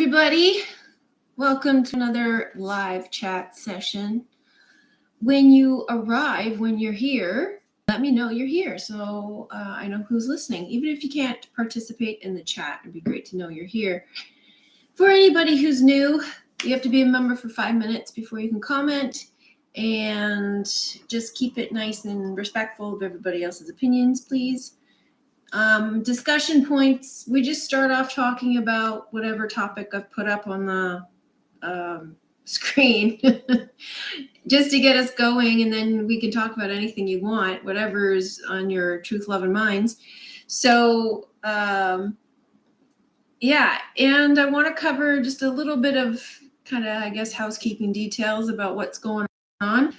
everybody. Welcome to another live chat session. When you arrive, when you're here, let me know you're here so I know who's listening. Even if you can't participate in the chat, it'd be great to know you're here. For anybody who's new, you have to be a member for 5 minutes before you can comment, and just keep it nice and respectful of everybody else's opinions, please. Discussion points, we just start off talking about whatever topic I've put up on the screen just to get us going, and then we can talk about anything you want, whatever's on your truth, love, and minds. So yeah, and I want to cover just a little bit of kind of, I guess, housekeeping details about what's going on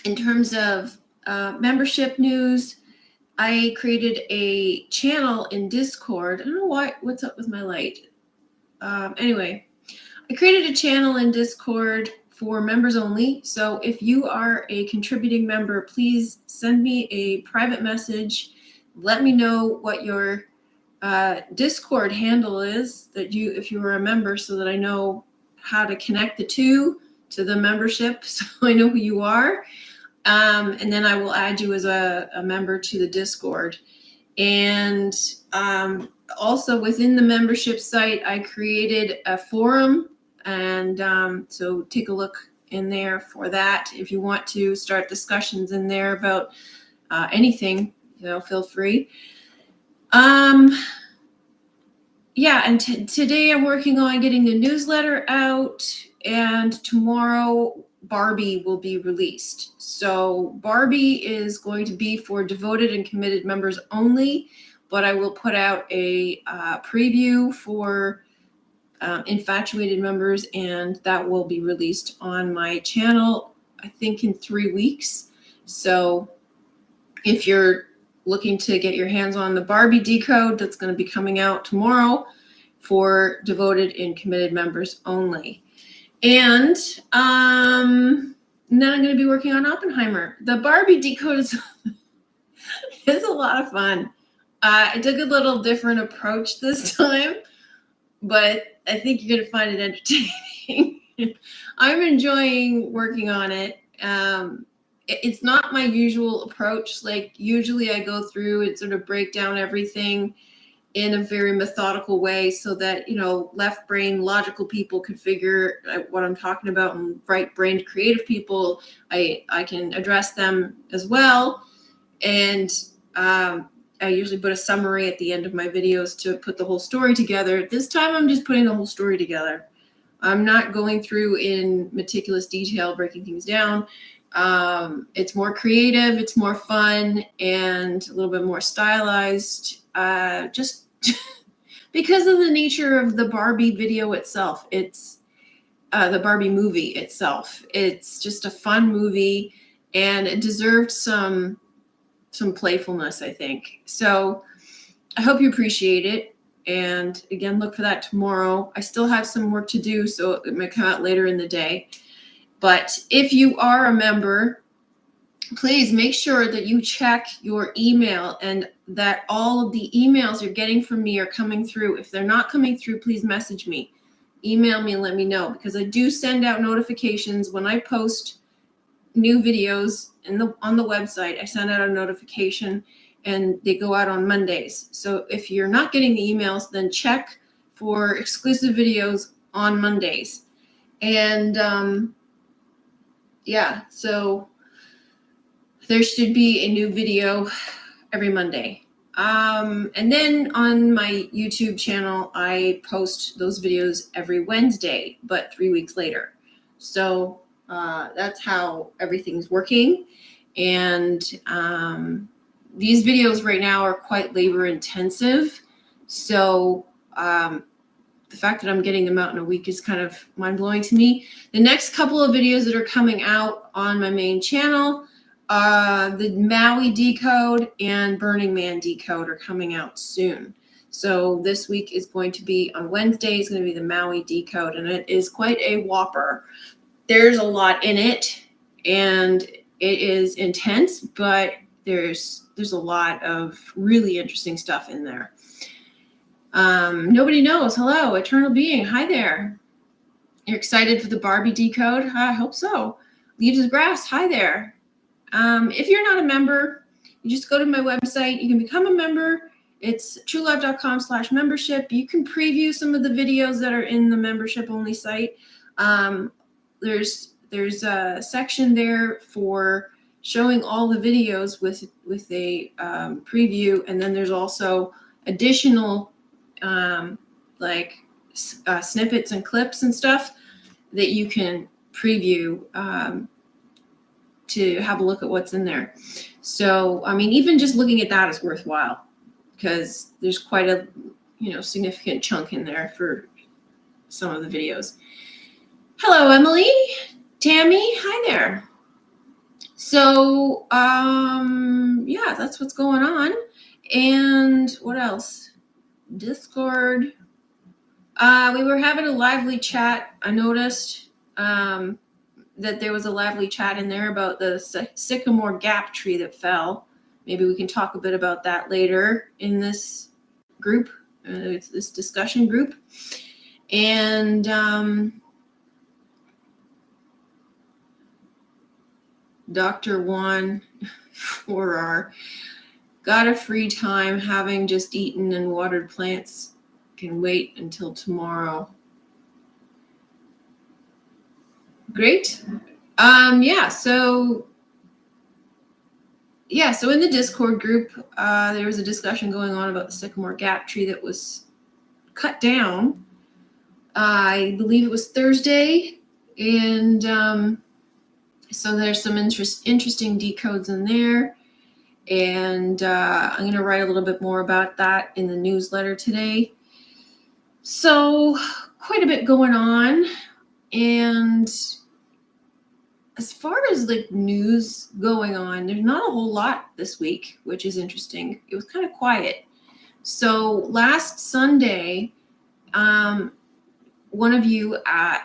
in terms of membership news. I created a channel in Discord. I don't know what's up with my light. Anyway, I created a channel in Discord for members only. So if you are a contributing member, please send me a private message. Let me know what your Discord handle is, if you were a member, so that I know how to connect the two to the membership, so I know who you are. And then I will add you as a member to the Discord. And also within the membership site, I created a forum. And so take a look in there for that. If you want to start discussions in there about anything, feel free. Yeah, and today I'm working on getting the newsletter out, and tomorrow Barbie will be released. So Barbie is going to be for devoted and committed members only, but I will put out a preview for infatuated members, and that will be released on my channel, I think in 3 weeks. So if you're looking to get your hands on the Barbie decode, that's going to be coming out tomorrow for devoted and committed members only. And then I'm going to be working on Oppenheimer. The Barbie decode is a lot of fun. I took a little different approach this time, but I think you're going to find it entertaining. I'm enjoying working on it. It's not my usual approach. Like, usually I go through and sort of break down everything in a very methodical way so that, left brain logical people can figure what I'm talking about, and right brain creative people, I can address them as well. And I usually put a summary at the end of my videos to put the whole story together. This time I'm just putting the whole story together. I'm not going through in meticulous detail, breaking things down. It's more creative, it's more fun, and a little bit more stylized, just because of the nature of the Barbie video itself. It's the Barbie movie itself. It's just a fun movie, and it deserved some playfulness, I think. So I hope you appreciate it. And again, look for that tomorrow. I still have some work to do, so it might come out later in the day. But if you are a member, please make sure that you check your email and that all of the emails you're getting from me are coming through. If they're not coming through, please message me. Email me and let me know, because I do send out notifications when I post new videos on the website. I send out a notification, and they go out on Mondays. So if you're not getting the emails, then check for exclusive videos on Mondays. And yeah, so there should be a new video every Monday. And then on my YouTube channel, I post those videos every Wednesday, but 3 weeks later. So that's how everything's working. And these videos right now are quite labor intensive. So the fact that I'm getting them out in a week is kind of mind-blowing to me. The next couple of videos that are coming out on my main channel, the Maui decode and Burning Man decode, are coming out soon. So this week is going to be, on Wednesday, is going to be the Maui decode, and it is quite a whopper. There's a lot in it, and it is intense, but there's a lot of really interesting stuff in there. Nobody knows. Hello, eternal being. Hi there. You're excited for the Barbie decode? I hope so. Leaves of Grass. Hi there. If you're not a member, you just go to my website. You can become a member. It's TrueLove.com/membership. You can preview some of the videos that are in the membership only site. There's a section there for showing all the videos with a preview, and then there's also additional snippets and clips and stuff that you can preview to have a look at what's in there. So, I mean, even just looking at that is worthwhile because there's quite a, significant chunk in there for some of the videos. Hello, Emily, Tammy, hi there. So, yeah, that's what's going on. And what else? Discord. We were having a lively chat. I noticed that there was a lively chat in there about the Sycamore Gap tree that fell. Maybe we can talk a bit about that later in this group, this discussion group. And Dr. Juan 4R, got a free time, having just eaten and watered plants, can wait until tomorrow. Great. So in the Discord group, there was a discussion going on about the Sycamore Gap tree that was cut down. I believe it was Thursday, and so there's some interesting decodes in there, and I'm going to write a little bit more about that in the newsletter today. So quite a bit going on, and as far as like news going on, there's not a whole lot this week, which is interesting. It was kind of quiet. So last Sunday, one of you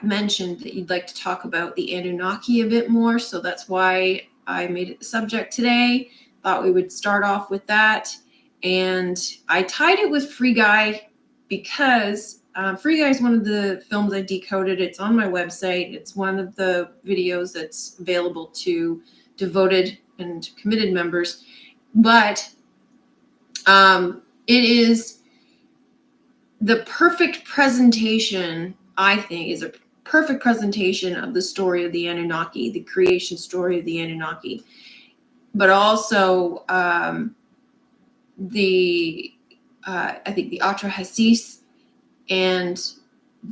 mentioned that you'd like to talk about the Anunnaki a bit more. So that's why I made it the subject today. Thought we would start off with that. And I tied it with Free Guy because Free Guy is one of the films I decoded. It's on my website. It's one of the videos that's available to devoted and committed members. But it is the perfect presentation, I think, is a perfect presentation of the story of the Anunnaki, the creation story of the Anunnaki, but also I think the Atrahasis and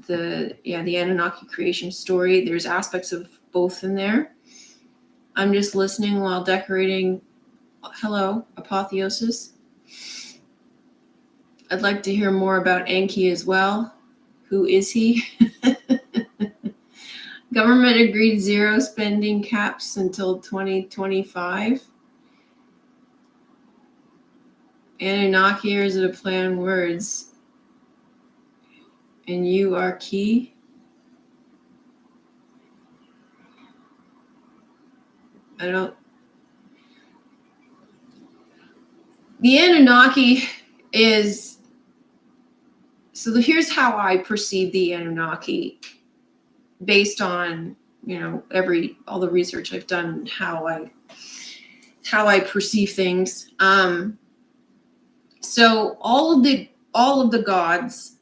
the Anunnaki creation story. There's aspects of both in there. I'm just listening while decorating. Hello, Apotheosis. I'd like to hear more about Enki as well. Who is he? Government agreed zero spending caps until 2025. Anunnaki, or is it a play on words? And you are key? The Anunnaki is, here's how I perceive the Anunnaki based on, all the research I've done, how I perceive things. So all of the gods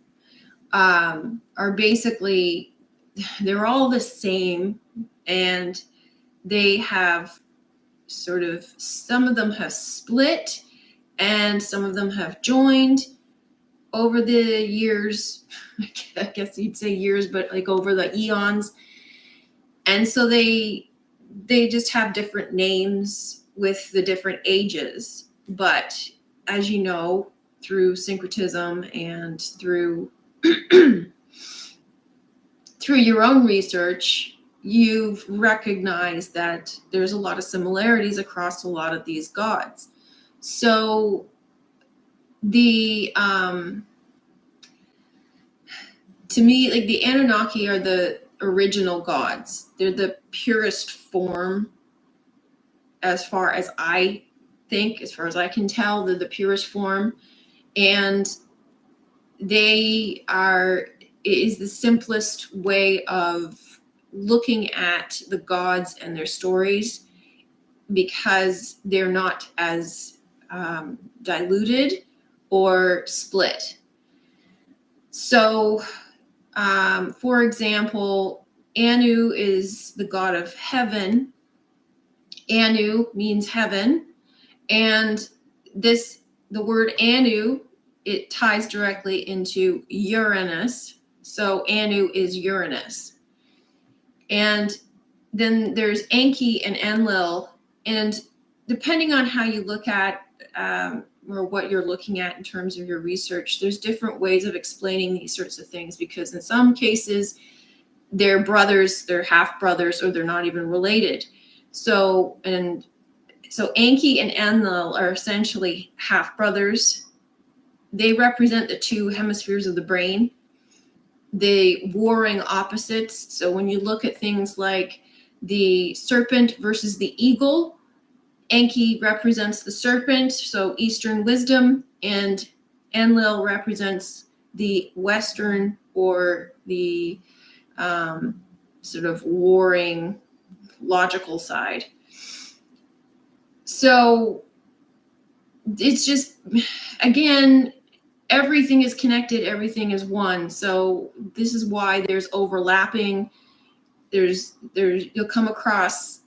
are basically, they're all the same, and they have sort of, some of them have split and some of them have joined over the years. I guess you'd say years, but like over the eons. And so they just have different names with the different ages. But as you know, through syncretism and through through your own research, you've recognized that there's a lot of similarities across a lot of these gods. So the to me, like, the Anunnaki are the original gods. They're the purest form, as far as I think, as far as I can tell. They're the purest form, and is the simplest way of looking at the gods and their stories, because they're not as diluted or split. So, for example, Anu is the god of heaven. Anu means heaven, and the word Anu, it ties directly into Uranus. So Anu is Uranus. And then there's Enki and Enlil, and depending on how you look at or what you're looking at in terms of your research, there's different ways of explaining these sorts of things, because in some cases they're brothers, they're half brothers, or they're not even related. So Enki and Enlil are essentially half brothers. They represent the two hemispheres of the brain, the warring opposites. So when you look at things like the serpent versus the eagle, Enki represents the serpent, so Eastern wisdom, and Enlil represents the Western, or the sort of warring logical side. So it's just, again, everything is connected, everything is one. So this is why there's overlapping. You'll come across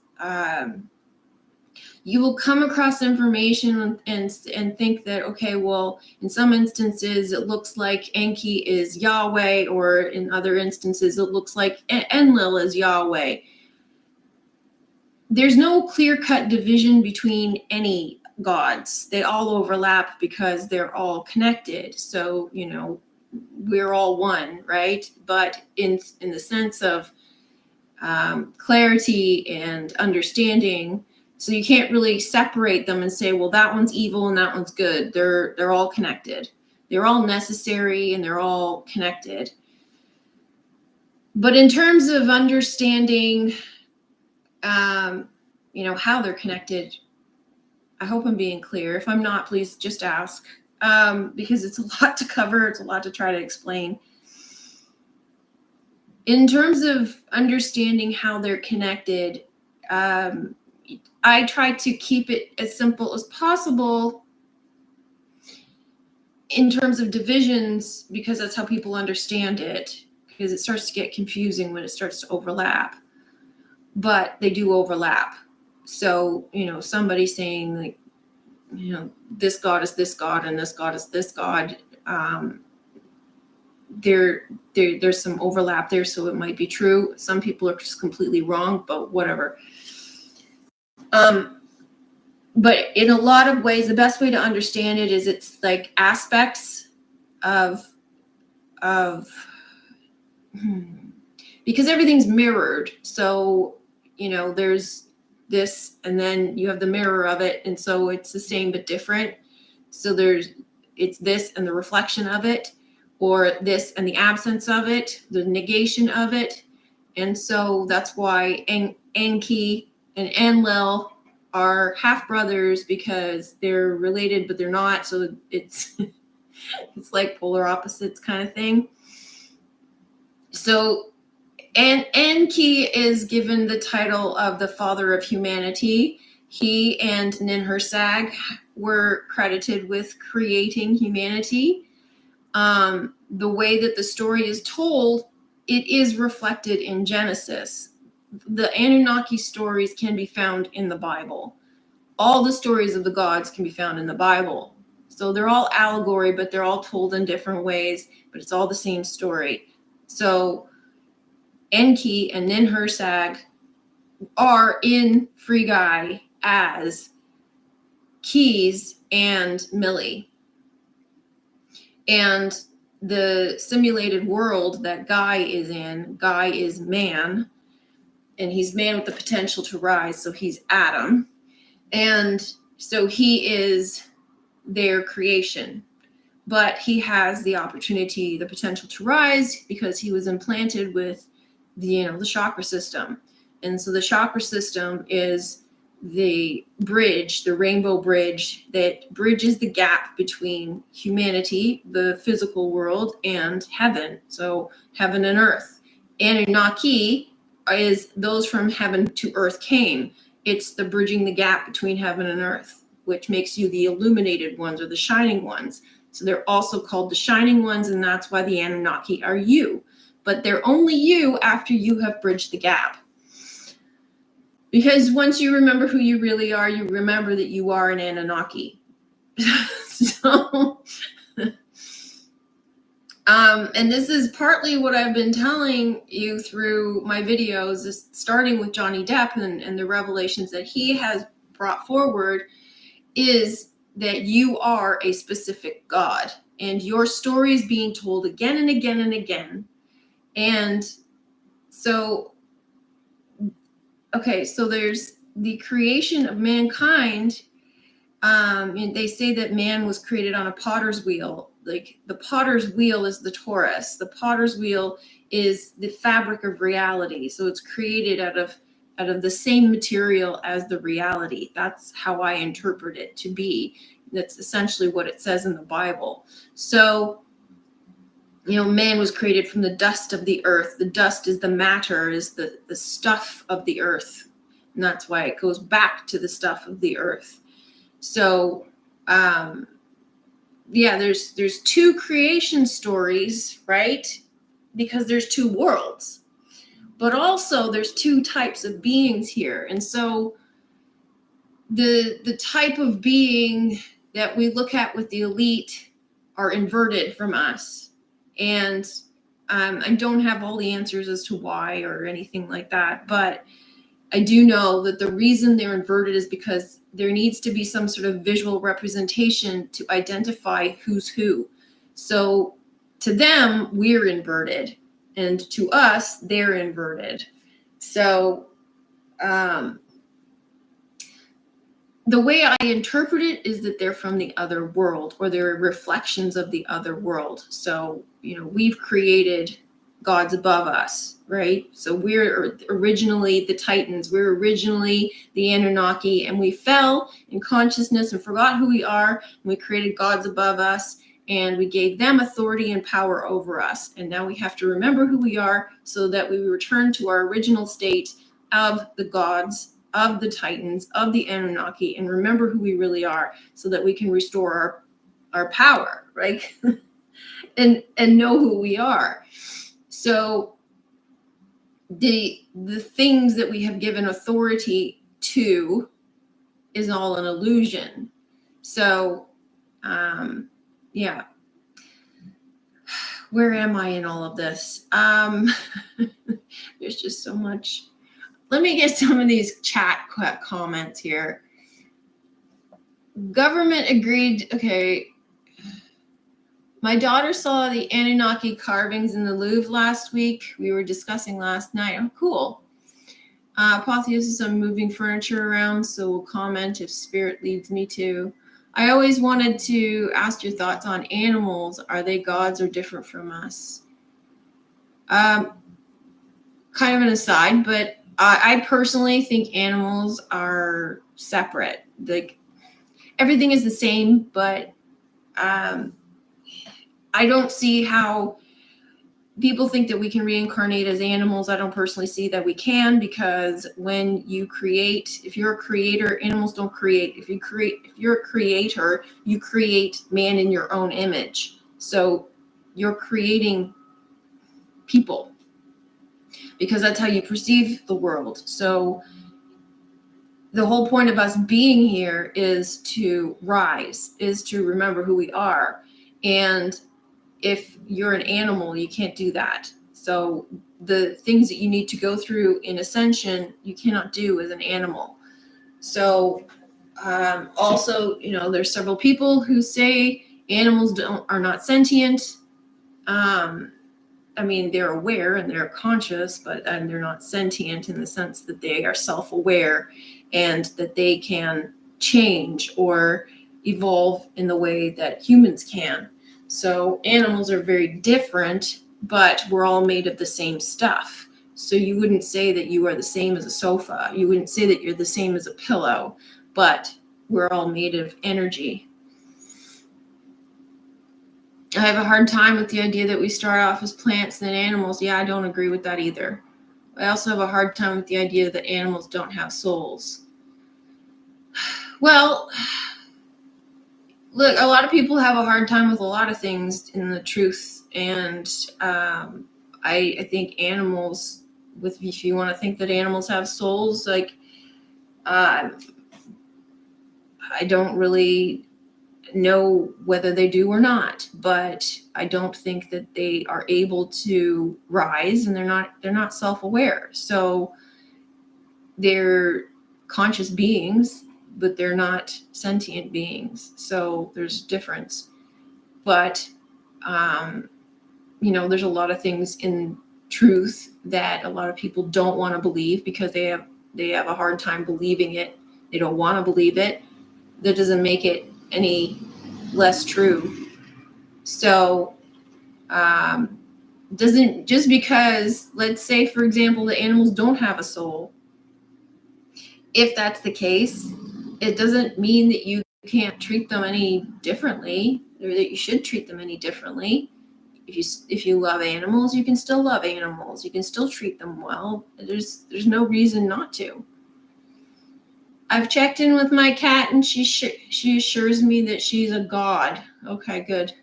information and think that, okay, well, in some instances it looks like Enki is Yahweh, or in other instances it looks like Enlil is Yahweh. There's no clear-cut division between any gods. They all overlap because they're all connected. So, we're all one, right? But in the sense of clarity and understanding, so you can't really separate them and say, well, that one's evil and that one's good. They're all connected. They're all necessary and they're all connected. But in terms of understanding how they're connected, I hope I'm being clear. If I'm not, please just ask, because it's a lot to cover. It's a lot to try to explain. In terms of understanding how they're connected, I try to keep it as simple as possible in terms of divisions, because that's how people understand it, because it starts to get confusing when it starts to overlap. But they do overlap. So, somebody saying like, this god is this god and this god is this god, there's some overlap there, so it might be true. Some people are just completely wrong, but whatever. But in a lot of ways, the best way to understand it is it's like aspects of because everyth's mirrored. So, there's this, and then you have the mirror of it, and so it's the same but different. So it's this and the reflection of it, or this and the absence of it, the negation of it. And so that's why Enki and Enlil are half brothers, because they're related but they're not. So it's it's like polar opposites kind of thing. So Enki is given the title of the father of humanity. He and Ninhursag were credited with creating humanity. The way that the story is told, it is reflected in Genesis. The Anunnaki stories can be found in the Bible. All the stories of the gods can be found in the Bible. So they're all allegory, but they're all told in different ways, but it's all the same story. So Enki and Ninhursag are in Free Guy as Keys and Millie. And the simulated world that Guy is in, Guy is man, and he's man with the potential to rise, so he's Adam. And so he is their creation, but he has the opportunity, the potential to rise, because he was implanted with the chakra system. And so the chakra system is the bridge, the rainbow bridge that bridges the gap between humanity, the physical world, and heaven. So heaven and earth. Anunnaki is those from heaven to earth came. It's the bridging the gap between heaven and earth, which makes you the illuminated ones or the shining ones. So they're also called the shining ones, and that's why the Anunnaki are you. But they're only you after you have bridged the gap. Because once you remember who you really are, you remember that you are an Anunnaki. So, and this is partly what I've been telling you through my videos, is starting with Johnny Depp and the revelations that he has brought forward, is that you are a specific God. And your story is being told again and again and again. And so, okay, so there's the creation of mankind. And they say that man was created on a potter's wheel. Like the potter's wheel is the torus. The potter's wheel is the fabric of reality. So it's created out of the same material as the reality. That's how I interpret it to be. That's essentially what it says in the Bible. So, man was created from the dust of the earth. The dust is the matter, is the stuff of the earth. And that's why it goes back to the stuff of the earth. So, there's two creation stories, right? Because there's two worlds. But also there's two types of beings here. And so the type of being that we look at with the elite are inverted from us. And I don't have all the answers as to why or anything like that, but I do know that the reason they're inverted is because there needs to be some sort of visual representation to identify who's who. So to them, we're inverted, and to us, they're inverted. So the way I interpret it is that they're from the other world, or they're reflections of the other world. So, we've created gods above us, right? So we're originally the Titans. We're originally the Anunnaki, and we fell in consciousness and forgot who we are. And we created gods above us, and we gave them authority and power over us. And now we have to remember who we are so that we return to our original state of the gods, of the Titans, of the Anunnaki, and remember who we really are so that we can restore our power, right? and know who we are. So the things that we have given authority to is all an illusion. So, where am I in all of this? There's just so much. Let me get some of these chat comments here. Government agreed. Okay. My daughter saw the Anunnaki carvings in the Louvre last week. We were discussing last night. Oh, cool. Apotheosis, I'm moving furniture around, so we'll comment if spirit leads me to. I always wanted to ask your thoughts on animals. Are they gods or different from us? Kind of an aside, but I personally think animals are separate. Like everything is the same, but I don't see how people think that we can reincarnate as animals. I don't personally see that we can, because when you create, if you're a creator, animals don't create. If you're a creator, you create man in your own image. So you're creating people, because that's how you perceive the world. So the whole point of us being here is to rise, is to remember who we are. And if you're an animal, you can't do that. So the things that you need to go through in ascension, you cannot do as an animal. So also, there's several people who say animals are not sentient. They're aware and they're conscious, but they're not sentient in the sense that they are self-aware and that they can change or evolve in the way that humans can. So animals are very different, but we're all made of the same stuff. So you wouldn't say that you are the same as a sofa. You wouldn't say that you're the same as a pillow, but we're all made of energy. I have a hard time with the idea that we start off as plants and then animals. Yeah, I don't agree with that either. I also have a hard time with the idea that animals don't have souls. Well, look, a lot of people have a hard time with a lot of things in the truth, and I think animals, if you want to think that animals have souls, like I don't really know whether they do or not, but I don't think that they are able to rise, and they're not self-aware. So they're conscious beings, but they're not sentient beings. So there's a difference. But there's a lot of things in truth that a lot of people don't want to believe because they have a hard time believing it. They don't want to believe it. That doesn't make it any less true. So doesn't, just because, let's say, for example, the animals don't have a soul, if that's the case, it doesn't mean that you can't treat them any differently, or that you should treat them any differently. If you love animals, you can still love animals. You can still treat them well. There's no reason not to. I've checked in with my cat, and she assures me that she's a god. Okay, good.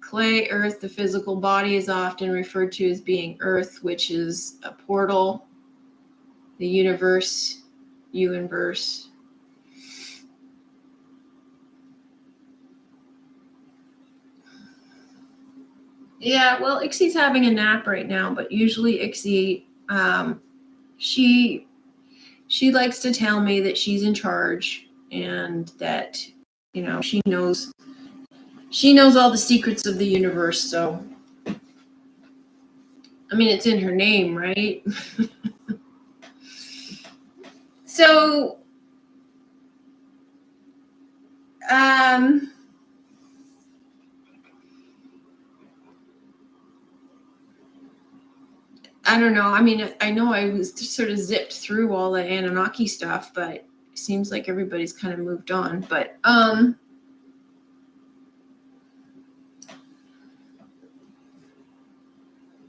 Clay, earth, the physical body is often referred to as being earth, which is a portal, the universe, you-inverse. Yeah, well, Ixie's having a nap right now, but usually Ixie, she likes to tell me that she's in charge, and that, she knows all the secrets of the universe. So, I mean, it's in her name, right? So, I don't know. I mean, I know I was sort of zipped through all the Anunnaki stuff, but it seems like everybody's kind of moved on. But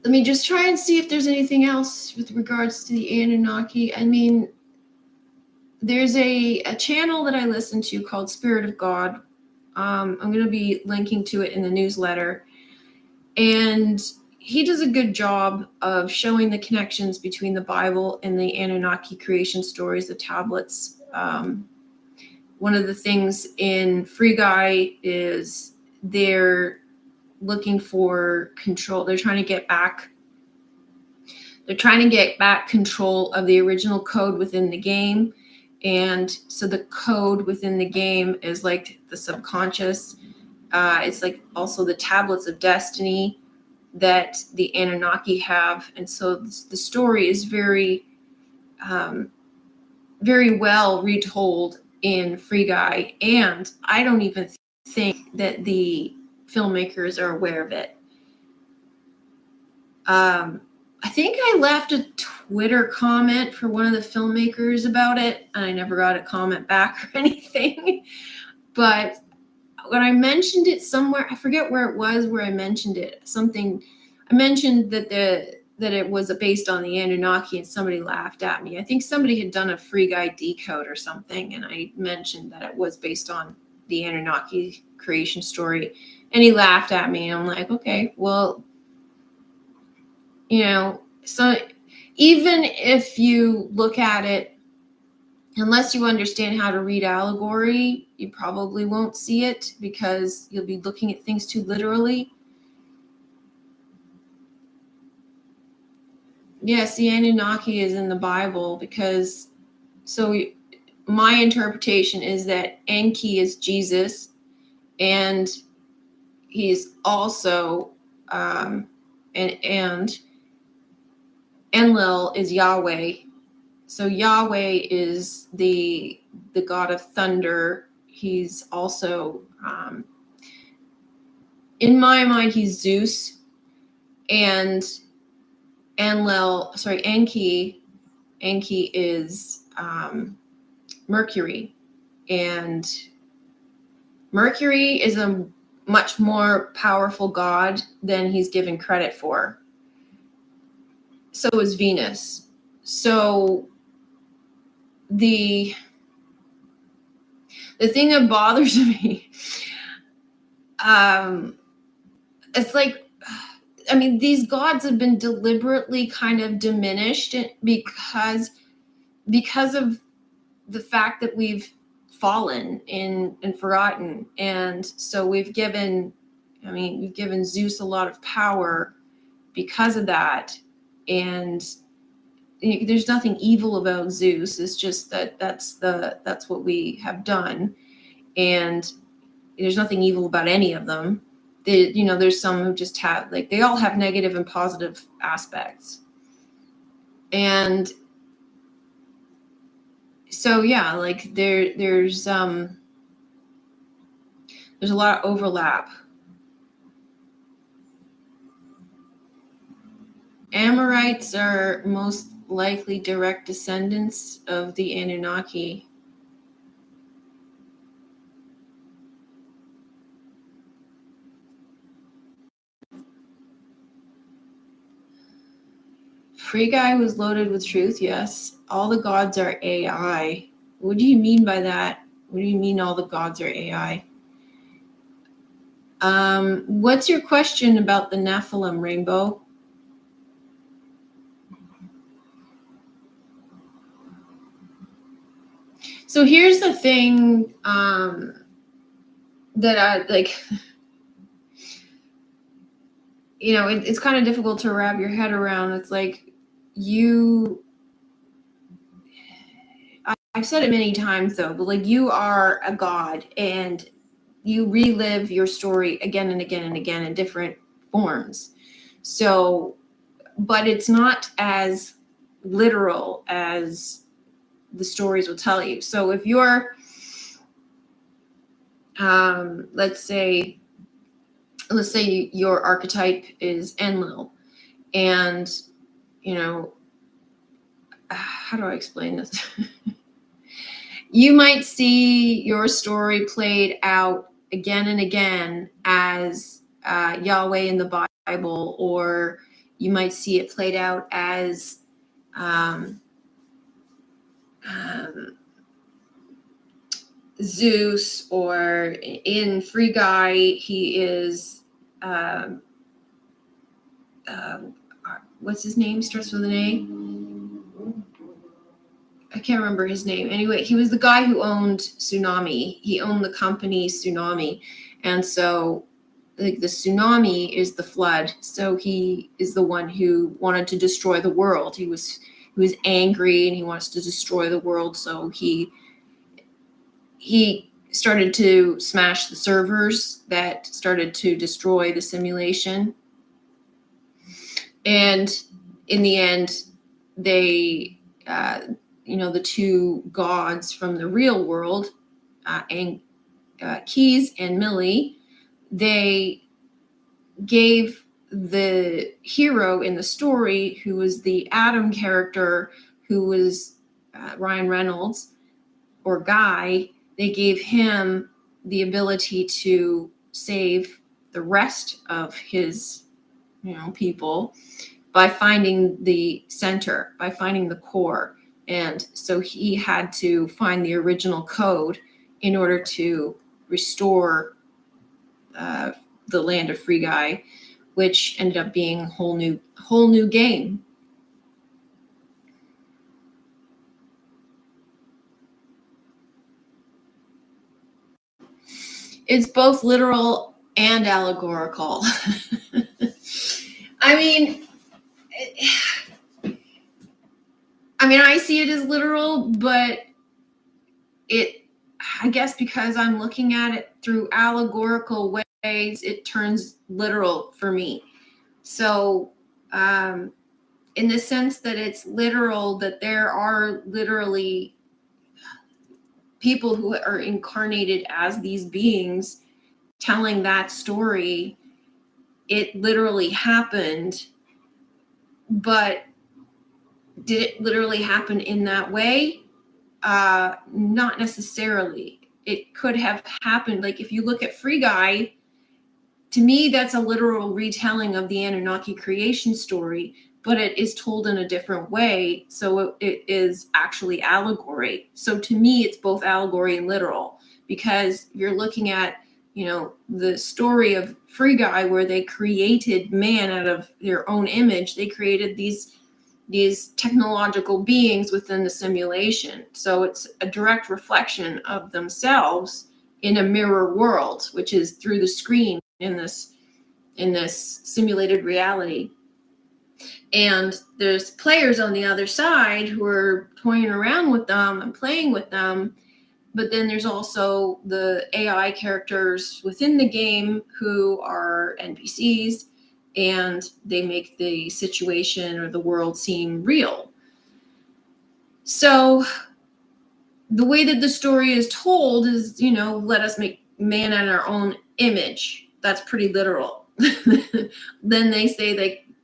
let me just try and see if there's anything else with regards to the Anunnaki. I mean, there's a channel that I listen to called Spirit of God. I'm going to be linking to it in the newsletter. And he does a good job of showing the connections between the Bible and the Anunnaki creation stories, the tablets. One of the things in Free Guy is they're looking for control. They're trying to get back control of the original code within the game. And so the code within the game is like the subconscious. It's like also the tablets of destiny that the Anunnaki have. And so the story is very, very well retold in Free Guy. And I don't even think that the filmmakers are aware of it. I think I left a Twitter comment for one of the filmmakers about it, and I never got a comment back or anything. But when I mentioned it somewhere, I forget where it was where I mentioned it. I mentioned that it was based on the Anunnaki, and somebody laughed at me. I think somebody had done a Free Guy decode or something, and I mentioned that it was based on the Anunnaki creation story, and he laughed at me. And I'm like, okay, well, so even if you look at it, unless you understand how to read Allegory, you probably won't see it because you'll be looking at things too literally. Yes, the Anunnaki is in the Bible because, so my interpretation is that Enki is Jesus, and he's also, and Enlil is Yahweh. So Yahweh is the god of thunder. He's also, in my mind, he's Zeus. And Enki is Mercury, and Mercury is a much more powerful god than he's given credit for. So is Venus. So the thing that bothers me, it's like, I mean, these gods have been deliberately kind of diminished because of the fact that we've fallen and forgotten. And so we've given Zeus a lot of power because of that. And there's nothing evil about Zeus. It's just that's what we have done. And there's nothing evil about any of them. There's some who just have, like, they all have negative and positive aspects. And so, yeah, like there's a lot of overlap. Amorites are most likely direct descendants of the Anunnaki. Free Guy was loaded with truth, yes. All the gods are AI. What do you mean by that? What do you mean all the gods are AI? What's your question about the Nephilim, Rainbow? So here's the thing that I like. It's kind of difficult to wrap your head around. It's like I've said it many times though, but like, you are a god and you relive your story again and again and again in different forms. So, but it's not as literal as the stories will tell you. So if you're, let's say your archetype is Enlil, and how do I explain this? You might see your story played out again and again as Yahweh in the Bible, or you might see it played out as Zeus, or in Free Guy, he is what's his name? Starts with an A. I can't remember his name. Anyway, he was the guy who owned Tsunami. He owned the company Tsunami. And so, like, the tsunami is the flood. So he is the one who wanted to destroy the world. He was angry and he wants to destroy the world. So he started to smash the servers that started to destroy the simulation. And in the end, they the two gods from the real world, Keys and Millie, they gave the hero in the story, who was the Adam character, who was Ryan Reynolds, or Guy, they gave him the ability to save the rest of his people by finding the center, by finding the core. And so he had to find the original code in order to restore the land of Free Guy, which ended up being a whole new game. It's both literal and allegorical. I mean, I see it as literal, but I guess because I'm looking at it through allegorical ways, it turns literal for me. So, in the sense that it's literal, that there are literally people who are incarnated as these beings telling that story, it literally happened, but did it literally happen in that way? Not necessarily. It could have happened. Like if you look at Free Guy, to me, that's a literal retelling of the Anunnaki creation story, but it is told in a different way. So it is actually allegory. So to me, it's both allegory and literal, because you're looking at, the story of Free Guy, where they created man out of their own image. They created these technological beings within the simulation. So it's a direct reflection of themselves in a mirror world, which is through the screen in this simulated reality. And there's players on the other side who are toying around with them and playing with them. But then there's also the AI characters within the game who are NPCs, and they make the situation or the world seem real. So the way that the story is told is, let us make man in our own image. That's pretty literal. Then they say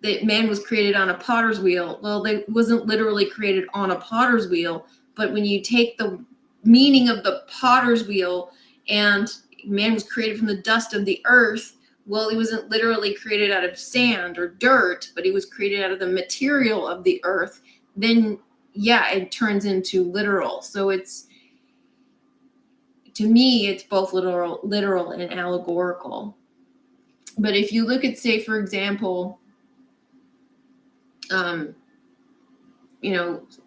that man was created on a potter's wheel. Well, they wasn't literally created on a potter's wheel, but when you take the meaning of the potter's wheel and man was created from the dust of the earth, well, he wasn't literally created out of sand or dirt, but he was created out of the material of the earth. Then yeah, it turns into literal. So to me, it's both literal and allegorical. But if you look at, say, for example,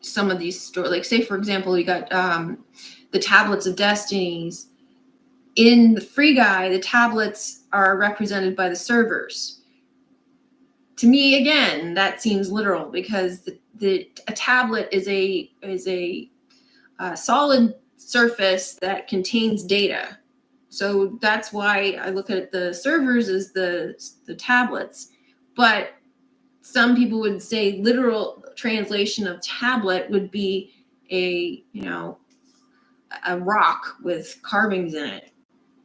some of these stories, like say, for example, you got the tablets of destinies. In the Free Guy, the tablets are represented by the servers. To me, again, that seems literal, because a tablet is a solid surface that contains data. So that's why I look at the servers as the tablets. But some people would say literal translation of tablet would be a rock with carvings in it.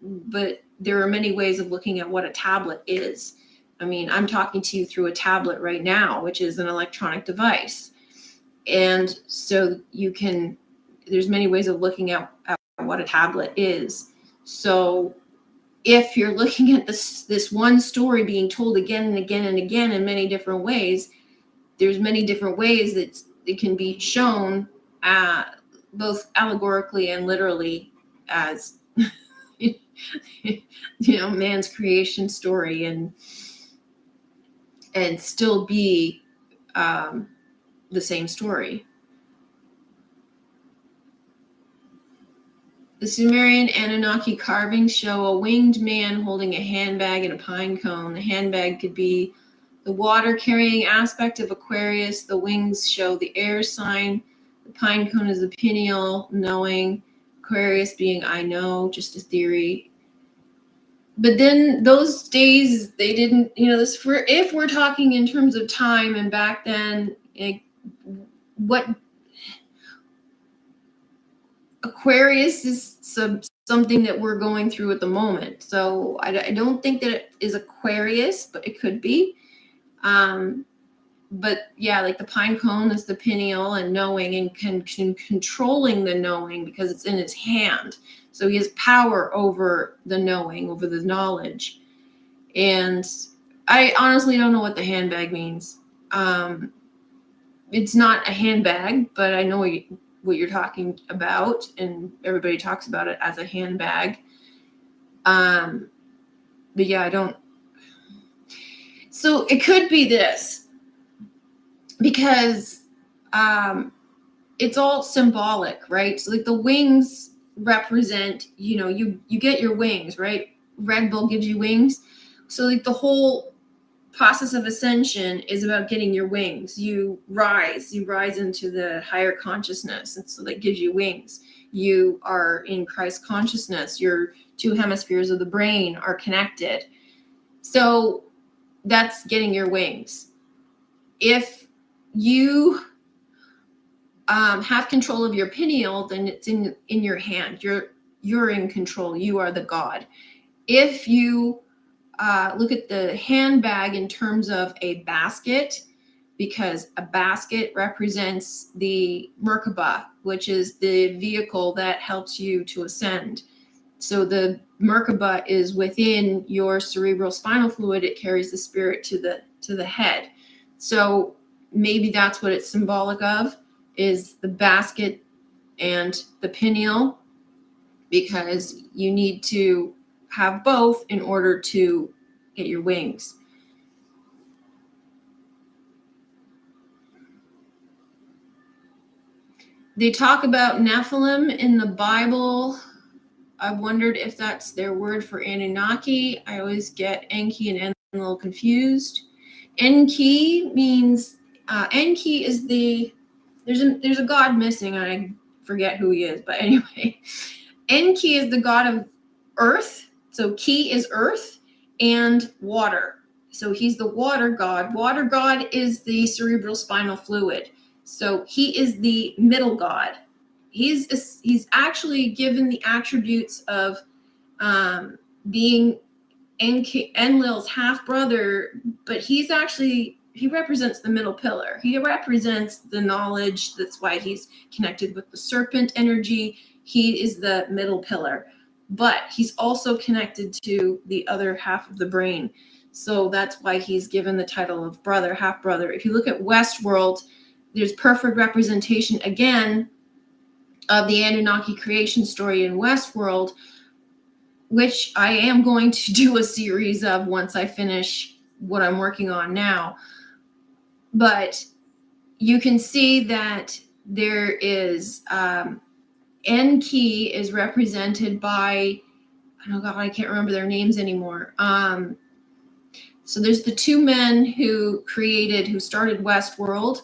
But there are many ways of looking at what a tablet is. I mean, I'm talking to you through a tablet right now, which is an electronic device. And so there's many ways of looking at what a tablet is. So if you're looking at this one story being told again and again and again in many different ways, there's many different ways that it can be shown, both allegorically and literally, as man's creation story, and still be the same story. The Sumerian Anunnaki carvings show a winged man holding a handbag and a pine cone. The handbag could be the water-carrying aspect of Aquarius. The wings show the air sign. The pine cone is the pineal, knowing. Aquarius being I know, just a theory. But then those days, they didn't, if we're talking in terms of time and back then, what Aquarius is something that we're going through at the moment. So I don't think that it is Aquarius, but it could be. But yeah, like the pine cone is the pineal and knowing, and controlling the knowing, because it's in his hand. So he has power over the knowing, over the knowledge. And I honestly don't know what the handbag means. It's not a handbag, but I know what you're talking about, and everybody talks about it as a handbag. But yeah, I don't. So it could be this, because it's all symbolic, right? So like the wings represent, you get your wings, right? Red Bull gives you wings. So like the whole process of ascension is about getting your wings. You rise into the higher consciousness, and so that gives you wings. You are in Christ consciousness. Your two hemispheres of the brain are connected. So that's getting your wings. If you have control of your pineal, then it's in your hand. You're in control. You are the God. If you look at the handbag in terms of a basket, because a basket represents the Merkaba, which is the vehicle that helps you to ascend. So the Merkaba is within your cerebral spinal fluid. It carries the spirit to the head. So maybe that's what it's symbolic of, is the basket and the pineal, because you need to have both in order to get your wings. They talk about Nephilim in the Bible. I wondered if that's their word for Anunnaki. I always get Enki and Enlil confused. Enki means, Enki is there's a god missing, and I forget who he is, but anyway. Enki is the god of earth. So Ki is earth and water. So he's the water god. Water god is the cerebral spinal fluid. So he is the middle god. He's actually given the attributes of being Enlil's half brother, but he represents the middle pillar. He represents the knowledge. That's why he's connected with the serpent energy. He is the middle pillar, but he's also connected to the other half of the brain. So that's why he's given the title of brother, half brother. If you look at Westworld, there's perfect representation again of the Anunnaki creation story in Westworld, which I am going to do a series of once I finish what I'm working on now. But you can see that there is Enki is represented by, oh God, I can't remember their names anymore. So there's the two men who started Westworld,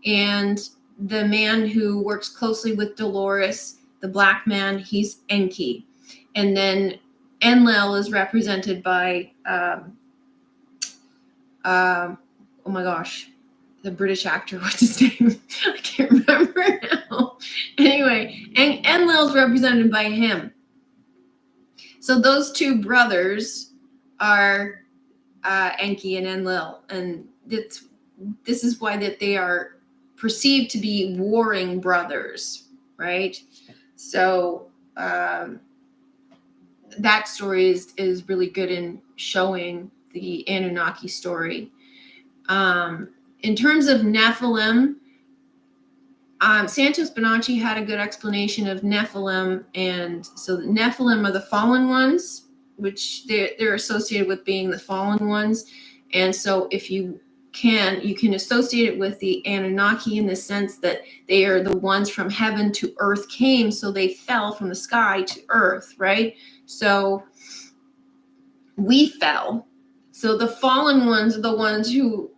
and the man who works closely with Dolores, the black man, he's Enki. And then Enlil is represented by, oh my gosh, the British actor, what's his name? I can't remember now. Anyway, Enlil's represented by him. So those two brothers are Enki and Enlil, and this is why that they are perceived to be warring brothers, right? So that story is really good in showing the Anunnaki story. In terms of Nephilim, Santos Bonacci had a good explanation of Nephilim, and so the Nephilim are the fallen ones, which they're associated with being the fallen ones. And so if you can associate it with the Anunnaki in the sense that they are the ones from heaven to earth came, so they fell from the sky to earth, right? So we fell. So the fallen ones are the ones who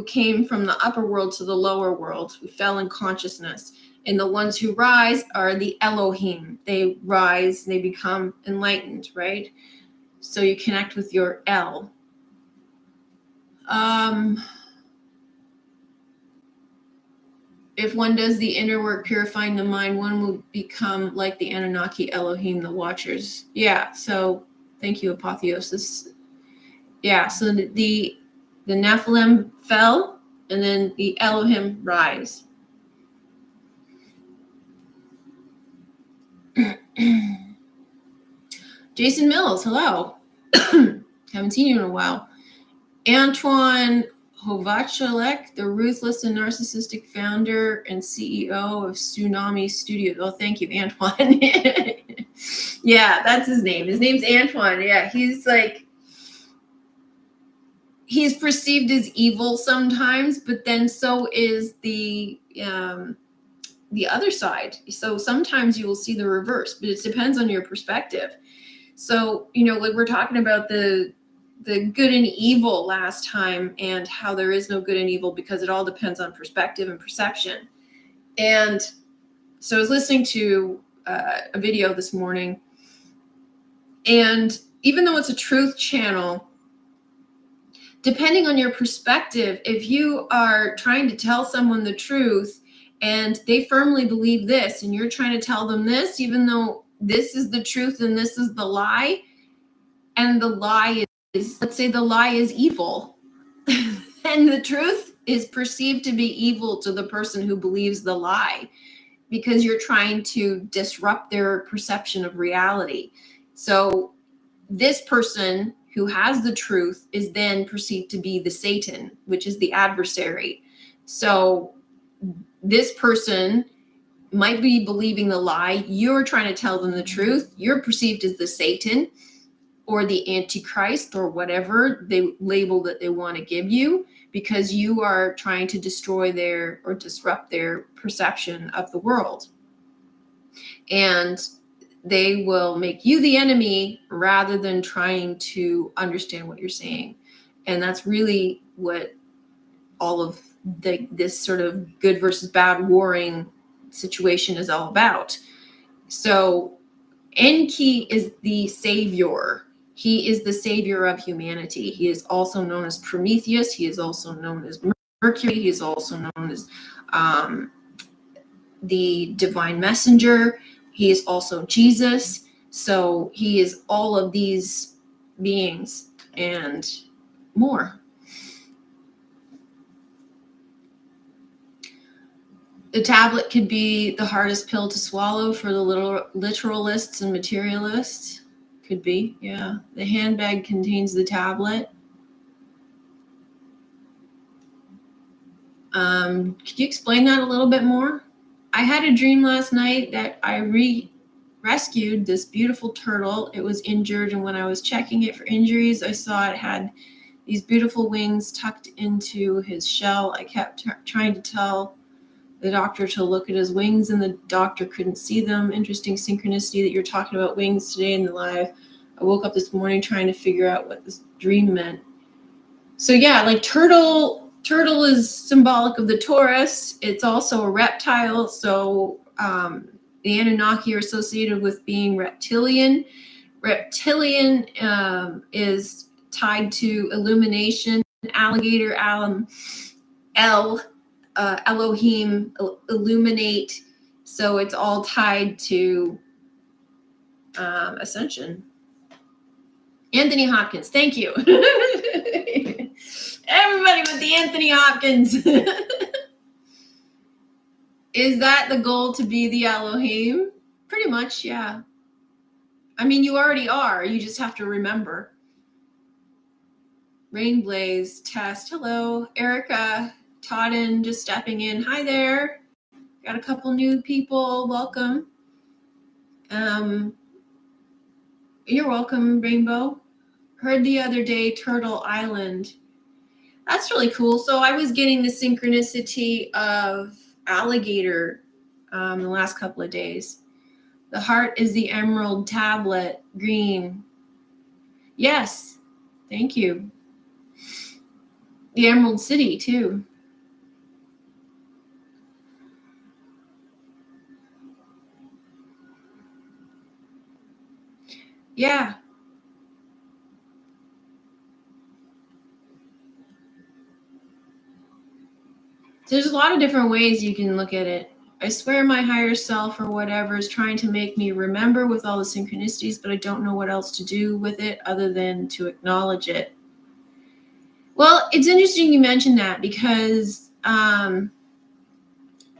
came from the upper world to the lower world, who fell in consciousness. And the ones who rise are the Elohim. They rise, they become enlightened, right? So you connect with your El. If one does the inner work purifying the mind, one will become like the Anunnaki Elohim, the Watchers. Yeah, so thank you, Apotheosis. Yeah, so the Nephilim fell, and then the Elohim rise. Jason Mills, hello. Haven't seen you in a while. Antoine Hovacek, the ruthless and narcissistic founder and CEO of Tsunami Studios. Oh, thank you, Antoine. Yeah, that's his name. His name's Antoine. Yeah, he's perceived as evil sometimes, but then so is the other side. So sometimes you will see the reverse, but it depends on your perspective. So, like we're talking about the good and evil last time, and how there is no good and evil because it all depends on perspective and perception. And so I was listening to a video this morning, and even though it's a truth channel, depending on your perspective, if you are trying to tell someone the truth and they firmly believe this, and you're trying to tell them this, even though this is the truth and this is the lie, and the lie let's say the lie is evil, and the truth is perceived to be evil to the person who believes the lie, because you're trying to disrupt their perception of reality. So this person who has the truth is then perceived to be the Satan, which is the adversary. So this person might be believing the lie. You're trying to tell them the truth. You're perceived as the Satan or the Antichrist or whatever they label that they want to give you, because you are trying to destroy their or disrupt their perception of the world. And they will make you the enemy rather than trying to understand what you're saying. And that's really what all of this sort of good versus bad warring situation is all about. So Enki is the savior. He is the savior of humanity. He is also known as Prometheus. He is also known as Mercury. He is also known as the divine messenger. He is also Jesus. So he is all of these beings and more. The tablet could be the hardest pill to swallow for the literalists and materialists. Could be, yeah. The handbag contains the tablet. Could you explain that a little bit more? I had a dream last night that I rescued this beautiful turtle. It was injured, and when I was checking it for injuries, I saw it had these beautiful wings tucked into his shell. I kept trying to tell the doctor to look at his wings, and the doctor couldn't see them. Interesting synchronicity that you're talking about wings today in the live. I woke up this morning trying to figure out what this dream meant. So yeah, like turtle is symbolic of the Taurus. It's also a reptile. So the Anunnaki are associated with being reptilian. Reptilian is tied to illumination. Alligator, Elohim, illuminate. So it's all tied to ascension. Anthony Hopkins, thank you. Everybody with the Anthony Hopkins. Is that the goal, to be the Elohim? Pretty much, yeah. I mean, you already are. You just have to remember. Rainblaze, Test, hello. Erica, Todden, just stepping in. Hi there. Got a couple new people. Welcome. You're welcome, Rainbow. Heard the other day, Turtle Island. That's really cool. So I was getting the synchronicity of alligator the last couple of days. The heart is the emerald tablet, green. Yes, thank you. The Emerald City, too. Yeah. There's a lot of different ways you can look at it. I swear my higher self or whatever is trying to make me remember with all the synchronicities, but I don't know what else to do with it other than to acknowledge it. Well, it's interesting you mentioned that, because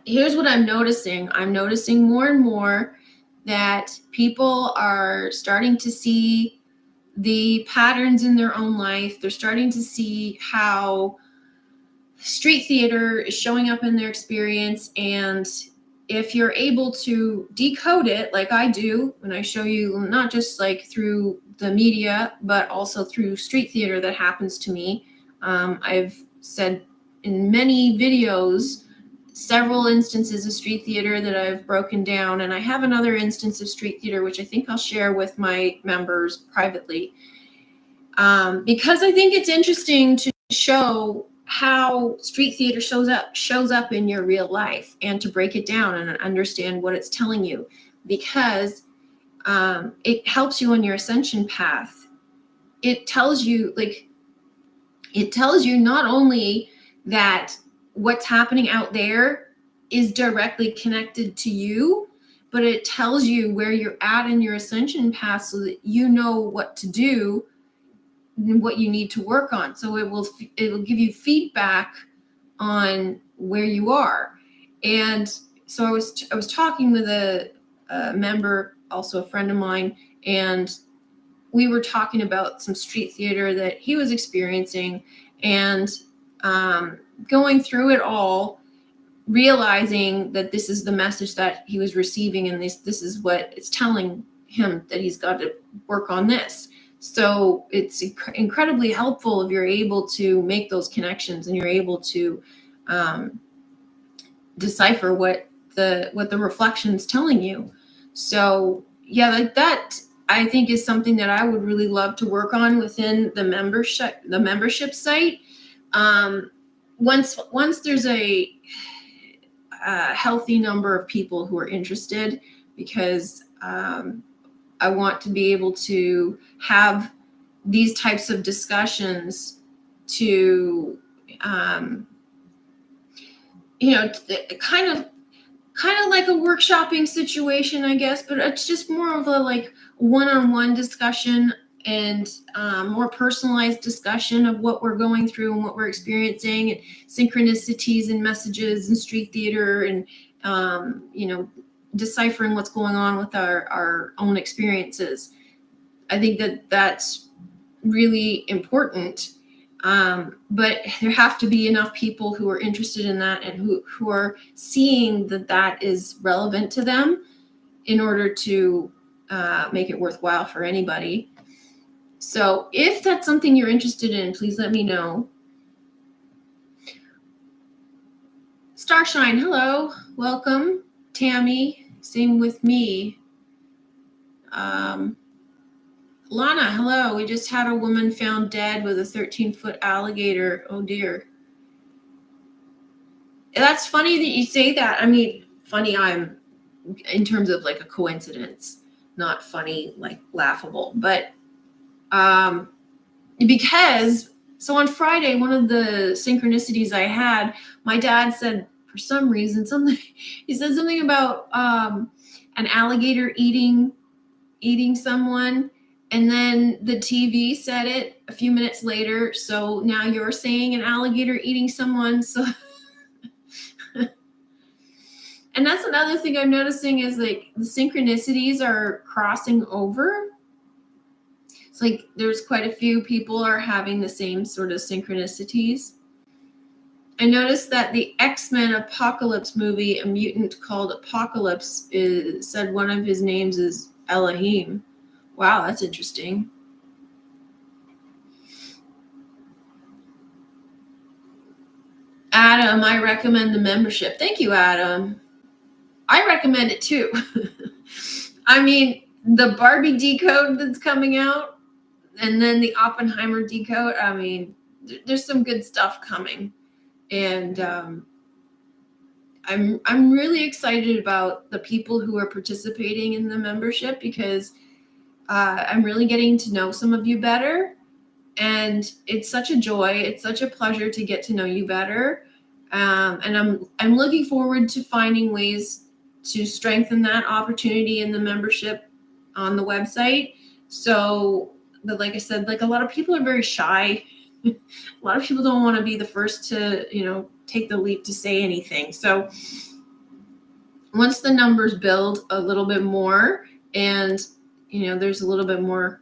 here's what I'm noticing. I'm noticing more and more that people are starting to see the patterns in their own life. They're starting to see how street theater is showing up in their experience. And if you're able to decode it, like I do, when I show you, not just like through the media, but also through street theater that happens to me. I've said in many videos, several instances of street theater that I've broken down. And I have another instance of street theater, which I think I'll share with my members privately. Because I think it's interesting to show how street theater shows up in your real life, and to break it down and understand what it's telling you, because it helps you on your ascension path. It tells you not only that what's happening out there is directly connected to you, but it tells you where you're at in your ascension path so that you know what to do what you need to work on. So it will give you feedback on where you are. And so I was talking with a member, also a friend of mine, and we were talking about some street theater that he was experiencing, and going through it all, realizing that this is the message that he was receiving, and this is what it's telling him, that he's got to work on this. So it's incredibly helpful if you're able to make those connections and you're able to decipher what the reflection's telling you. So yeah, like that I think is something that I would really love to work on within the membership site. Once there's a healthy number of people who are interested, because I want to be able to have these types of discussions to, kind of like a workshopping situation, I guess, but it's just more of a like one-on-one discussion, and more personalized discussion of what we're going through and what we're experiencing, and synchronicities and messages and street theater, and deciphering what's going on with our own experiences. I think that that's really important. But there have to be enough people who are interested in that, and who are seeing that is relevant to them, in order to make it worthwhile for anybody. So if that's something you're interested in, please let me know. Starshine, hello, welcome. Tammy, same with me. Lana, hello. We just had a woman found dead with a 13-foot alligator. Oh dear. That's funny that you say that. I mean, funny, I'm in terms of like a coincidence, not funny, like laughable, but because so on Friday, one of the synchronicities I had, my dad said, for some reason, he said something about an alligator eating someone, and then the TV said it a few minutes later. So now you're saying an alligator eating someone. So and that's another thing I'm noticing, is like the synchronicities are crossing over. It's like there's quite a few people are having the same sort of synchronicities. I noticed that the X-Men Apocalypse movie, a mutant called Apocalypse, said one of his names is Elohim. Wow, that's interesting. Adam, I recommend the membership. Thank you, Adam. I recommend it too. I mean, the Barbie decode that's coming out, and then the Oppenheimer decode. I mean, there's some good stuff coming, and I'm really excited about the people who are participating in the membership, because I'm really getting to know some of you better, and it's such a joy. It's such a pleasure to get to know you better, and I'm looking forward to finding ways to strengthen that opportunity in the membership on the website. So, but like I said, like a lot of people are very shy. A lot of people don't want to be the first to, take the leap to say anything. So once the numbers build a little bit more, and, there's a little bit more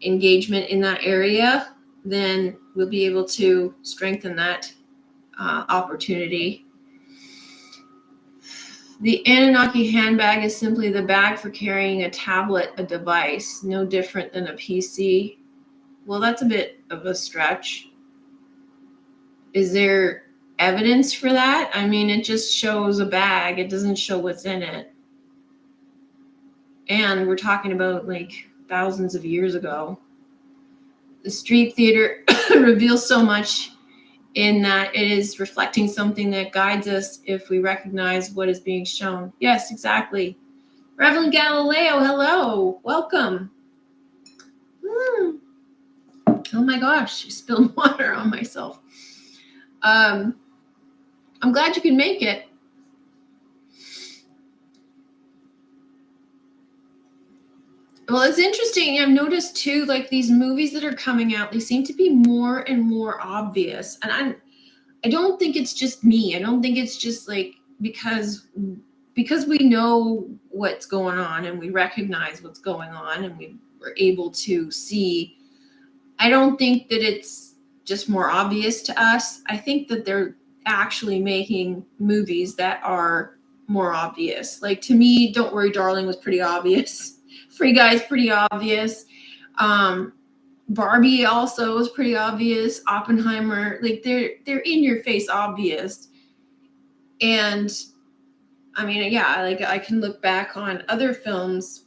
engagement in that area, then we'll be able to strengthen that opportunity. The Anunnaki handbag is simply the bag for carrying a tablet, a device, no different than a PC. Well, that's a bit of a stretch. Is there evidence for that? I mean, it just shows a bag. It doesn't show what's in it. And we're talking about like thousands of years ago. The street theater reveals so much, in that it is reflecting something that guides us if we recognize what is being shown. Yes, exactly. Reverend Galileo, hello. Welcome. Oh my gosh, I spilled water on myself. I'm glad you can make it. Well, it's interesting. I've noticed too, like these movies that are coming out, they seem to be more and more obvious. And I don't think it's just me. I don't think it's just like because we know what's going on and we recognize what's going on and we were able to see. I don't think that it's just more obvious to us. I think that they're actually making movies that are more obvious. Like to me, Don't Worry Darling was pretty obvious. Free Guy's pretty obvious. Barbie also was pretty obvious. Oppenheimer, like they're in your face obvious. And I mean, yeah, like I can look back on other films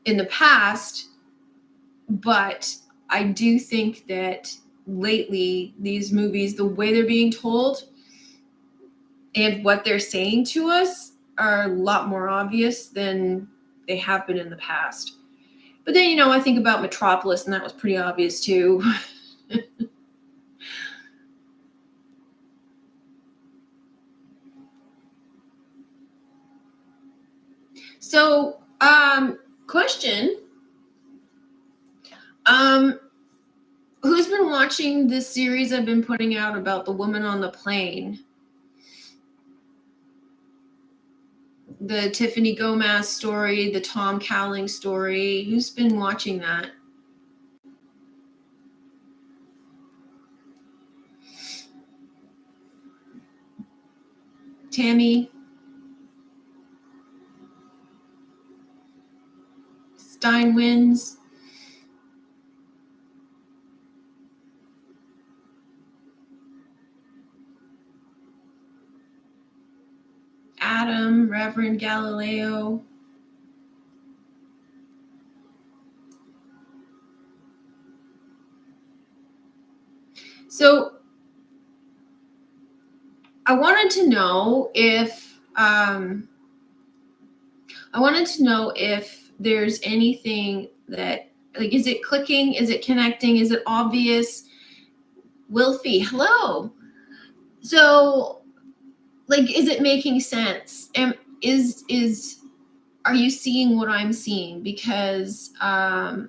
in the past, but I do think that lately these movies, the way they're being told and what they're saying to us are a lot more obvious than they have been in the past. But then, you know, I think about Metropolis, and that was pretty obvious too. So, question. Who's been watching this series I've been putting out about the woman on the plane? The Tiffany Gomez story, the Tom Cowling story. Who's been watching that? Tammy? Stein wins? Adam, Reverend Galileo? So I wanted to know if there's anything that, like, is it clicking? Is it connecting? Is it obvious? Wilfie, hello. So, like, is it making sense? And are you seeing what I'm seeing? Because I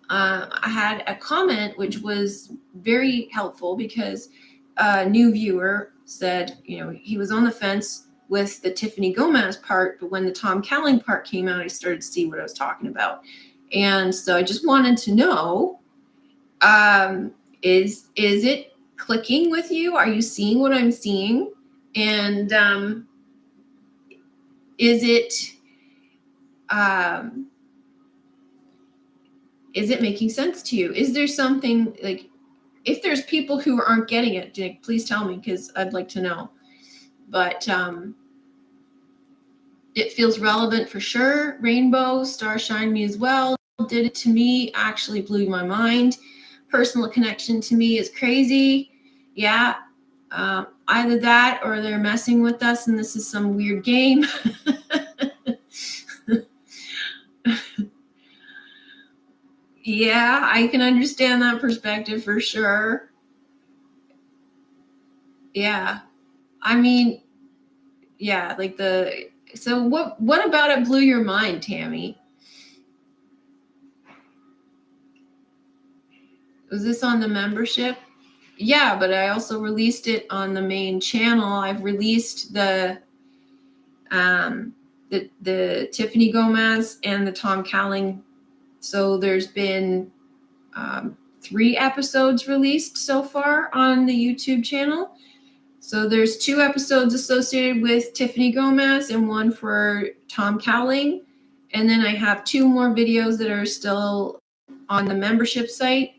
had a comment which was very helpful, because a new viewer said, you know, he was on the fence with the Tiffany Gomez part, but when the Tom Cowling part came out, I started to see what I was talking about. And so I just wanted to know, is it clicking with you? Are you seeing what I'm seeing? And is it making sense to you? Is there something, like, if there's people who aren't getting it, Jake, please tell me, because I'd like to know. But it feels relevant for sure. Rainbow, Starshine, me as well. Did it to me, actually blew my mind. Personal connection to me is crazy. Yeah. Either that or they're messing with us and this is some weird game. Yeah, I can understand that perspective for sure. Yeah. I mean, yeah, like so what about it blew your mind, Tammy? Was this on the membership? Yeah, but I also released it on the main channel. I've released the Tiffany Gomez and the Tom Cowling. So there's been 3 episodes released so far on the YouTube channel. So there's 2 episodes associated with Tiffany Gomez and 1 for Tom Cowling. And then I have 2 more videos that are still on the membership site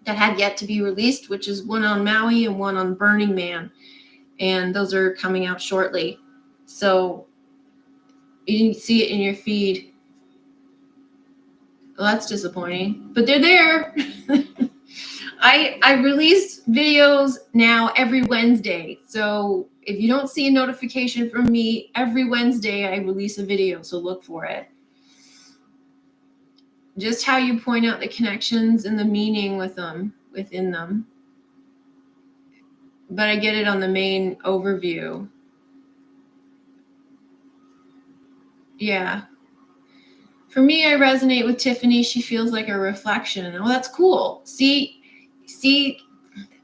that had yet to be released, which is 1 on Maui and 1 on Burning Man. And those are coming out shortly. So you didn't see it in your feed. Well, that's disappointing, but they're there. I release videos now every Wednesday. So if you don't see a notification from me, every Wednesday I release a video, so look for it. Just how you point out the connections and the meaning within them. But I get it on the main overview. Yeah. For me, I resonate with Tiffany. She feels like a reflection. Oh, that's cool. See,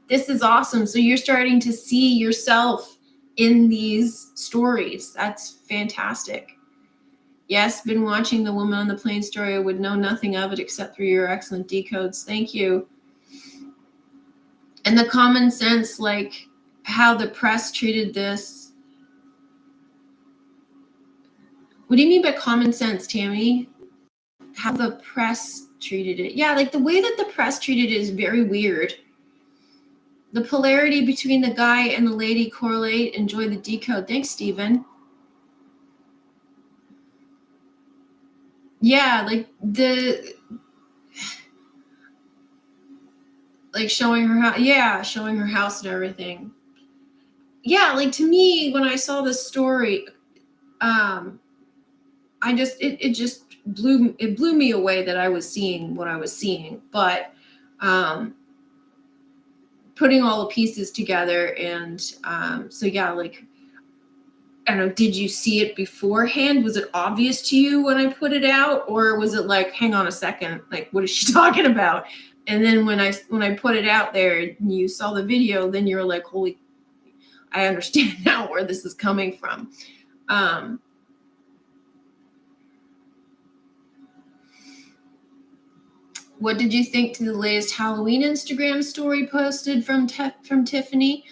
this is awesome. So you're starting to see yourself in these stories. That's fantastic. Yes, been watching the Woman on the Plane story. I would know nothing of it except through your excellent decodes. Thank you. And the common sense, like how the press treated this. What do you mean by common sense, Tammy? How the press treated it. Yeah, like the way that the press treated it is very weird. The polarity between the guy and the lady correlate. Enjoy the decode. Thanks, Stephen. Yeah, like showing her house. Yeah, showing her house and everything. Yeah, like to me, when I saw this story, it just blew me away that I was seeing what I was seeing. But putting all the pieces together, and so yeah, like I don't know, did you see it beforehand? Was it obvious to you when I put it out, or was it like, hang on a second, like what is she talking about? And then when I put it out there and you saw the video, then you're like, holy, I understand now where this is coming from. What did you think to the latest Halloween Instagram story posted from Tiffany?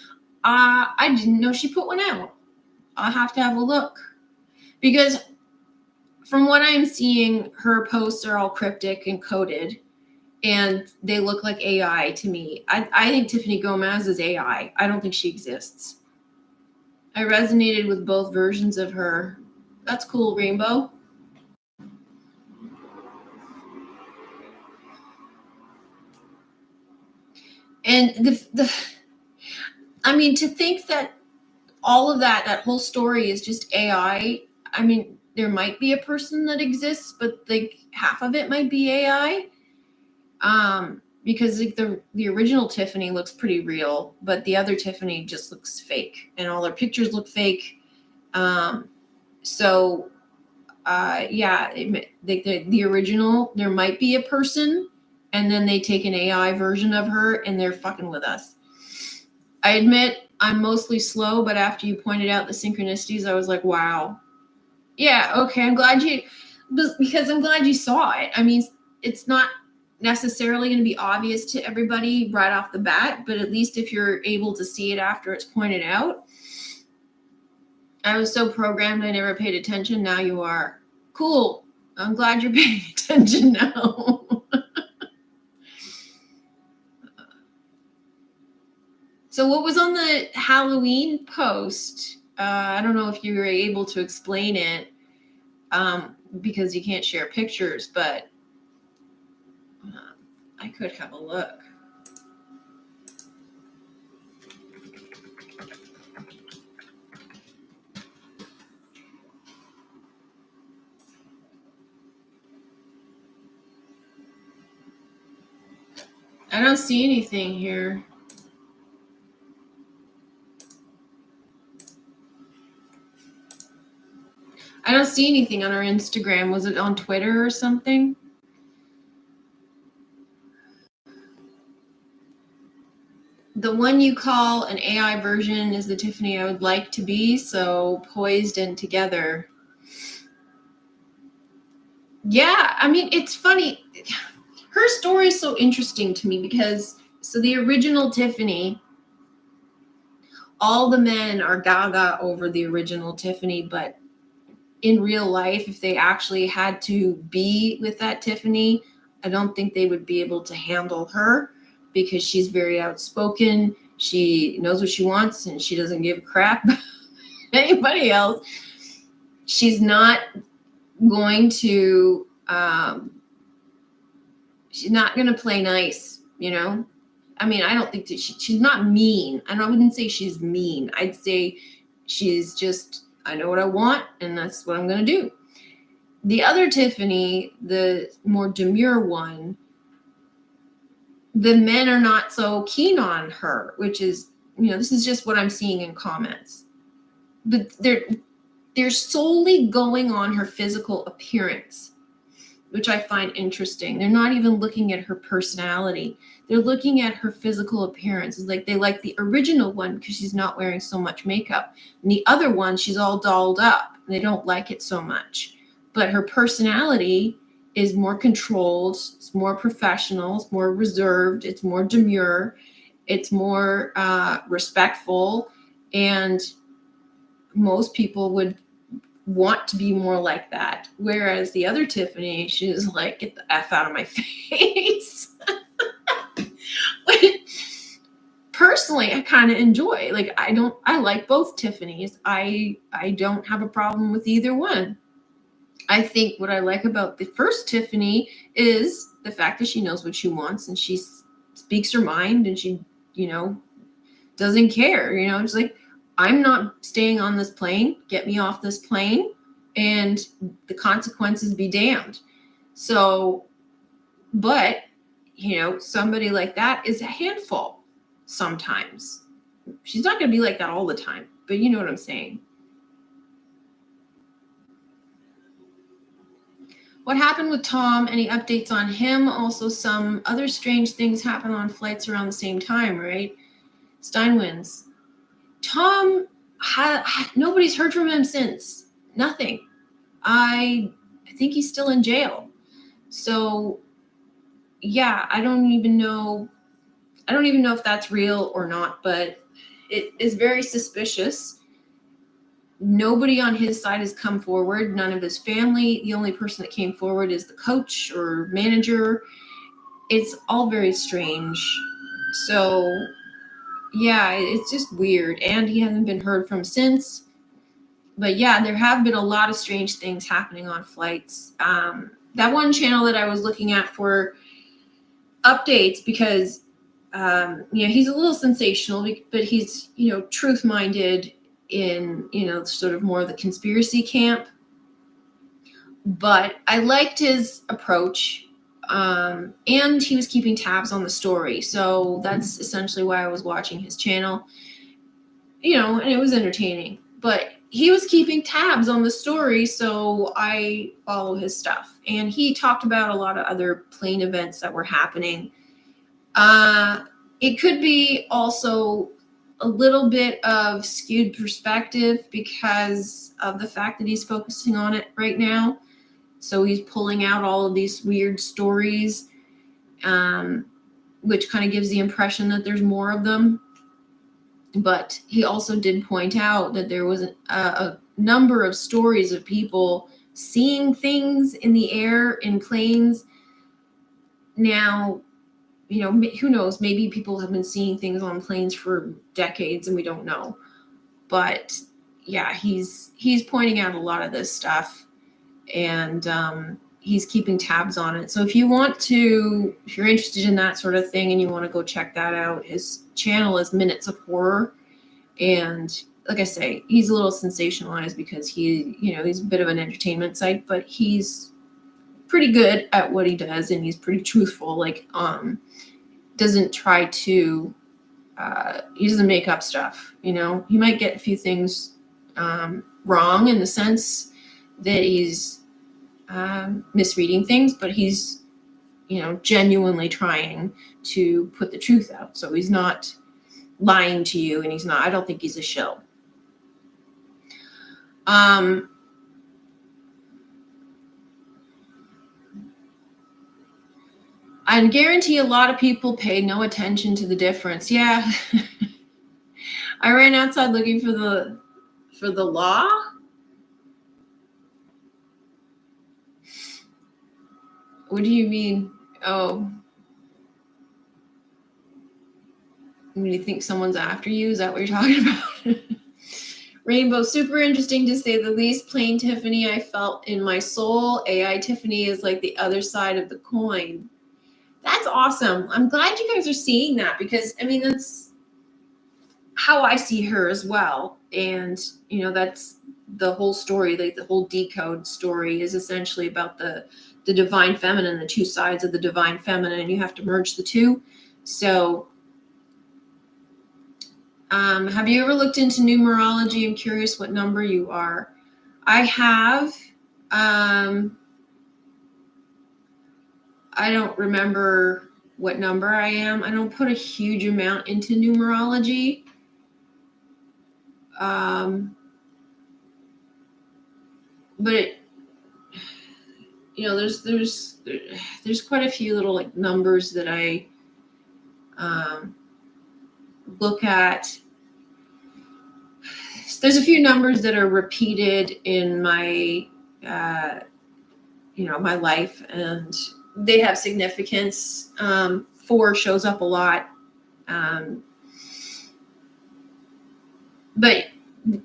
I didn't know she put one out. I'll have to have a look, because from what I'm seeing, her posts are all cryptic and coded, and they look like AI to me. I think Tiffany Gomez is AI. I don't think she exists. I resonated with both versions of her. That's cool, Rainbow. And I mean, to think that all of that whole story is just AI. I mean, there might be a person that exists, but like half of it might be AI. Because like the original Tiffany looks pretty real, but the other Tiffany just looks fake, and all their pictures look fake. So yeah, the original, there might be a person, and then they take an AI version of her and they're fucking with us. I admit I'm mostly slow, but after you pointed out the synchronicities, I was like, wow. Yeah, okay, I'm glad you saw it. I mean, it's not necessarily going to be obvious to everybody right off the bat, but at least if you're able to see it after it's pointed out. I was so programmed I never paid attention. Now you are. Cool. I'm glad you're paying attention now. So what was on the Halloween post? I don't know if you were able to explain it, because you can't share pictures, but I could have a look. I don't see anything here. I don't see anything on our Instagram. Was it on Twitter or something? The one you call an AI version is the Tiffany I would like to be, so poised and together. Yeah, I mean, it's funny. Her story is so interesting to me because, so the original Tiffany, all the men are gaga over the original Tiffany, but in real life, if they actually had to be with that Tiffany, I don't think they would be able to handle her, because she's very outspoken. She knows what she wants and she doesn't give a crap about anybody else. She's not going to she's not going to play nice, you know? I mean, I don't think that she's not mean. I wouldn't say she's mean. I'd say she's just, I know what I want and that's what I'm going to do. The other Tiffany, the more demure one, the men are not so keen on her, which is, this is just what I'm seeing in comments. But they're solely going on her physical appearance. which I find interesting. They're not even looking at her personality. They're looking at her physical appearance. It's like they like the original one because she's not wearing so much makeup. And the other one, she's all dolled up. And they don't like it so much. But her personality is more controlled. It's more professional. It's more reserved. It's more demure. It's more respectful. And most people would want to be more like that. Whereas the other Tiffany, she's like, get the F out of my face. Personally, I kind of enjoy. Like, I like both Tiffany's. I don't have a problem with either one. I think what I like about the first Tiffany is the fact that she knows what she wants and she speaks her mind and she, doesn't care. It's like, I'm not staying on this plane. Get me off this plane and the consequences be damned. So, but, somebody like that is a handful sometimes. She's not going to be like that all the time, but you know what I'm saying. What happened with Tom? Any updates on him? Also, some other strange things happen on flights around the same time, right? Steinwinds. Tom, nobody's heard from him since. Nothing. I think he's still in jail. So, yeah, I don't even know if that's real or not, but it is very suspicious. Nobody on his side has come forward. None of his family. The only person that came forward is the coach or manager. It's all very strange. So, yeah, it's just weird. And he hasn't been heard from since. But yeah, there have been a lot of strange things happening on flights. That one channel that I was looking at for updates, because he's a little sensational, but he's truth-minded in sort of more of the conspiracy camp. But I liked his approach, and he was keeping tabs on the story, so that's essentially why I was watching his channel. And it was entertaining, but he was keeping tabs on the story, so I follow his stuff. And he talked about a lot of other plane events that were happening. It could be also a little bit of skewed perspective because of the fact that he's focusing on it right now. So he's pulling out all of these weird stories, which kind of gives the impression that there's more of them. But he also did point out that there was a number of stories of people seeing things in the air in planes. Now, who knows? Maybe people have been seeing things on planes for decades and we don't know. But yeah, he's pointing out a lot of this stuff, and he's keeping tabs on it. So if you're interested in that sort of thing and you want to go check that out, his channel is Minutes of Horror. And like I say, he's a little sensationalized because he's a bit of an entertainment site, but he's pretty good at what he does and he's pretty truthful. Like, doesn't try to, he doesn't make up stuff. He might get a few things wrong in the sense that he's misreading things, but he's genuinely trying to put the truth out. So he's not lying to you, and I don't think he's a shill. I guarantee a lot of people pay no attention to the difference. Yeah. I ran outside looking for the law. What do you mean? Oh, do you think someone's after you? Is that what you're talking about? Rainbow, super interesting to say the least. Plain Tiffany, I felt in my soul. AI Tiffany is like the other side of the coin. That's awesome. I'm glad you guys are seeing that, because that's how I see her as well. And that's the whole story. Like the whole Decode story is essentially about the divine feminine, the two sides of the divine feminine, and you have to merge the two. So have you ever looked into numerology? I'm curious what number you are. I have. I don't remember what number I am. I don't put a huge amount into numerology. But there's quite a few little like numbers that I look at. There's a few numbers that are repeated in my my life, and they have significance. 4 shows up a lot, but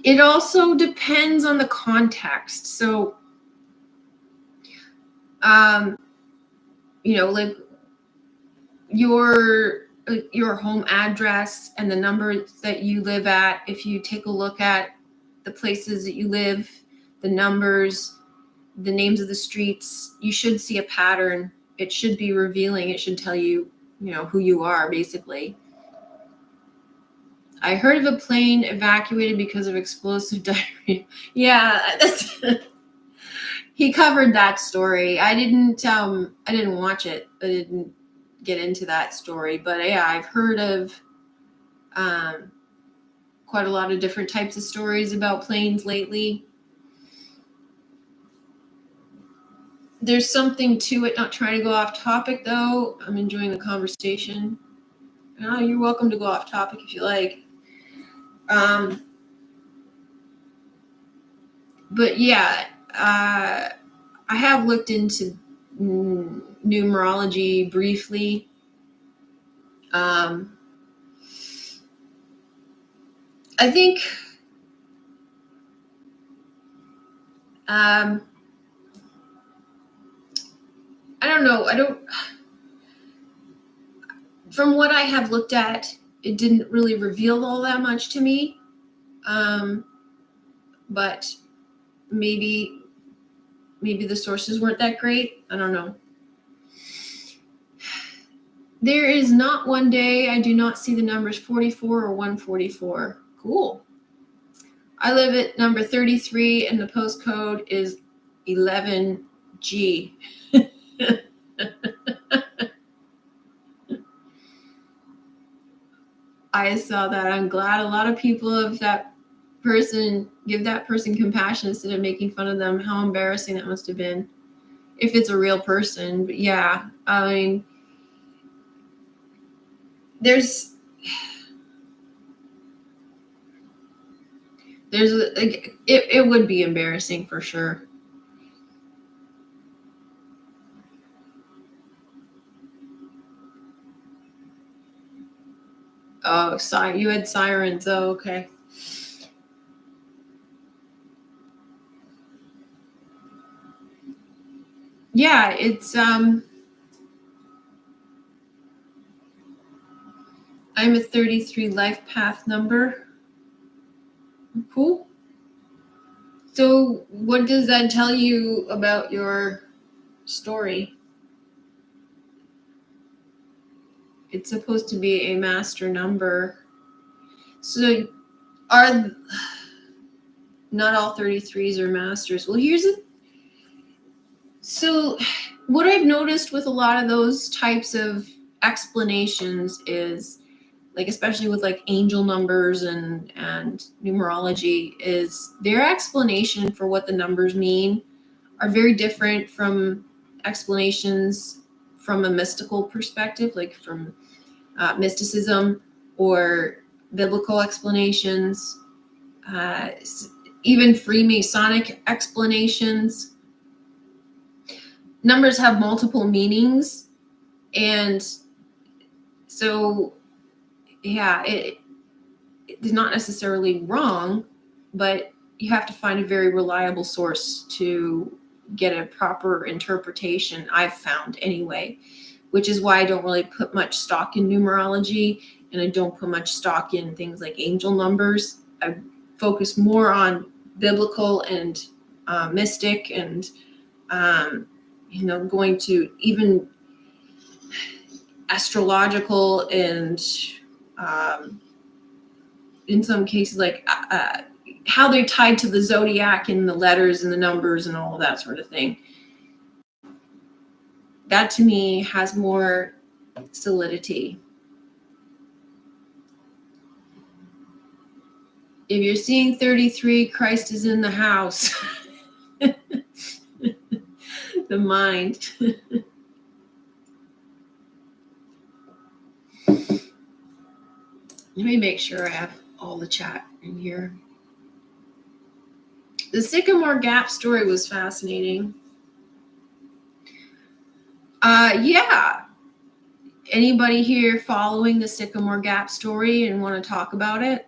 it also depends on the context. So like your home address and the number that you live at, if you take a look at the places that you live, the numbers, the names of the streets, you should see a pattern. It should be revealing. It should tell you, who you are, basically. I heard of a plane evacuated because of explosive diarrhea. Yeah, he covered that story. I didn't watch it. I didn't get into that story, but yeah, I've heard of quite a lot of different types of stories about planes lately. There's something to it. Not trying to go off topic, though. I'm enjoying the conversation. Oh, you're welcome to go off topic if you like. But yeah, I have looked into numerology briefly. I think I don't know. From what I have looked at, it didn't really reveal all that much to me. But maybe the sources weren't that great. I don't know. There is not one day I do not see the numbers 44 or 144. Cool. I live at number 33 and the postcode is 11G. I saw that. I'm glad a lot of people of that person give that person compassion instead of making fun of them. How embarrassing that must have been if it's a real person. But yeah, I mean, it would be embarrassing for sure. Oh, you had sirens. Oh, okay. Yeah, it's I'm a 33 life path number. Cool. So what does that tell you about your story? It's supposed to be a master number. So not all 33s are masters. Well, so what I've noticed with a lot of those types of explanations is, like, especially with like angel numbers and numerology, is their explanation for what the numbers mean are very different from explanations from a mystical perspective, like from mysticism or biblical explanations, even Freemasonic explanations. Numbers have multiple meanings, and so yeah, it's not necessarily wrong, but you have to find a very reliable source to get a proper interpretation, I've found anyway, which is why I don't really put much stock in numerology, and I don't put much stock in things like angel numbers. I focus more on biblical and mystic and going to even astrological and in some cases like how they're tied to the zodiac and the letters and the numbers and all of that sort of thing. That to me has more solidity. If you're seeing 33, Christ is in the house. The mind. Let me make sure I have all the chat in here. The Sycamore Gap story was fascinating. Yeah. Anybody here following the Sycamore Gap story and want to talk about it?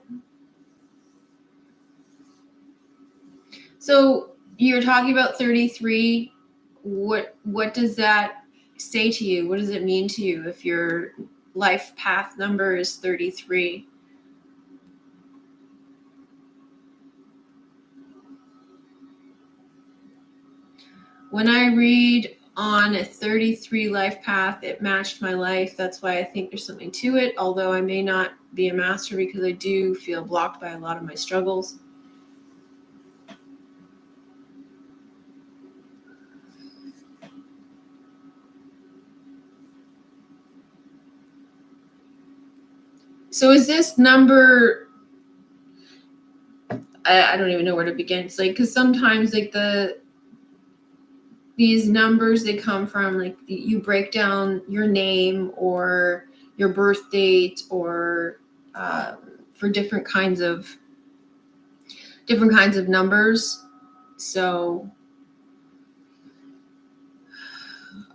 So you're talking about 33. What does that say to you? What does it mean to you if your life path number is 33? When I read on a 33 life path, it matched my life. That's why I think there's something to it, although I may not be a master because I do feel blocked by a lot of my struggles. So is this number, I don't even know where to begin. It's like, because sometimes like these numbers, they come from like you break down your name or your birth date or for different kinds of numbers. So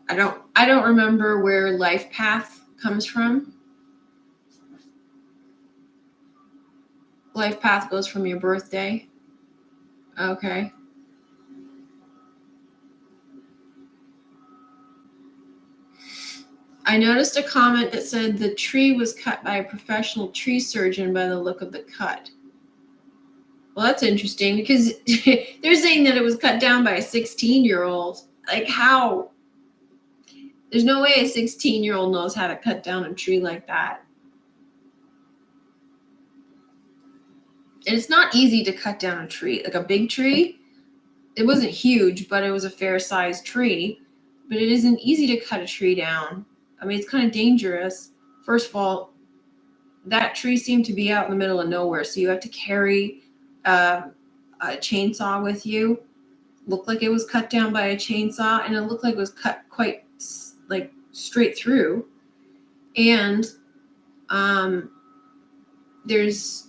I don't remember where life path comes from. Life path goes from your birthday. Okay. I noticed a comment that said the tree was cut by a professional tree surgeon by the look of the cut. Well, that's interesting because they're saying that it was cut down by a 16-year-old. Like, how? There's no way a 16-year-old knows how to cut down a tree like that. And it's not easy to cut down a tree. Like a big tree, it wasn't huge, but it was a fair-sized tree. But it isn't easy to cut a tree down. I mean, it's kind of dangerous. First of all, that tree seemed to be out in the middle of nowhere, so you have to carry a chainsaw with you. Looked like it was cut down by a chainsaw, and it looked like it was cut quite like straight through. And there's,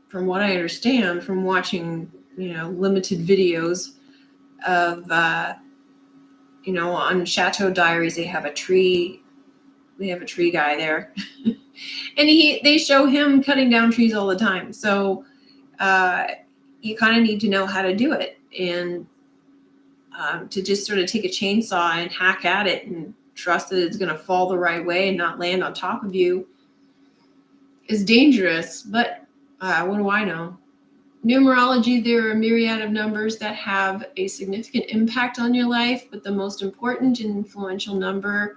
from what I understand from watching, limited videos of, on Chateau Diaries, they have a tree guy there. And they show him cutting down trees all the time. So you kind of need to know how to do it. And to just sort of take a chainsaw and hack at it and trust that it's going to fall the right way and not land on top of you is dangerous. But what do I know? Numerology, there are a myriad of numbers that have a significant impact on your life, but the most important and influential number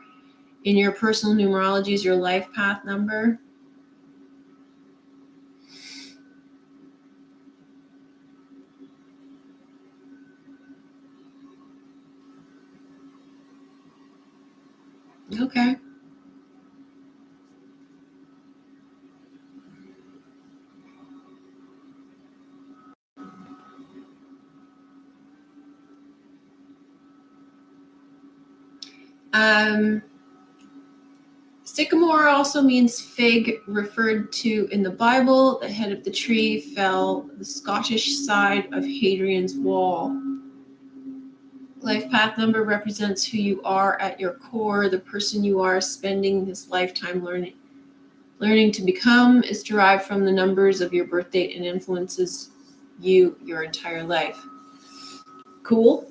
in your personal numerology is your life path number. Okay. Sycamore also means fig, referred to in the Bible. The head of the tree fell the Scottish side of Hadrian's Wall. Life path number represents who you are at your core. The person you are spending this lifetime learning to become is derived from the numbers of your birth date and influences you your entire life. Cool.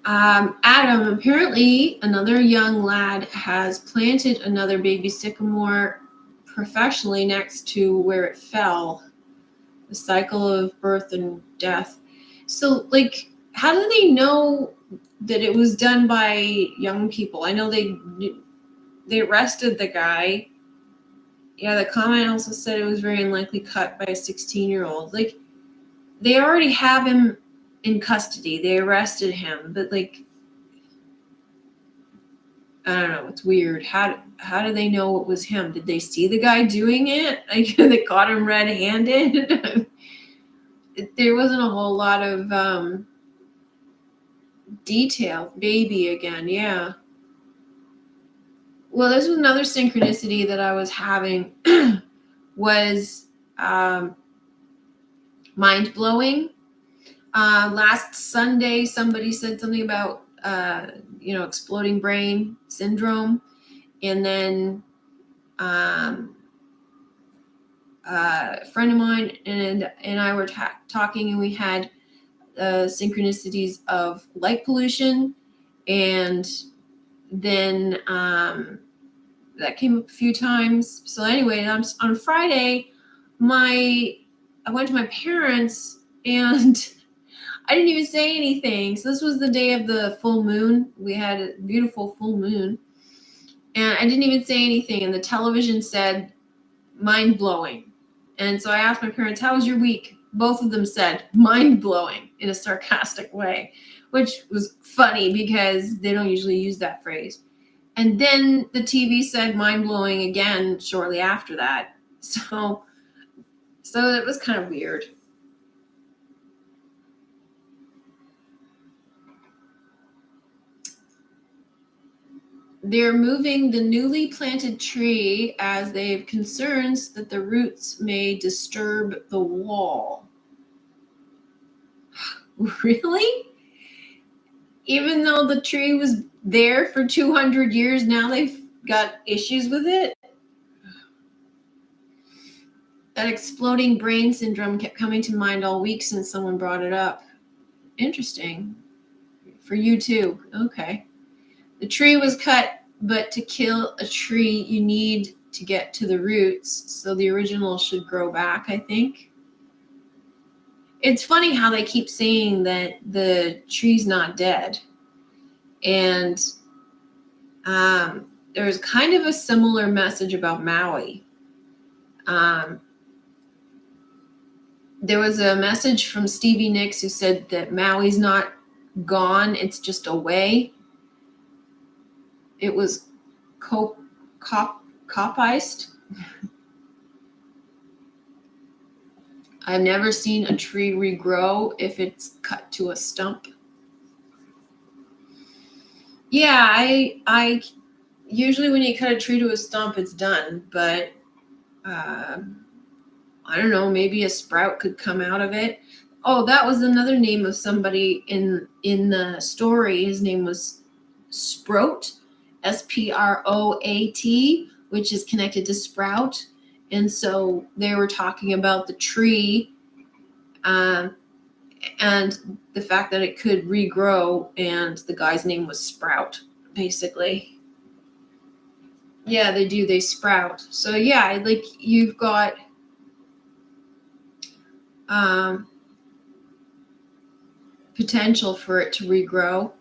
Adam, apparently another young lad has planted another baby sycamore professionally next to where it fell. The cycle of birth and death. So, like, how do they know that it was done by young people? I know they arrested the guy. Yeah, the comment also said it was very unlikely cut by a 16-year-old. Like, they already have him in custody. They arrested him, but like, I don't know. It's weird. How do they know it was him? Did they see the guy doing it? Like they caught him red-handed? There wasn't a whole lot of detail. Baby again, yeah. Well, this was another synchronicity that I was having. Was mind-blowing. Last Sunday, somebody said something about exploding brain syndrome, and then a friend of mine and I were talking, and we had synchronicities of light pollution, and then that came up a few times. So anyway, on Friday, I went to my parents, and I didn't even say anything. So this was the day of the full moon. We had a beautiful full moon, and I didn't even say anything. And the television said, mind-blowing. And so I asked my parents, how was your week? Both of them said, mind-blowing, in a sarcastic way, which was funny because they don't usually use that phrase. And then the TV said mind-blowing again shortly after that. So it was kind of weird. They're moving the newly planted tree as they have concerns that the roots may disturb the wall. Really? Even though the tree was there for 200 years, now they've got issues with it? That exploding brain syndrome kept coming to mind all week since someone brought it up. Interesting. For you too. Okay. The tree was cut, but to kill a tree, you need to get to the roots. So the original should grow back, I think. It's funny how they keep saying that the tree's not dead. And there's kind of a similar message about Maui. There was a message from Stevie Nicks who said that Maui's not gone, it's just away. It was copiced. I've never seen a tree regrow if it's cut to a stump. Yeah, I usually when you cut a tree to a stump, it's done. But I don't know, maybe a sprout could come out of it. Oh, that was another name of somebody in the story. His name was Sprout, Sproat, which is connected to sprout. And so they were talking about the tree and the fact that it could regrow, and the guy's name was Sprout, basically. Yeah, they do. They sprout. So yeah, like you've got potential for it to regrow.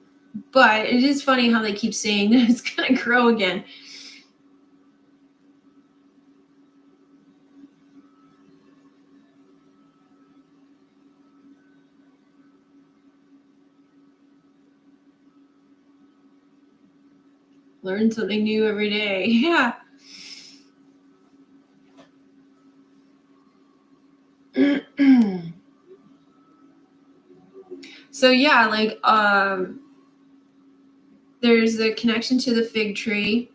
But it is funny how they keep saying that it's going to grow again. Learn something new every day. Yeah. So yeah, like there's a connection to the fig tree.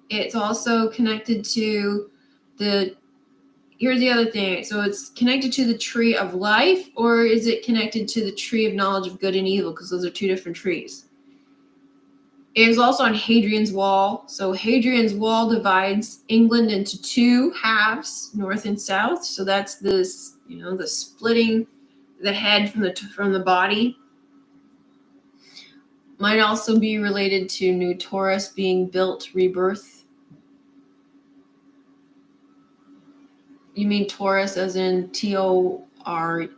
It's also connected to here's the other thing. So it's connected to the tree of life, or is it connected to the tree of knowledge of good and evil? Because those are two different trees. It was also on Hadrian's Wall. So Hadrian's Wall divides England into two halves, north and south. So that's this, the splitting the head from the body. Might also be related to New Taurus being built, rebirth. You mean Taurus as in Taurus,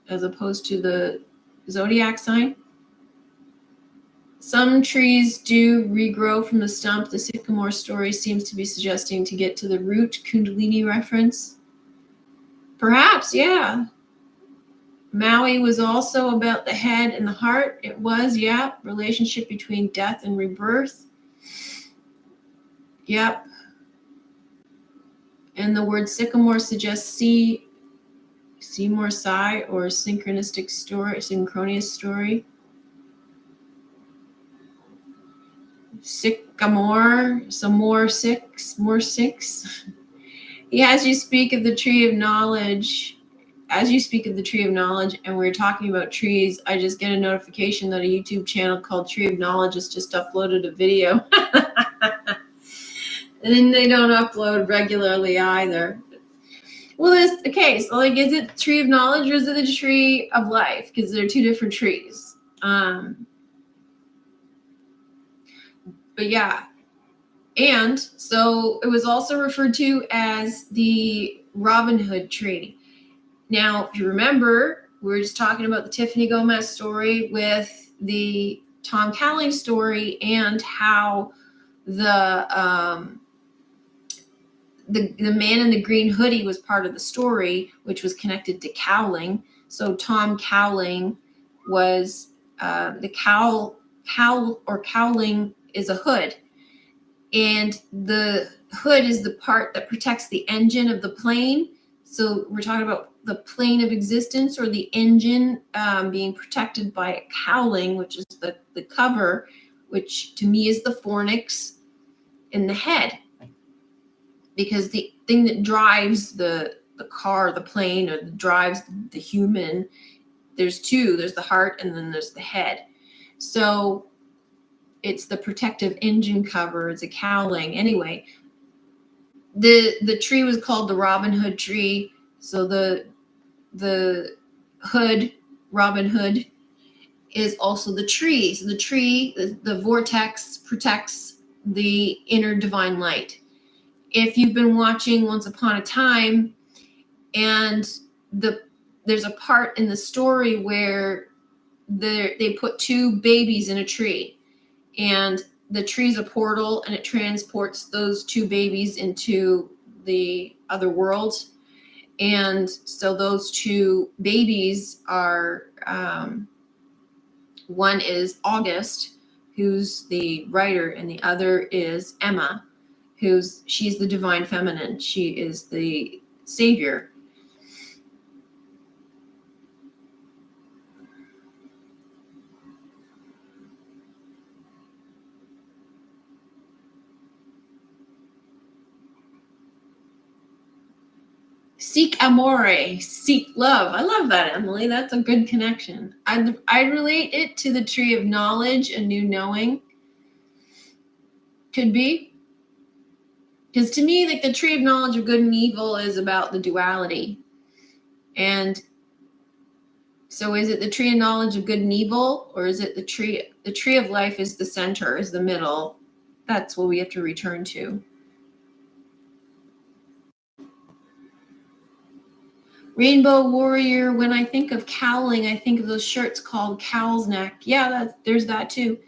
as opposed to the zodiac sign? Some trees do regrow from the stump. The sycamore story seems to be suggesting to get to the root. Kundalini reference. Perhaps, yeah. Maui was also about the head and the heart. It was, yeah. Relationship between death and rebirth. Yep. And the word sycamore suggests Seymour Psi or synchronous story. Sycamore, some more six. Yeah, as you speak of the tree of knowledge, and we're talking about trees, I just get a notification that a YouTube channel called Tree of Knowledge has just uploaded a video. And then they don't upload regularly either. Well, okay, so like, is it Tree of Knowledge or is it the Tree of Life? Because they're two different trees. But yeah. And so it was also referred to as the Robin Hood tree. Now, if you remember, we were just talking about the Tiffany Gomez story with the Tom Cowling story and how the man in the green hoodie was part of the story, which was connected to Cowling. So Tom Cowling was the cowling is a hood. And the hood is the part that protects the engine of the plane. So we're talking about the plane of existence, or the engine being protected by a cowling, which is the cover, which to me is the fornix in the head. Because the thing that drives the car, the plane, or drives the human, there's two. There's the heart and then there's the head. So it's the protective engine cover. It's a cowling. Anyway, the tree was called the Robin Hood tree. So the hood, Robin Hood, is also the tree. So the tree, the vortex protects the inner divine light. If you've been watching Once Upon a Time, and there's a part in the story where they put two babies in a tree, and the tree's a portal, and it transports those two babies into the other world. And so those two babies are, one is August, who's the writer, and the other is Emma, she's the divine feminine. She is the savior. Seek amore, seek love. I love that, Emily. That's a good connection. I'd relate it to the tree of knowledge, a new knowing. Could be. Because to me, like, the tree of knowledge of good and evil is about the duality. And so is it the tree of knowledge of good and evil, or is it the tree of life is the center, is the middle? That's what we have to return to. Rainbow Warrior, when I think of cowling, I think of those shirts called Cowl's Neck. Yeah, there's that too.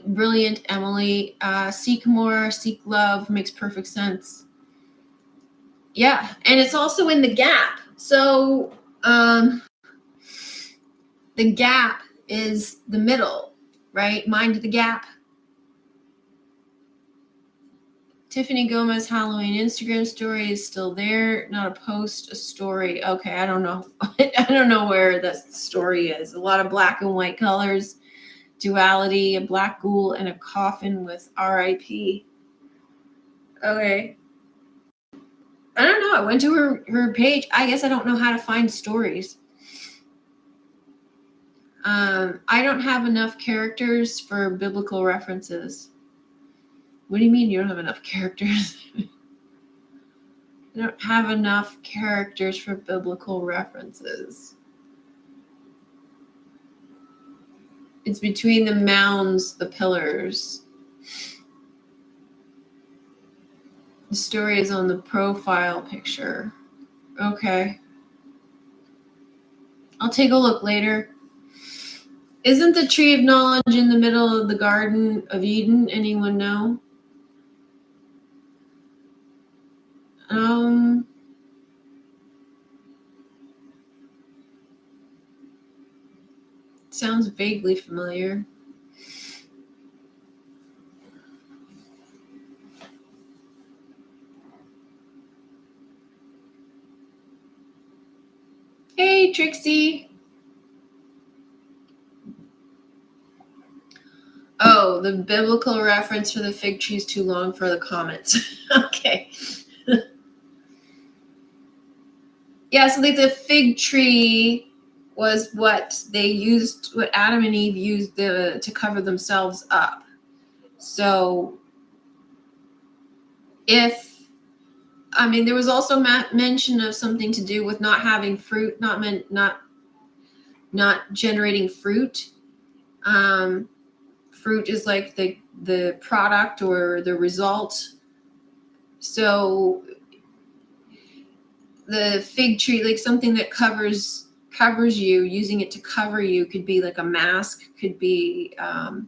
Brilliant, Emily. Seek more, seek love, makes perfect sense. Yeah, and it's also in the gap. So the gap is the middle, right? Mind the gap. Tiffany Gomez Halloween Instagram story is still there. Not a post, a story. Okay, I don't know. I don't know where the story is. A lot of black and white colors, duality, a black ghoul, and a coffin with RIP. Okay. I don't know. I went to her page. I guess I don't know how to find stories. I don't have enough characters for biblical references. What do you mean you don't have enough characters? I don't have enough characters for biblical references. It's between the mounds, the pillars. The story is on the profile picture. Okay. I'll take a look later. Isn't the tree of knowledge in the middle of the Garden of Eden? Anyone know? sounds vaguely familiar. Hey, Trixie. Oh, the biblical reference for the fig tree is too long for the comments. Okay. Yeah, so like the fig tree was what they used, what Adam and Eve used to cover themselves up. So there was also mention of something to do with not having fruit, not generating fruit. Fruit is like the product or the result. So the fig tree, like something that covers you, using it to cover you, could be like a mask, could be the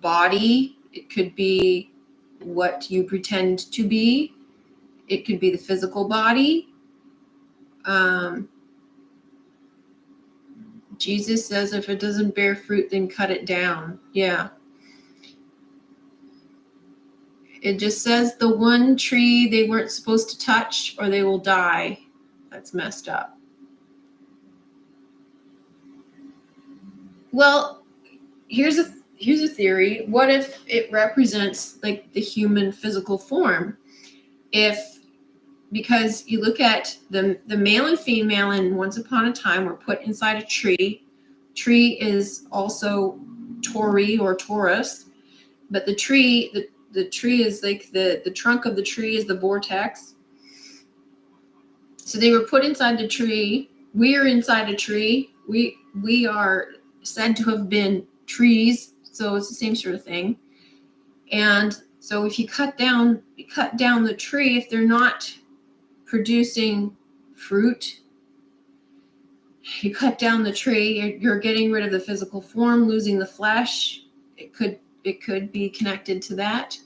body. It could be what you pretend to be. It could be the physical body. Jesus says, if it doesn't bear fruit, then cut it down. Yeah. It just says the one tree they weren't supposed to touch or they will die. That's messed up. Well, here's a theory. What if it represents like the human physical form? Because you look at the male and female in Once Upon a Time were put inside a tree. Tree is also Tori or Taurus, but the tree is like the trunk of the tree is the vortex. So they were put inside the tree. We are inside a tree. We are said to have been trees, so it's the same sort of thing. And so if you cut down the tree, if they're not producing fruit, you cut down the tree, you're getting rid of the physical form, losing the flesh. It could be connected to that.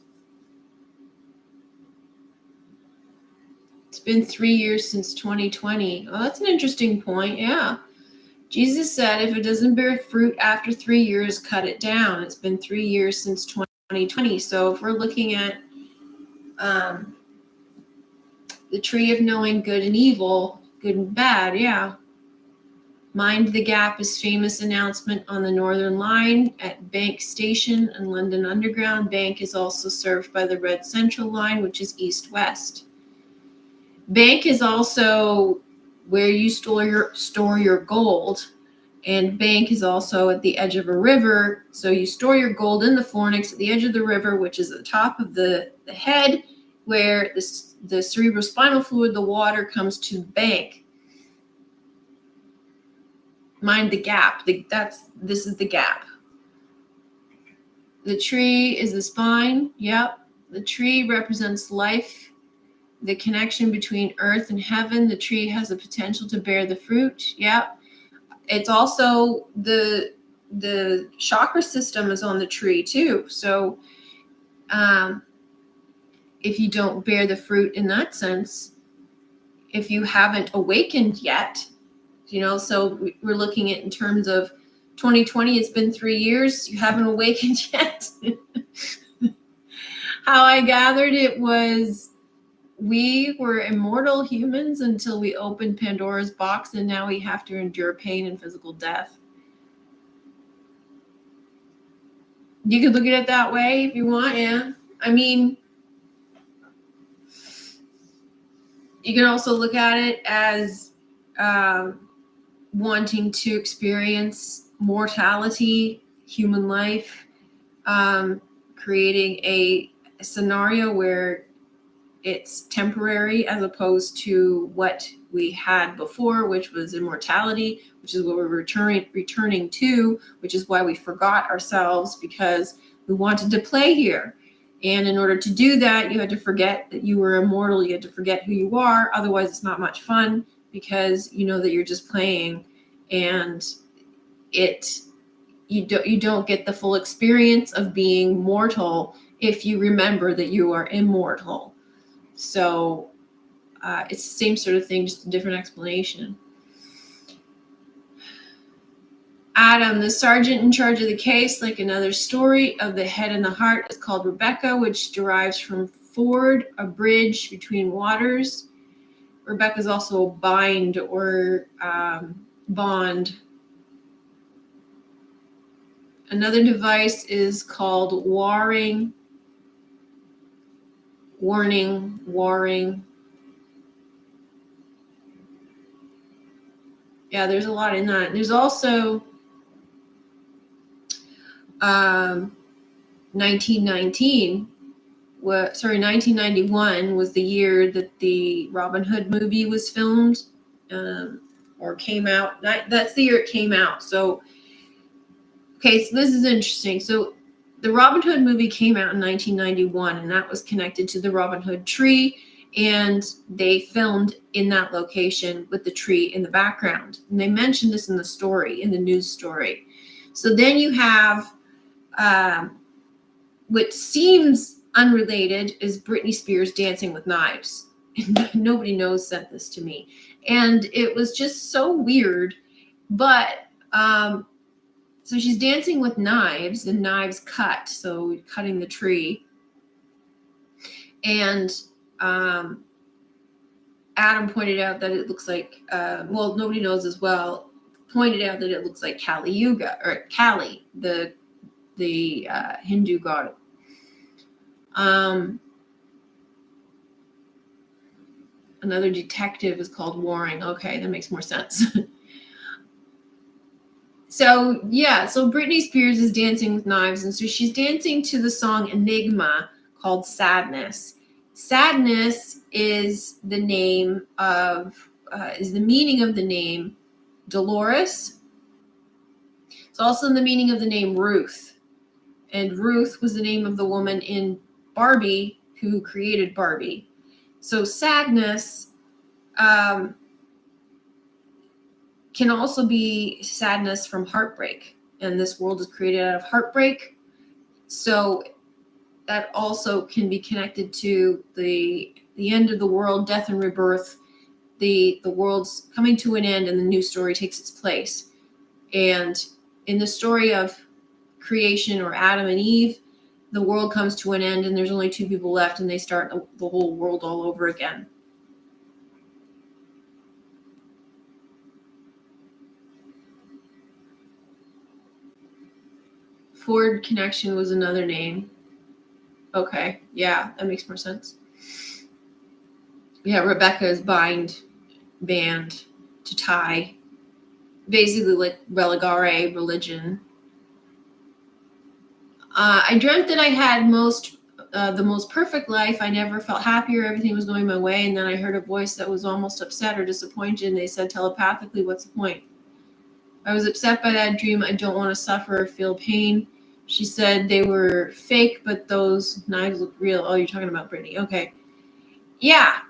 It's been 3 years since 2020. Oh, that's an interesting point. Yeah. Jesus said, if it doesn't bear fruit after 3 years, cut it down. It's been 3 years since 2020. So if we're looking at the tree of knowing good and evil, good and bad, yeah. Mind the Gap is famous announcement on the Northern Line at Bank Station and London Underground. Bank is also served by the Red Central Line, which is east-west. Bank is also where you store your gold, and Bank is also at the edge of a river. So you store your gold in the fornix at the edge of the river, which is at the top of the head, where the cerebrospinal fluid, the water, comes to Bank. Mind the gap. This is the gap. The tree is the spine. Yep. The tree represents life, the connection between earth and heaven. The tree has the potential to bear the fruit. Yep. It's also the chakra system is on the tree too. So if you don't bear the fruit in that sense, if you haven't awakened yet, so we're looking at in terms of 2020, it's been 3 years, you haven't awakened yet. How I gathered it was we were immortal humans until we opened Pandora's box, and now we have to endure pain and physical death. You could look at it that way if you want, yeah. You can also look at it as wanting to experience mortality, human life, creating a scenario where it's temporary as opposed to what we had before, which was immortality, which is what we're returning to, which is why we forgot ourselves, because we wanted to play here. And in order to do that, you had to forget that you were immortal. You had to forget who you are. Otherwise, it's not much fun, because you know that you're just playing, and you don't get the full experience of being mortal if you remember that you are immortal. So it's the same sort of thing, just a different explanation. Adam, the sergeant in charge of the case, like another story of the head and the heart, is called Rebecca, which derives from ford, a bridge between waters. Rebecca is also bind or bond. Another device is called warring, warning, warring. Yeah, there's a lot in that. There's also 1991 was the year that the Robin Hood movie was filmed, or came out. That's the year it came out. So, okay, so this is interesting. So the Robin Hood movie came out in 1991, and that was connected to the Robin Hood tree, and they filmed in that location with the tree in the background. And they mentioned this in the story, in the news story. So then you have what seems unrelated is Britney Spears dancing with knives. Nobody knows sent this to me. And it was just so weird. But so she's dancing with knives, and knives cut, so cutting the tree. And Adam pointed out that it looks like, well, nobody knows as well, pointed out that it looks like Kali Yuga, or Kali, the Hindu god. Another detective is called Warring. Okay, that makes more sense. So Britney Spears is dancing with knives, and so she's dancing to the song Enigma called Sadness. Sadness is the name of, is the meaning of the name Dolores. It's also the meaning of the name Ruth. And Ruth was the name of the woman in Barbie who created Barbie. So sadness can also be sadness from heartbreak. And this world is created out of heartbreak. So that also can be connected to the end of the world, death and rebirth. The world's coming to an end and the new story takes its place. And in the story of creation, or Adam and Eve, the world comes to an end and there's only two people left, and they start the whole world all over again. Ford connection was another name. Okay, yeah, that makes more sense. Yeah, Rebecca is band, to tie. Basically like Allegory, religion. I dreamt that I had the most perfect life. I never felt happier. Everything was going my way. And then I heard a voice that was almost upset or disappointed. And they said telepathically, what's the point? I was upset by that dream. I don't want to suffer or feel pain. She said they were fake, but those knives look real. Oh, you're talking about Brittany. Okay. Yeah.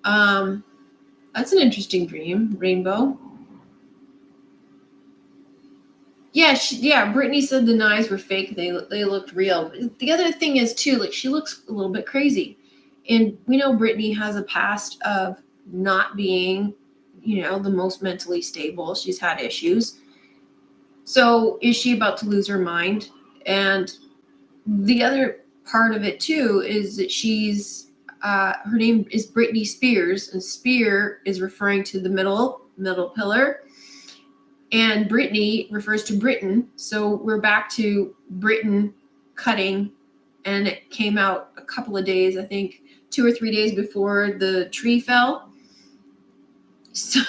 That's an interesting dream, Rainbow. Yeah, Brittany said the knives were fake. They looked real. The other thing is too, like, she looks a little bit crazy, and we know Brittany has a past of not being, the most mentally stable. She's had issues. So is she about to lose her mind? And the other part of it too is that she's her name is Britney Spears, and spear is referring to the middle pillar. And Brittany refers to Britain. So we're back to Britain cutting, and it came out a couple of days, I think 2 or 3 days before the tree fell. So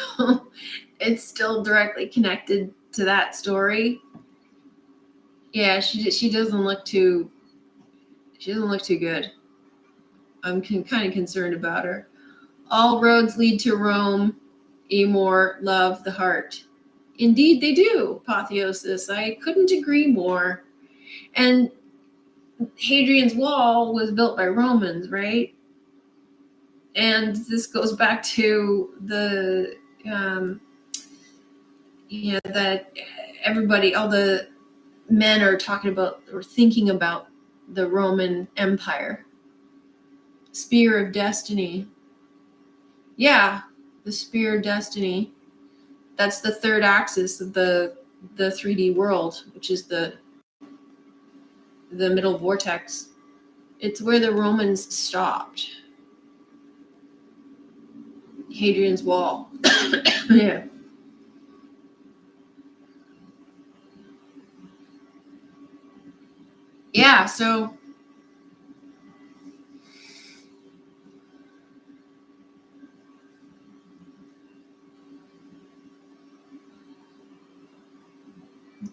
it's still directly connected to that story. Yeah, she doesn't look too good. I'm kind of concerned about her. All roads lead to Rome. Amor, love, the heart. Indeed, they do, Apotheosis. I couldn't agree more. And Hadrian's Wall was built by Romans, right? And this goes back to the, that everybody, all the men are talking about or thinking about the Roman Empire. Spear of Destiny. Yeah, the Spear of Destiny. That's the third axis of the 3D world, which is the middle vortex. It's where the Romans stopped. Hadrian's Wall. Yeah. Yeah, so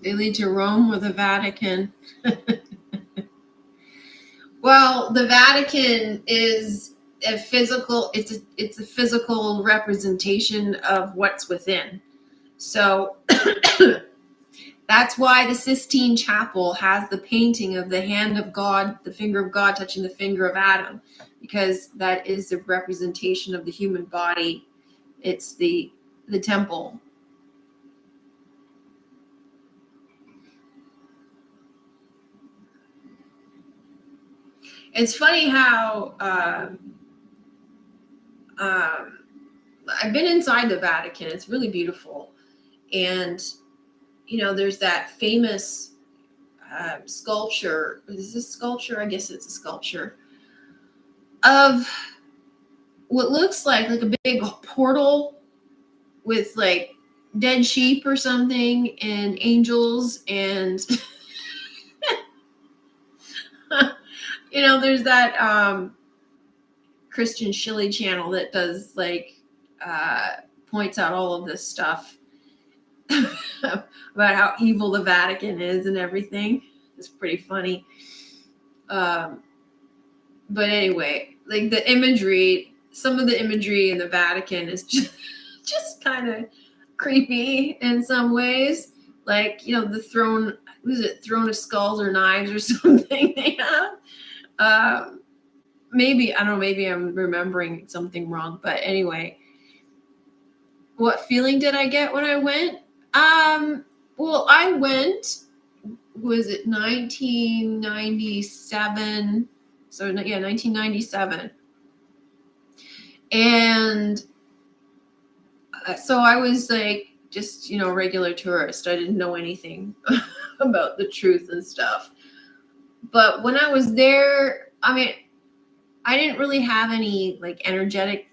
they lead to Rome or the Vatican. Well, the Vatican is a physical, it's a physical representation of what's within. So that's why the Sistine Chapel has the painting of the hand of God, the finger of God touching the finger of Adam, because that is the representation of the human body. It's the temple. It's funny how I've been inside the Vatican. It's really beautiful. And, there's that famous sculpture. Is this sculpture? I guess it's a sculpture of what looks like a big portal with like dead sheep or something and angels and there's that Christian Shilley channel that does points out all of this stuff about how evil the Vatican is and everything. It's pretty funny. But anyway, like the imagery, some of the imagery in the Vatican is just kind of creepy in some ways. Like, the throne, was it Throne of Skulls or Knives or something they have? Maybe, I don't know, maybe I'm remembering something wrong. But anyway, what feeling did I get when I went? Well, I went, was it 1997? So yeah, 1997. And so I was like, just, a regular tourist. I didn't know anything about the truth and stuff. But when I was there, I mean, I didn't really have any like energetic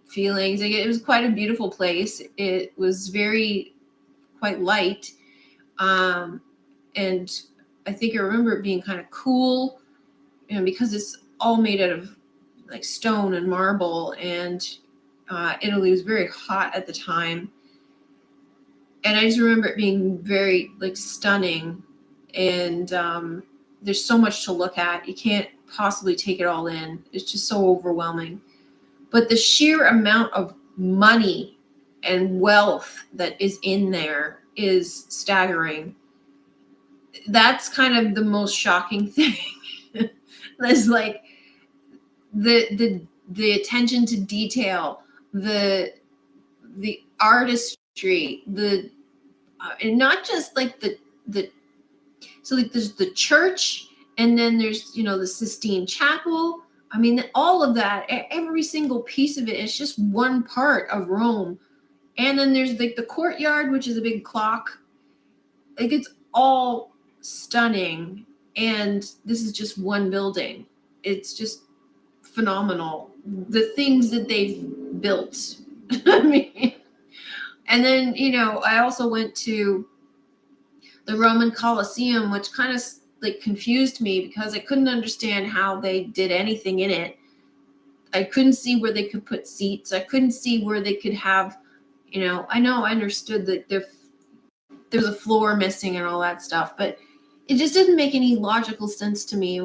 feelings. Like, it was quite a beautiful place. It was quite light. And I think I remember it being kind of cool, because it's all made out of like stone and marble, and Italy was very hot at the time. And I just remember it being very like stunning, and there's so much to look at. You can't possibly take it all in. It's just so overwhelming. But the sheer amount of money and wealth that is in there is staggering. That's kind of the most shocking thing. There's like the attention to detail, the artistry, and not just like so like there's the church, and then there's the Sistine Chapel. I mean, all of that, every single piece of it is just one part of Rome. And then there's like the courtyard, which is a big clock. Like, it's all stunning. And this is just one building. It's just phenomenal. The things that they've built. I mean, and then, I also went to the Roman Colosseum, which kind of like confused me because I couldn't understand how they did anything in it. I couldn't see where they could put seats. I couldn't see where they could have, I understood that there's a floor missing and all that stuff, but it just didn't make any logical sense to me.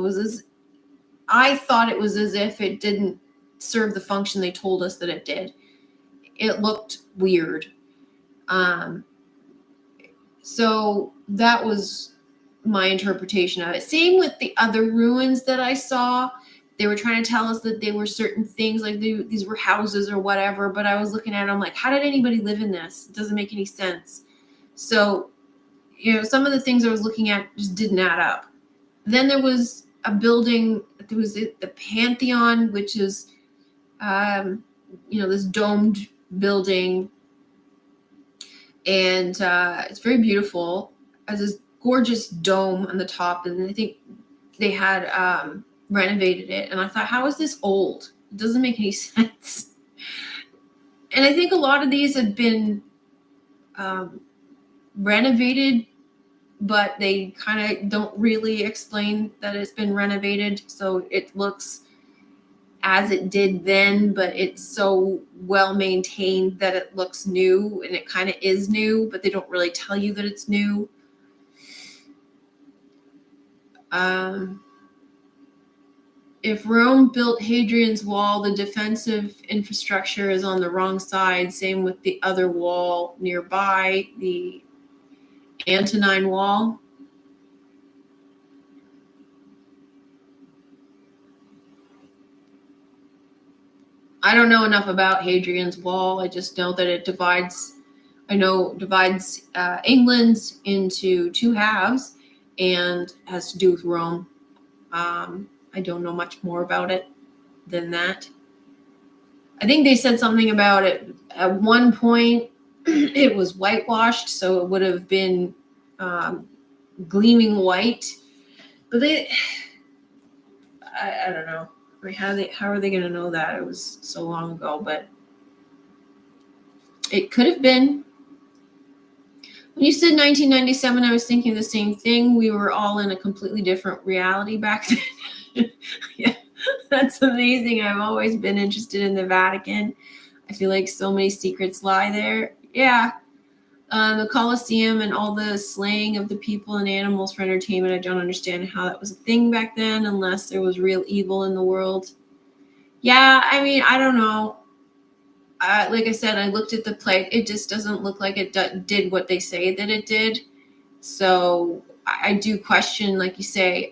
I thought it was as if it didn't serve the function they told us that it did. It looked weird. So that was my interpretation of it. Same with the other ruins that I saw. They were trying to tell us that they were certain things, like these were houses or whatever, but I was looking at them like, how did anybody live in this? It doesn't make any sense. So, some of the things I was looking at just didn't add up. Then there was a building, there was the Pantheon, which is, this domed building. And it's very beautiful. It has this gorgeous dome on the top, and I think they had renovated it. And I thought, how is this old? It doesn't make any sense. And I think a lot of these have been renovated, but they kind of don't really explain that it's been renovated. So it looks as it did then, but it's so well maintained that it looks new, and it kind of is new, but they don't really tell you that it's new. If Rome built Hadrian's Wall, the defensive infrastructure is on the wrong side. Same with the other wall nearby, the Antonine Wall. I don't know enough about Hadrian's Wall. I just know that it divides England into two halves and has to do with Rome. I don't know much more about it than that. I think they said something about it at one point. It was whitewashed, so it would have been gleaming white. But I don't know. I mean, how are they going to know that? It was so long ago, but it could have been. When you said 1997, I was thinking the same thing. We were all in a completely different reality back then. Yeah, that's amazing. I've always been interested in the Vatican. I feel like so many secrets lie there. Yeah. The Colosseum and all the slaying of the people and animals for entertainment. I don't understand how that was a thing back then unless there was real evil in the world. Yeah, I mean, I don't know. Like I said, I looked at the play. It just doesn't look like it did what they say that it did. So I do question, like you say,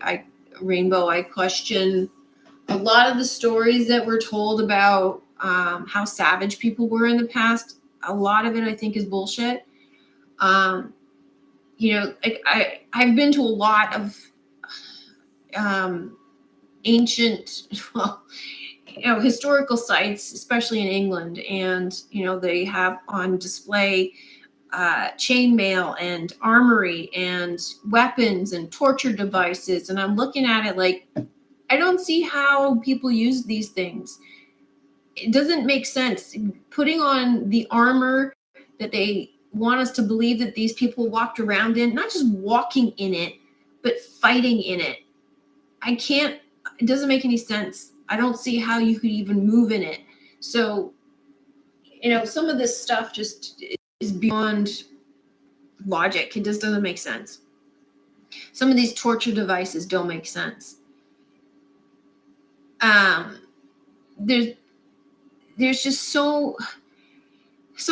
Rainbow, I question a lot of the stories that were told about how savage people were in the past. A lot of it, I think, is bullshit. I've been to a lot of ancient, historical sites, especially in England, and they have on display chainmail and armory and weapons and torture devices, and I'm looking at it like, I don't see how people use these things. It doesn't make sense. Putting on the armor that they want us to believe that these people walked around in, not just walking in it, but fighting in it. It doesn't make any sense. I don't see how you could even move in it. So, some of this stuff just is beyond logic. It just doesn't make sense. Some of these torture devices don't make sense. There's just so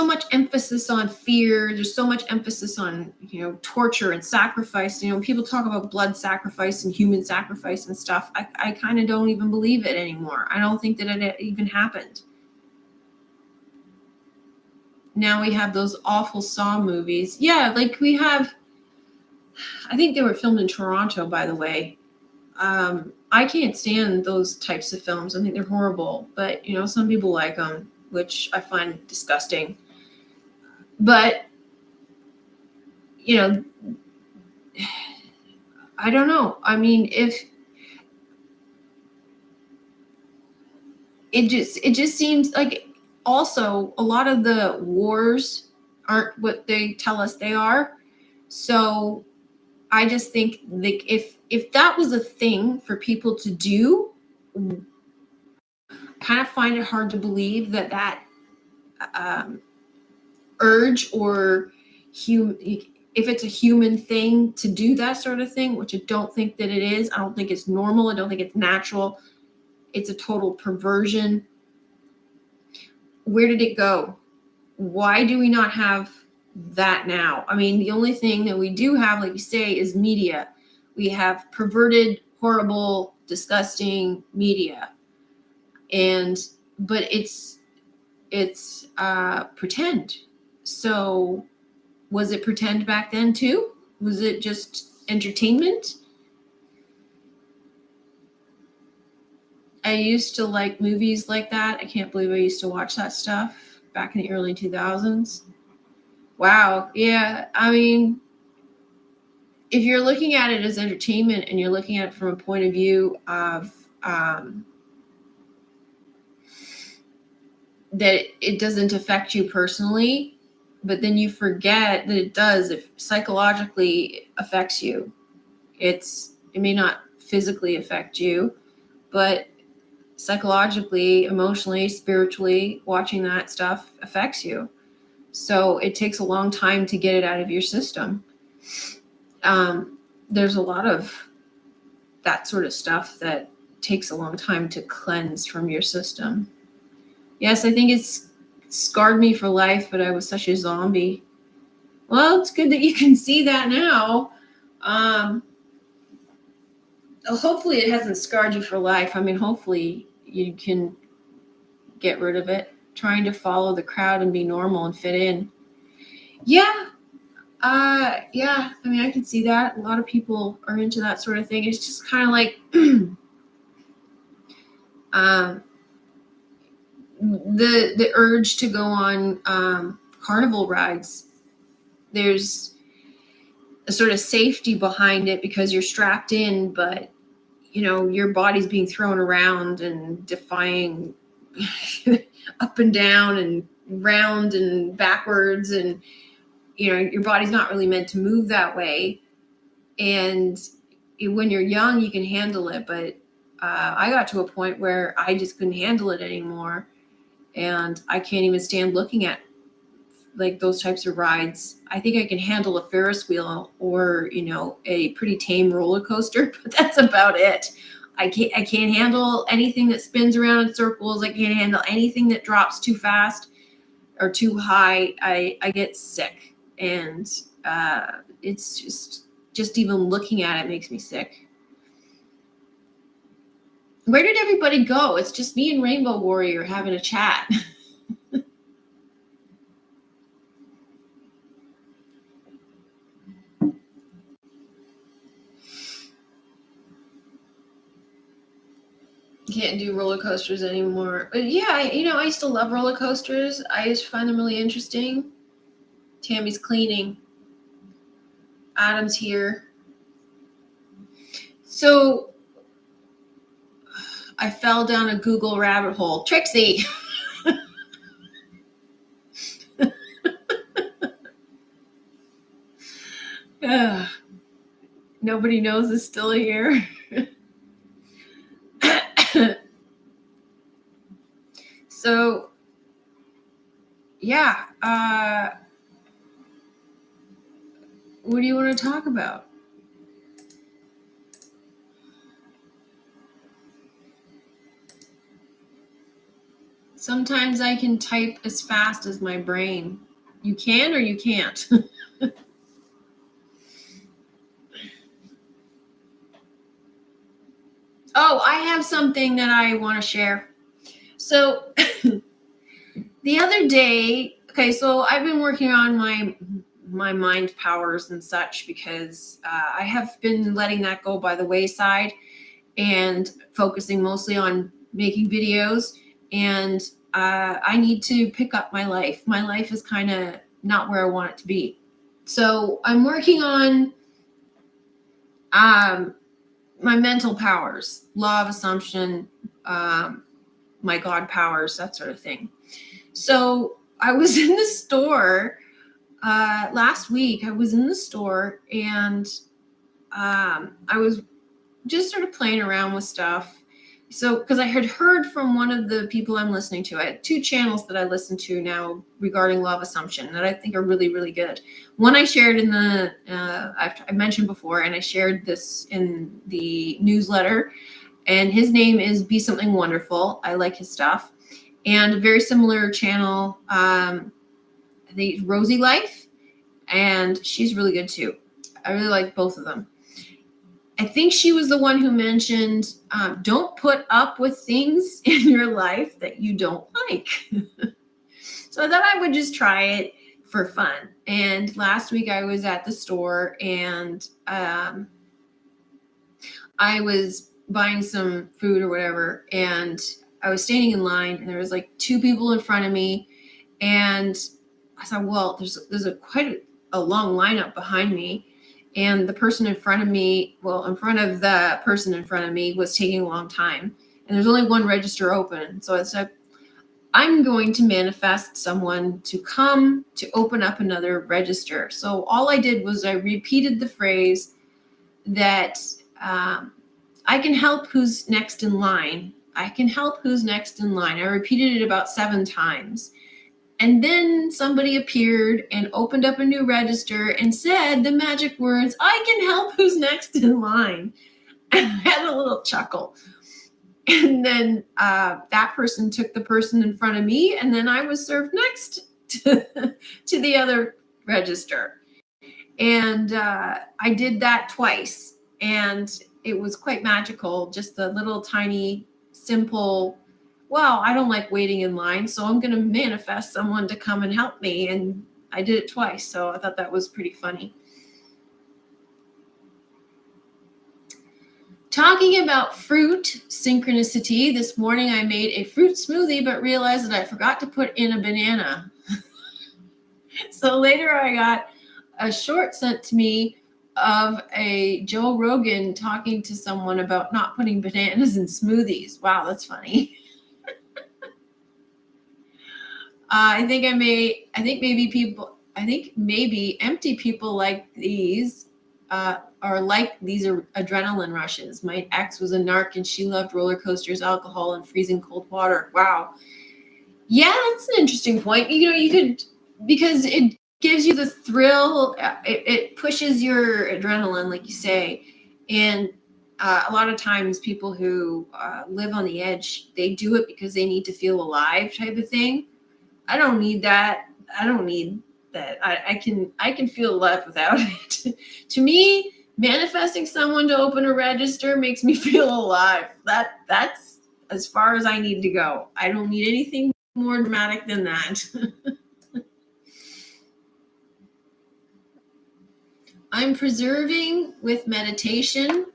much emphasis on fear. There's so much emphasis on, torture and sacrifice. People talk about blood sacrifice and human sacrifice and stuff. I kind of don't even believe it anymore. I don't think that it even happened. Now we have those awful Saw movies. Yeah, like we have, I think they were filmed in Toronto, by the way. I can't stand those types of films. I think they're horrible, but some people like them, which I find disgusting. But I don't know. I mean, if it just seems like, also a lot of the wars aren't what they tell us they are. So I just think, like, if that was a thing for people to do, I kind of find it hard to believe that urge, or if it's a human thing to do that sort of thing, which I don't think that it is. I don't think it's normal. I don't think it's natural. It's a total perversion. Where did it go? Why do we not have that now? I mean, the only thing that we do have, like you say, is media. We have perverted, horrible, disgusting media. But it's pretend. So was it pretend back then too? Was it just entertainment? I used to like movies like that. I can't believe I used to watch that stuff back in the early 2000s. Wow. Yeah. I mean, if you're looking at it as entertainment and you're looking at it from a point of view of that it doesn't affect you personally, but then you forget that it does. It psychologically affects you. It may not physically affect you, but psychologically, emotionally, spiritually, watching that stuff affects you. So it takes a long time to get it out of your system. There's a lot of that sort of stuff that takes a long time to cleanse from your system. Yes, I think it's scarred me for life, but I was such a zombie. Well, it's good that you can see that now. Hopefully it hasn't scarred you for life. I mean, hopefully you can get rid of it, trying to follow the crowd and be normal and fit in. Yeah. Yeah. I mean, I can see that. A lot of people are into that sort of thing. It's just kind of like the urge to go on carnival rides. There's a sort of safety behind it because you're strapped in, but your body's being thrown around and defying up and down and round and backwards, and your body's not really meant to move that way. And when you're young, you can handle it, but I got to a point where I just couldn't handle it anymore, and I can't even stand looking at like those types of rides. I think I can handle a Ferris wheel or a pretty tame roller coaster, but that's about it. I can't handle anything that spins around in circles. I can't handle anything that drops too fast or too high. I get sick, and it's just even looking at it makes me sick. Where did everybody go? It's just me and Rainbow Warrior having a chat. Can't do roller coasters anymore. But yeah, I used to love roller coasters. I used to find them really interesting. Tammy's cleaning. Adam's here. So I fell down a Google rabbit hole. Trixie. Nobody knows is still here. So yeah, what do you want to talk about? Sometimes I can type as fast as my brain. You can or you can't. Oh, I have something that I want to share. So the other day, okay, so I've been working on my mind powers and such because I have been letting that go by the wayside and focusing mostly on making videos. And I need to pick up my life. My life is kind of not where I want it to be. So I'm working on my mental powers, law of assumption, my God powers, that sort of thing. So I was in the store last week. I was in the store and I was just sort of playing around with stuff. So, because I had heard from one of the people I'm listening to, I had 2 channels that I listen to now regarding law of assumption that I think are really, really good. One I shared in the, I mentioned before, and I shared this in the newsletter, and his name is Be Something Wonderful. I like his stuff. And a very similar channel, I think Rosie Life, and she's really good too. I really like both of them. I think she was the one who mentioned, don't put up with things in your life that you don't like. So I thought I would just try it for fun. And last week I was at the store and I was buying some food or whatever. And I was standing in line and there was like 2 people in front of me. And I thought, well, there's quite a long lineup behind me, and the person in front of me, in front of the person in front of me was taking a long time, and there's only one register open. So I said, I'm going to manifest someone to come to open up another register. So all I did was I repeated the phrase that I can help who's next in line. I can help who's next in line. I repeated it about 7 times. And then somebody appeared and opened up a new register and said the magic words, I can help who's next in line. And I had a little chuckle. And then that person took the person in front of me, and then I was served next to the other register. And I did that twice, and it was quite magical. Just a little tiny, simple, well, I don't like waiting in line, so I'm going to manifest someone to come and help me. And I did it twice, so I thought that was pretty funny. Talking about fruit synchronicity, this morning I made a fruit smoothie, but realized that I forgot to put in a banana. So later I got a short sent to me of a Joe Rogan talking to someone about not putting bananas in smoothies. Wow, that's funny. I think maybe empty people like these are like these are adrenaline rushes. My ex was a narc and she loved roller coasters, alcohol, and freezing cold water. Wow. Yeah, that's an interesting point. You could, because it gives you the thrill. It pushes your adrenaline, like you say. And a lot of times people who live on the edge, they do it because they need to feel alive, type of thing. I don't need that. I don't need that. I can feel alive without it. To me, manifesting someone to open a register makes me feel alive. That's as far as I need to go. I don't need anything more dramatic than that. I'm preserving with meditation.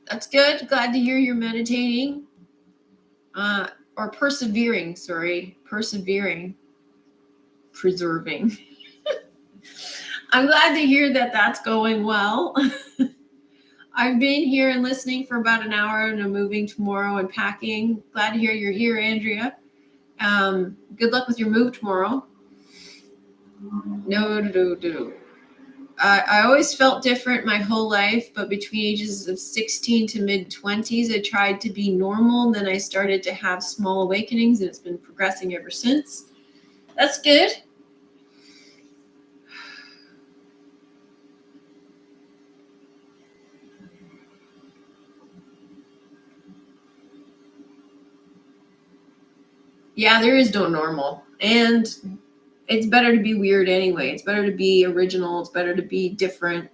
That's good. Glad to hear you're meditating. Or persevering, persevering. Preserving. I'm glad to hear that that's going well. I've been here and listening for about an hour, and I'm moving tomorrow and packing. Glad to hear you're here, Andrea. Good luck with your move tomorrow. No. I always felt different my whole life, but between ages of 16 to mid-20s, I tried to be normal. Then I started to have small awakenings, and it's been progressing ever since. That's good. Yeah, there is no normal. And it's better to be weird anyway. It's better to be original. It's better to be different.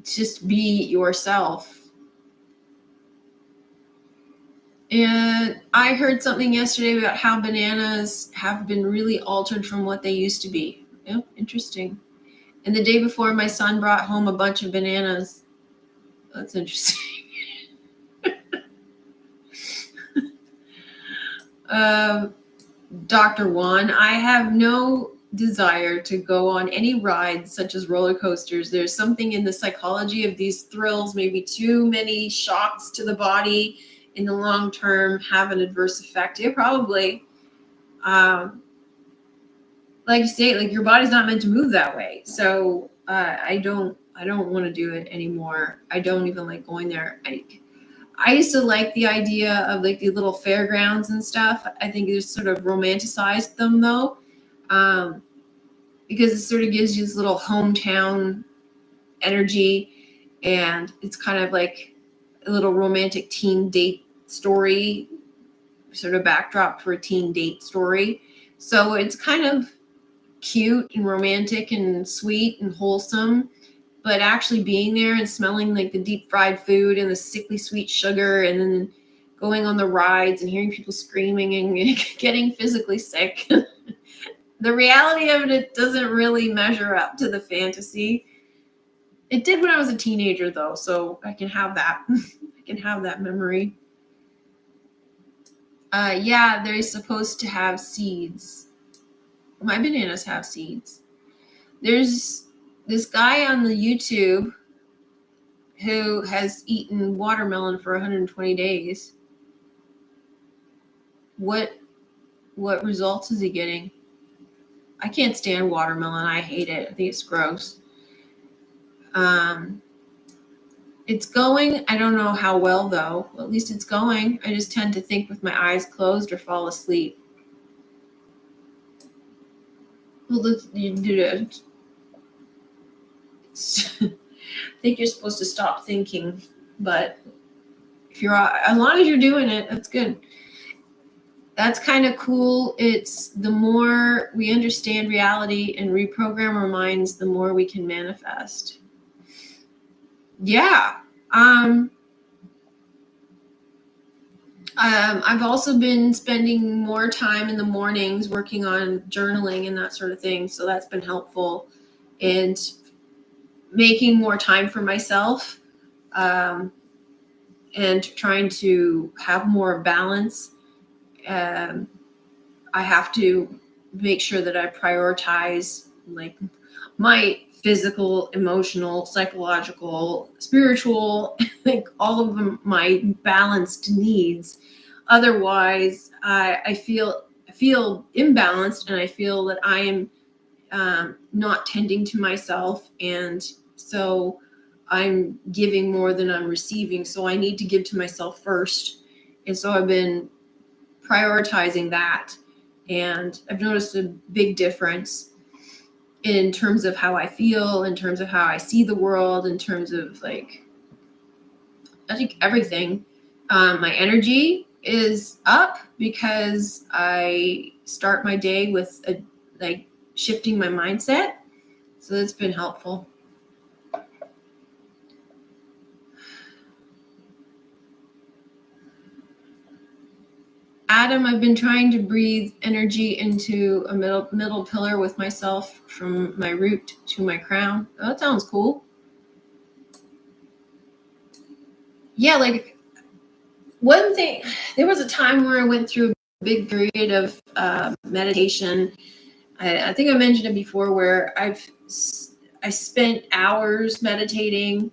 Just be yourself. And I heard something yesterday about how bananas have been really altered from what they used to be. Yeah, interesting. And the day before, my son brought home a bunch of bananas. That's interesting. Dr. Juan, I have no desire to go on any rides such as roller coasters. There's something in the psychology of these thrills, maybe too many shocks to the body in the long term have an adverse effect. Yeah, probably. Like you say, like your body's not meant to move that way. So I don't want to do it anymore. I don't even like going there. I used to like the idea of like the little fairgrounds and stuff. I think it just sort of romanticized them though, because it sort of gives you this little hometown energy, and it's kind of like a little romantic teen date story, sort of backdrop for a teen date story. So it's kind of cute and romantic and sweet and wholesome. But actually being there and smelling like the deep fried food and the sickly sweet sugar, and then going on the rides and hearing people screaming and getting physically sick. The reality of it doesn't really measure up to the fantasy. It did when I was a teenager though, so I can have that. I can have that memory. Yeah, they're supposed to have seeds. My bananas have seeds. There's this guy on the YouTube who has eaten watermelon for 120 days. What results is he getting? I can't stand watermelon. I hate it. I think it's gross. It's going. I don't know how well though. At least it's going. I just tend to think with my eyes closed or fall asleep. Well, you do that. I think you're supposed to stop thinking, but if you're, as long as you're doing it, that's good. That's kind of cool. It's the more we understand reality and reprogram our minds, the more we can manifest. Yeah. I've also been spending more time in the mornings working on journaling and that sort of thing. So that's been helpful. And making more time for myself, and trying to have more balance. I have to make sure that I prioritize like my physical, emotional, psychological, spiritual, like all of them, my balanced needs. Otherwise, I feel imbalanced, and I feel that I am not tending to myself, and so I'm giving more than I'm receiving. So I need to give to myself first, and so I've been prioritizing that, and I've noticed a big difference in terms of how I feel, in terms of how I see the world, in terms of like, I think everything. My energy is up because I start my day with like shifting my mindset. So that's been helpful. Adam, I've been trying to breathe energy into a middle pillar with myself from my root to my crown. Oh, that sounds cool. Yeah, like one thing, there was a time where I went through a big period of meditation. I think I mentioned it before, where I spent hours meditating.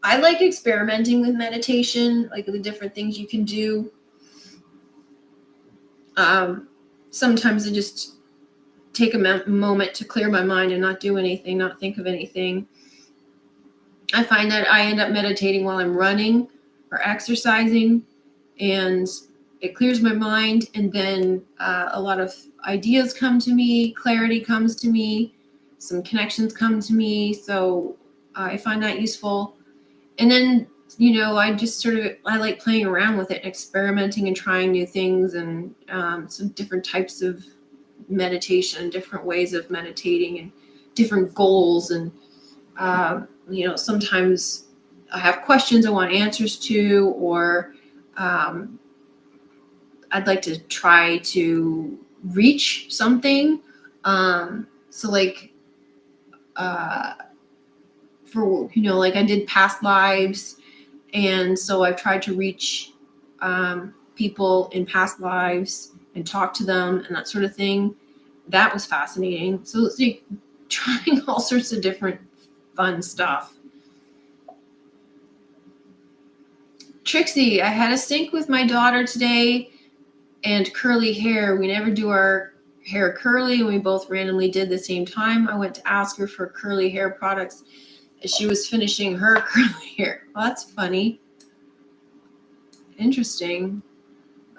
I like experimenting with meditation, like the different things you can do. Sometimes I just take a moment to clear my mind and not do anything, not think of anything. I find that I end up meditating while I'm running or exercising, and it clears my mind. And then a lot of ideas come to me, clarity comes to me, some connections come to me. So I find that useful. And then, I just I like playing around with it and experimenting and trying new things, and some different types of meditation, different ways of meditating, and different goals. And sometimes I have questions I want answers to, or I'd like to try to reach something. So like for like I did past lives, and so I've tried to reach people in past lives and talk to them and that sort of thing. That was fascinating. So it's like trying all sorts of different fun stuff. Trixie, I had a sync with my daughter today, and curly hair. We never do our hair curly, and we both randomly did the same time. I went to ask her for curly hair products as she was finishing her curly hair. Well, that's funny. Interesting.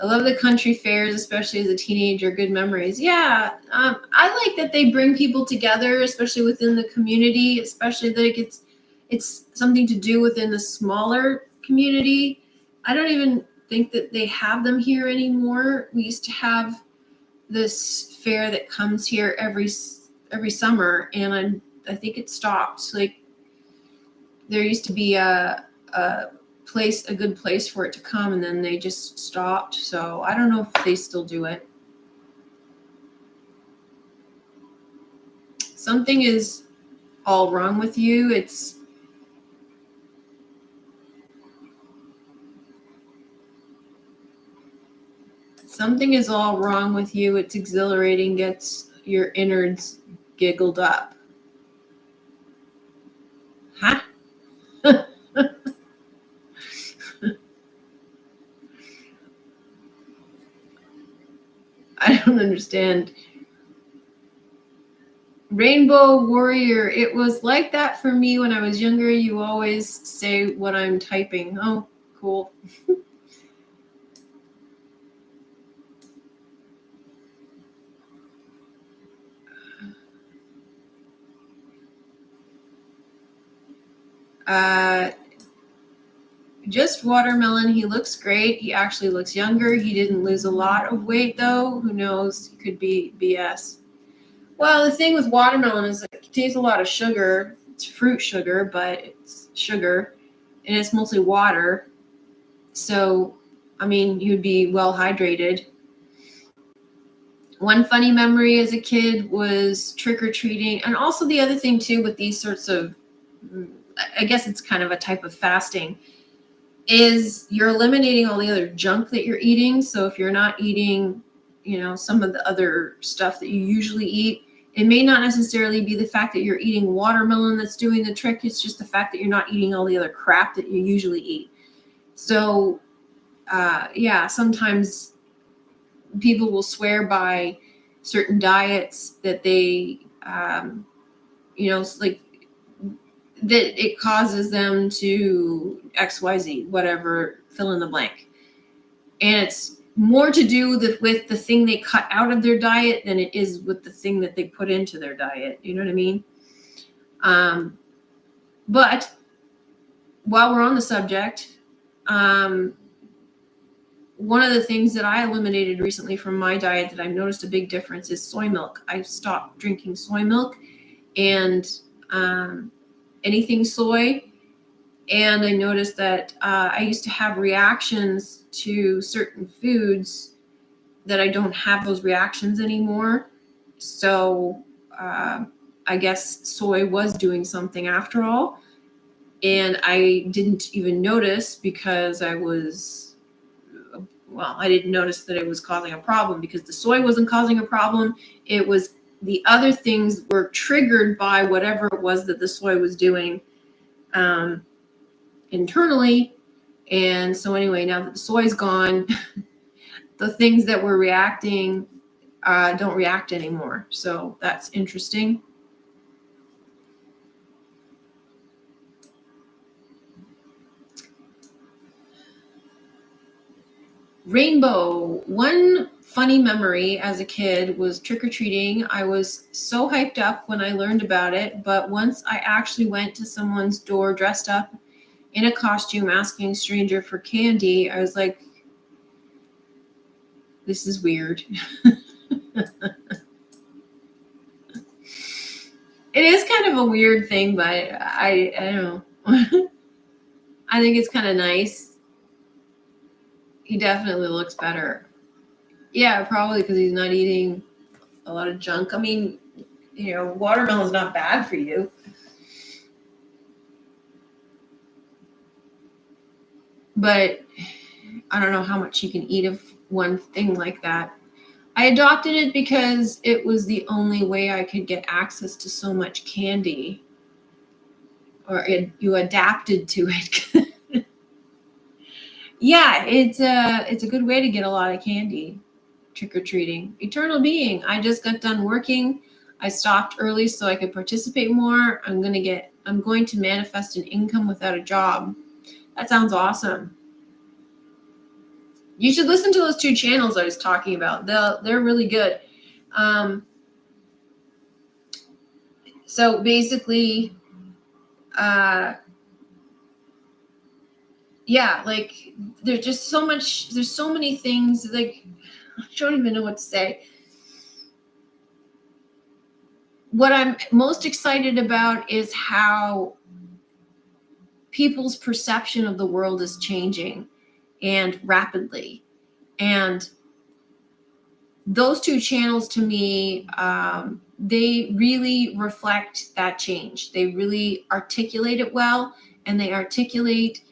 I love the country fairs, especially as a teenager. Good memories. Yeah, I like that they bring people together, especially within the community, especially that it's something to do within the smaller community. I don't even think that they have them here anymore. We used to have this fair that comes here every summer, and I think it stopped. Like there used to be a good place for it to come, and then they just stopped. So I don't know if they still do it. Something is all wrong with you. Something is all wrong with you. It's exhilarating, gets your innards giggled up. Huh? I don't understand. Rainbow Warrior, it was like that for me when I was younger. You always say what I'm typing. Oh, cool. Just watermelon. He looks great. He actually looks younger. He didn't lose a lot of weight, though. Who knows? It could be BS. Well, the thing with watermelon is it contains a lot of sugar. It's fruit sugar, but it's sugar, and it's mostly water. So, I mean, he would be well hydrated. One funny memory as a kid was trick-or-treating. And also the other thing, too, with these sorts of, I guess it's kind of a type of fasting, is you're eliminating all the other junk that you're eating. So if you're not eating, some of the other stuff that you usually eat, it may not necessarily be the fact that you're eating watermelon that's doing the trick. It's just the fact that you're not eating all the other crap that you usually eat. So, sometimes people will swear by certain diets that they, like that it causes them to XYZ, whatever, fill in the blank. And it's more to do with the thing they cut out of their diet than it is with the thing that they put into their diet. You know what I mean? But while we're on the subject, one of the things that I eliminated recently from my diet that I've noticed a big difference is soy milk. I've stopped drinking soy milk and anything soy. And I noticed that I used to have reactions to certain foods that I don't have those reactions anymore. So I guess soy was doing something after all. And I didn't even notice because I didn't notice that it was causing a problem because the soy wasn't causing a problem. It was the other things were triggered by whatever it was that the soy was doing internally. And so anyway, now that the soy's gone, the things that were reacting don't react anymore. So that's interesting. Rainbow. One funny memory as a kid was trick-or-treating. I was so hyped up when I learned about it, but once I actually went to someone's door dressed up in a costume asking a stranger for candy, I was like, this is weird. It is kind of a weird thing, but I don't know. I think it's kind of nice. He definitely looks better. Yeah, probably because he's not eating a lot of junk. I mean, watermelon's not bad for you. But I don't know how much you can eat of one thing like that. I adopted it because it was the only way I could get access to so much candy. Or you adapted to it. Yeah, it's a good way to get a lot of candy. Trick-or-treating. Eternal being. I just got done working. I stopped early so I could participate more. I'm going to manifest an income without a job. That sounds awesome. You should listen to those 2 channels I was talking about. They're really good. So basically, like there's just so much, there's so many things, like I don't even know what to say. What I'm most excited about is how people's perception of the world is changing and rapidly. And those 2 channels to me, they really reflect that change. They really articulate it well, and they articulate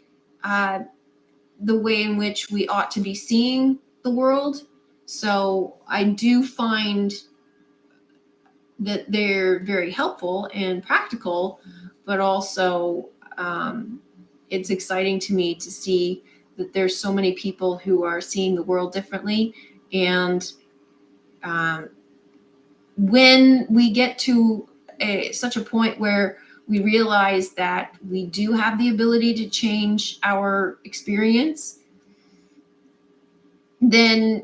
the way in which we ought to be seeing the world. So I do find that they're very helpful and practical, but also it's exciting to me to see that there's so many people who are seeing the world differently. And when we get to such a point where we realize that we do have the ability to change our experience, then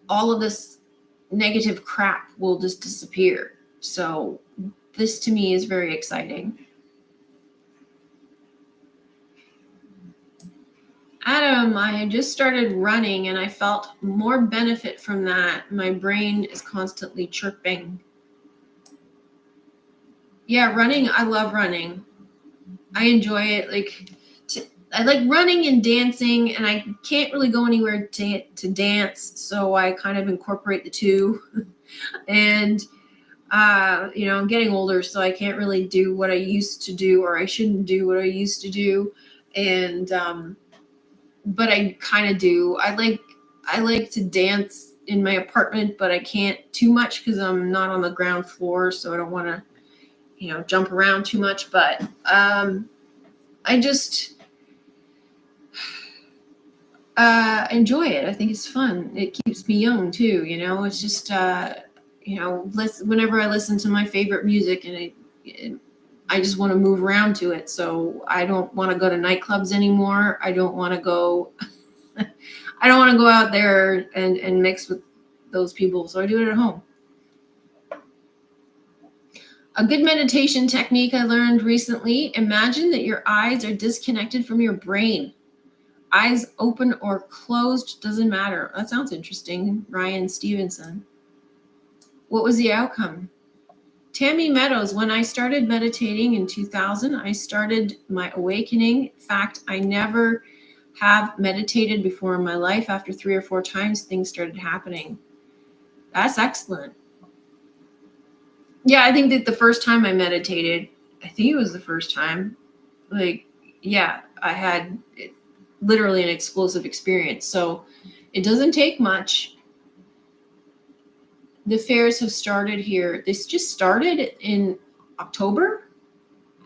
all of this negative crap will just disappear. So this to me is very exciting. Adam, I just started running and I felt more benefit from that. My brain is constantly chirping. Yeah, running, I love running. I enjoy it. I like running and dancing, and I can't really go anywhere to dance, so I kind of incorporate the two. And I'm getting older, so I can't really do what I used to do, or I shouldn't do what I used to do. And but I kind of do. I like to dance in my apartment, but I can't too much because I'm not on the ground floor, so I don't want to, jump around too much. But I just enjoy it. I think it's fun. It keeps me young too. It's just whenever I listen to my favorite music, and I just want to move around to it. So I don't want to go to nightclubs anymore. I don't want to go. I don't want to go out there and mix with those people. So I do it at home. A good meditation technique I learned recently: imagine that your eyes are disconnected from your brain. Eyes open or closed, doesn't matter. That sounds interesting. Ryan Stevenson. What was the outcome? Tammy Meadows. When I started meditating in 2000, I started my awakening. In fact, I never have meditated before in my life. After 3 or 4 times, things started happening. That's excellent. Yeah, I think that the first time I meditated, I think it was the first time, I had literally an explosive experience. So it doesn't take much. The fairs have started here. This just started in October.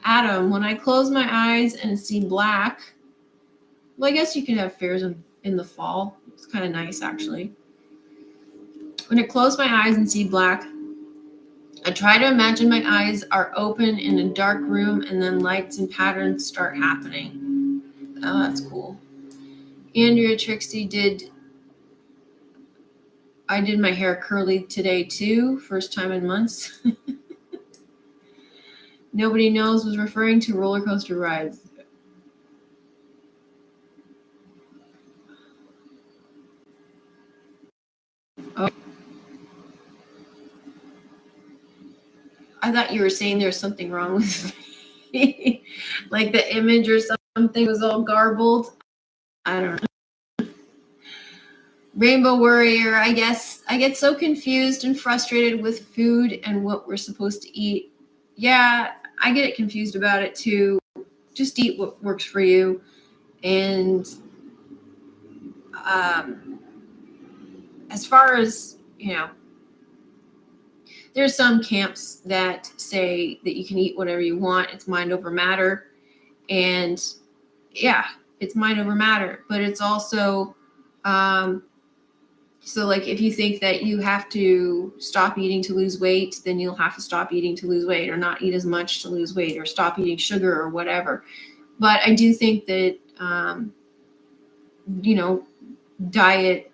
Adam, when I close my eyes and see black, well, I guess you can have fairs in the fall. It's kind of nice, actually. When I close my eyes and see black, I try to imagine my eyes are open in a dark room, and then lights and patterns start happening. Oh, that's cool. Andrea Trixie I did my hair curly today too, first time in months. Nobody Knows was referring to roller coaster rides. Oh, I thought you were saying there's something wrong with me. Like the image or something was all garbled. I don't know. Rainbow Warrior, I guess I get so confused and frustrated with food and what we're supposed to eat. Yeah, I get confused about it too. Just eat what works for you. And as far as, there's some camps that say that you can eat whatever you want. It's mind over matter. And yeah, it's mind over matter. But it's also, so like if you think that you have to stop eating to lose weight, then you'll have to stop eating to lose weight, or not eat as much to lose weight, or stop eating sugar or whatever. But I do think that, diet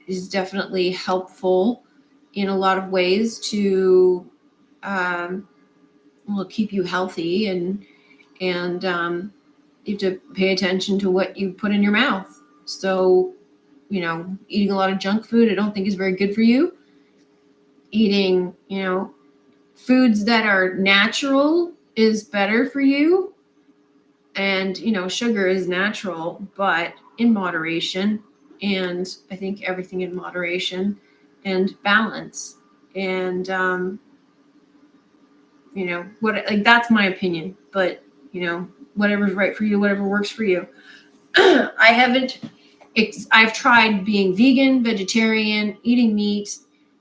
is definitely helpful in a lot of ways to keep you healthy, and you have to pay attention to what you put in your mouth. So, eating a lot of junk food, I don't think is very good for you. Eating, foods that are natural is better for you. And, sugar is natural, but in moderation. And I think everything in moderation and balance. And, that's my opinion. But, whatever's right for you, whatever works for you. I haven't I've tried being vegan, vegetarian, eating meat.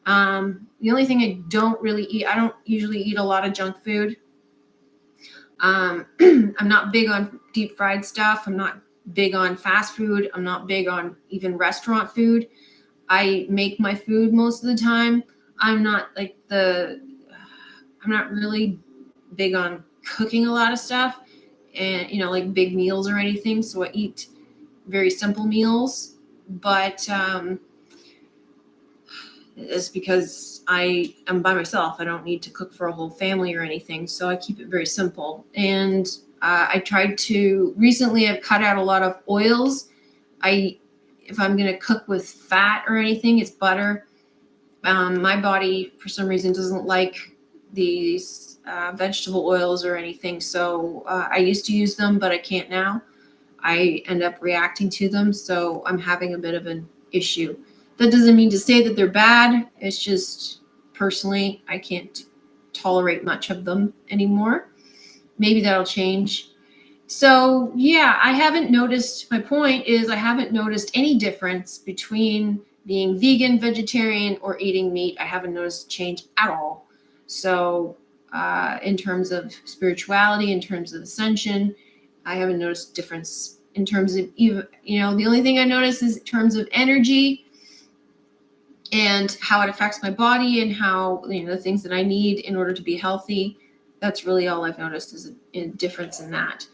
The only thing I don't really eat, I don't usually eat a lot of junk food. I'm not big on deep fried stuff. I'm not big on fast food. I'm not big on even restaurant food. I make my food most of the time. I'm not really big on cooking a lot of stuff and, like big meals or anything. So I eat very simple meals, but it's because I am by myself. I don't need to cook for a whole family or anything. So I keep it very simple. And I tried to, recently I've cut out a lot of oils. If I'm going to cook with fat or anything, it's butter. My body, for some reason, doesn't like these vegetable oils or anything. So I used to use them, but I can't now. I end up reacting to them. So I'm having a bit of an issue. That doesn't mean to say that they're bad. It's just personally, I can't tolerate much of them anymore. Maybe that'll change. So yeah, I haven't noticed, my point is I haven't noticed any difference between being vegan, vegetarian, or eating meat. I haven't noticed a change at all. So in terms of spirituality, in terms of ascension, I haven't noticed difference in terms of even, the only thing I notice is in terms of energy and how it affects my body and how, the things that I need in order to be healthy. That's really all I've noticed is a difference in that.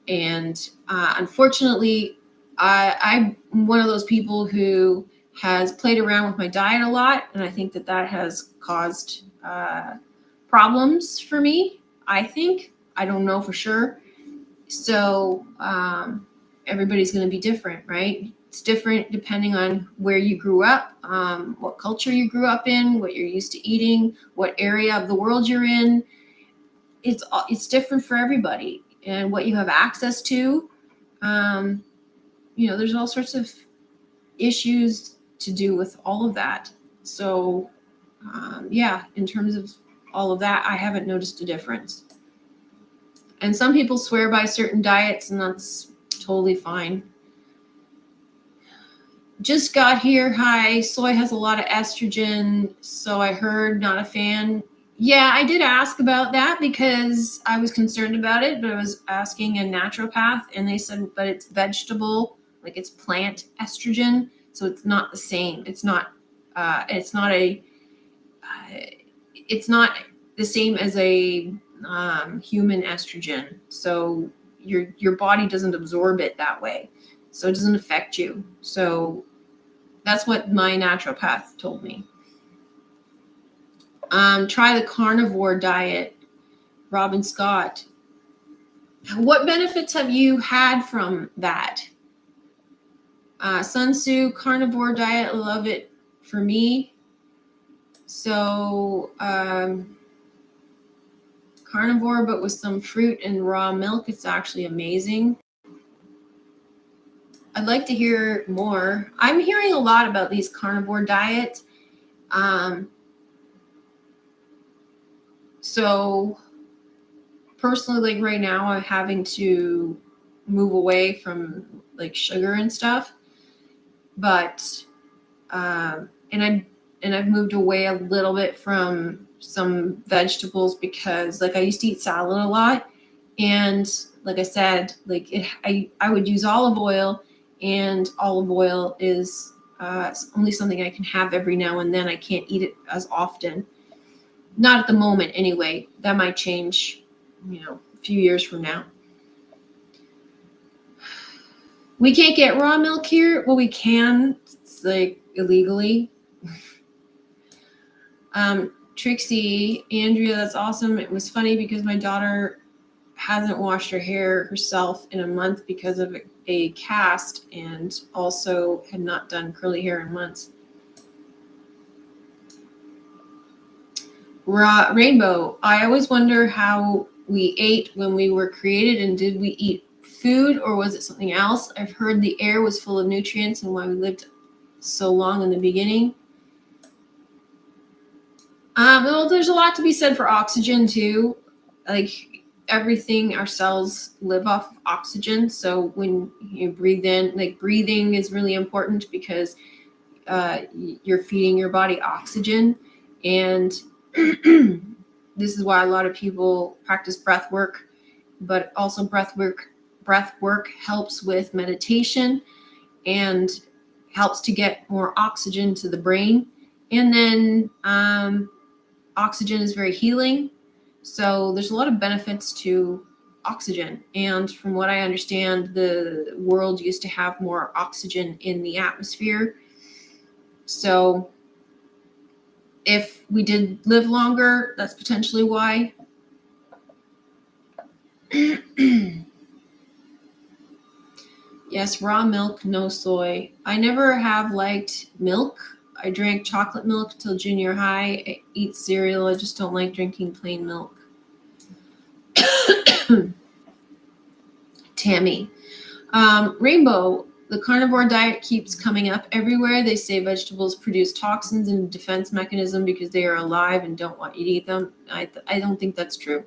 And unfortunately, I'm one of those people who has played around with my diet a lot. And I think that has caused problems for me, I think. I don't know for sure. So everybody's going to be different, right? It's different depending on where you grew up, what culture you grew up in, what you're used to eating, what area of the world you're in. It's different for everybody, and what you have access to. There's all sorts of issues to do with all of that. So in terms of all of that, I haven't noticed a difference. And some people swear by certain diets, and that's totally fine. Just got here. Hi. Soy has a lot of estrogen, so I heard. Not a fan. Yeah, I did ask about that because I was concerned about it, but I was asking a naturopath, and they said, but it's vegetable, like it's plant estrogen, so it's not the same. It's not the same as a human estrogen. So your body doesn't absorb it that way, so it doesn't affect you. So that's what my naturopath told me. Try the carnivore diet, Robin Scott. What benefits have you had from that? Sun Tzu, carnivore diet, love it for me. So carnivore, but with some fruit and raw milk, it's actually amazing. I'd like to hear more. I'm hearing a lot about these carnivore diets. So personally, like right now, I'm having to move away from like sugar and stuff. But and I've moved away a little bit from some vegetables because like I used to eat salad a lot, and like I said, like I would use olive oil, and olive oil is only something I can have every now and then. I can't eat it as often. Not at the moment anyway. That might change, a few years from now. We can't get raw milk here. Well, we can. It's like illegally. Trixie, Andrea, that's awesome. It was funny because my daughter hasn't washed her hair herself in a month because of a cast, and also had not done curly hair in months. Rainbow, I always wonder how we ate when we were created, and did we eat food or was it something else? I've heard the air was full of nutrients and why we lived so long in the beginning. Well, there's a lot to be said for oxygen too. Like everything, our cells live off of oxygen. So when you breathe in, like breathing is really important because you're feeding your body oxygen. And this is why a lot of people practice breath work, but also breath work helps with meditation and helps to get more oxygen to the brain. And then oxygen is very healing. So there's a lot of benefits to oxygen. And from what I understand, the world used to have more oxygen in the atmosphere. So if we did live longer, that's potentially why. Yes, raw milk, no soy. I never have liked milk. I drank chocolate milk till junior high. I eat cereal. I just don't like drinking plain milk. Tammy. Rainbow, the carnivore diet keeps coming up everywhere. They say vegetables produce toxins and defense mechanism because they are alive and don't want you to eat them. I don't think that's true.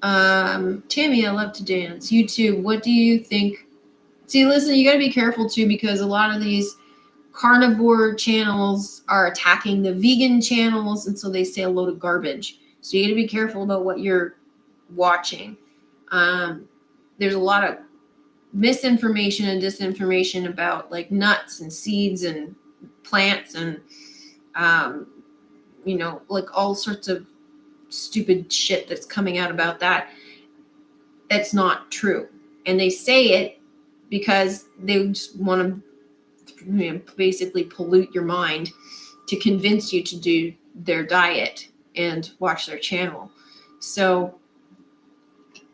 Tammy, I love to dance. YouTube, what do you think? See, listen, you got to be careful too, because a lot of these carnivore channels are attacking the vegan channels, and so they say a load of garbage. So you got to be careful about what you're watching. There's a lot of misinformation and disinformation about like nuts and seeds and plants and like all sorts of stupid shit that's coming out about that. That's not true. And they say it because they just want to basically pollute your mind to convince you to do their diet and watch their channel. So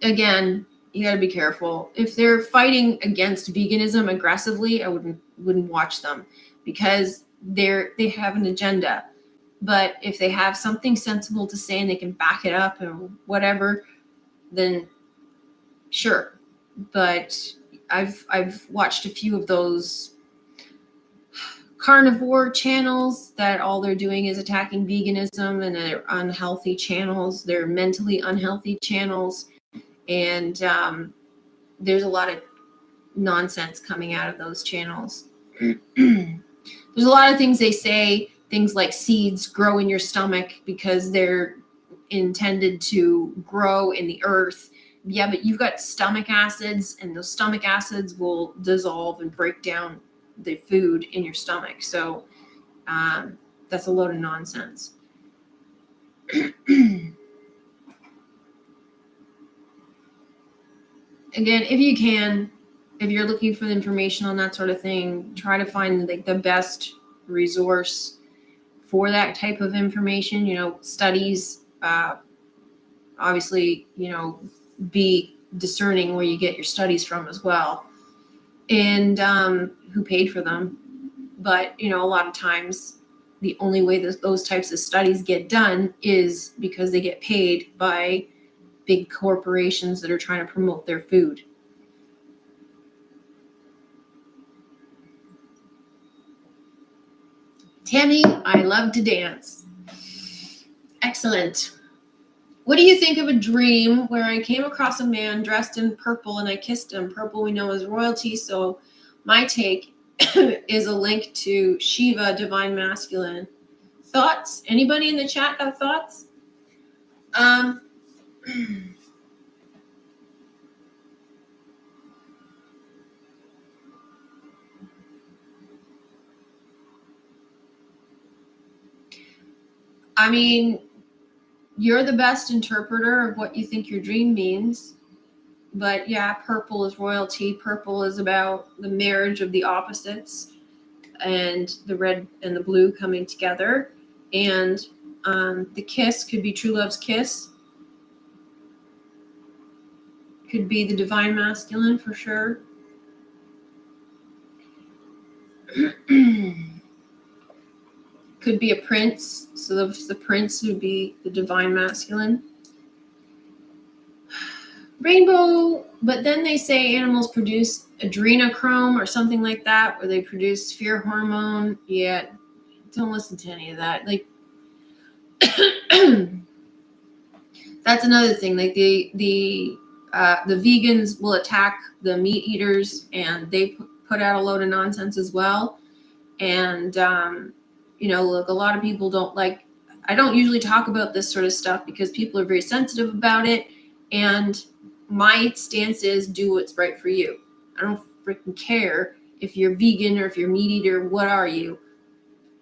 again, you got to be careful. If they're fighting against veganism aggressively, I wouldn't watch them because they have an agenda. But if they have something sensible to say and they can back it up or whatever, then sure. But I've watched a few of those carnivore channels that all they're doing is attacking veganism, and they're unhealthy channels. They're mentally unhealthy channels. And there's a lot of nonsense coming out of those channels. There's a lot of things they say, things like seeds grow in your stomach because they're intended to grow in the earth. Yeah, but you've got stomach acids, and those stomach acids will dissolve and break down the food in your stomach. So that's a load of nonsense. Again, if you can, if you're looking for the information on that sort of thing, try to find like the best resource for that type of information. Studies, obviously, be discerning where you get your studies from as well, and who paid for them. But a lot of times the only way those types of studies get done is because they get paid by big corporations that are trying to promote their food. Tammy, I love to dance. Excellent. What do you think of a dream where I came across a man dressed in purple and I kissed him? Purple we know is royalty, so my take is a link to Shiva, divine masculine. Thoughts? Anybody in the chat have thoughts? I mean, you're the best interpreter of what you think your dream means. But yeah, purple is royalty. Purple is about the marriage of the opposites, and the red and the blue coming together. And the kiss could be true love's kiss. Could be the divine masculine for sure. Could be a prince. So the prince would be the divine masculine. Rainbow, but then they say animals produce adrenochrome or something like that, where they produce fear hormone. Yeah, don't listen to any of that. Like, That's another thing. Like the vegans will attack the meat eaters, and they put out a load of nonsense as well. And look, a lot of people don't like. I don't usually talk about this sort of stuff because people are very sensitive about it. And my stance is do what's right for you. I don't freaking care if you're vegan or if you're meat eater. What are you?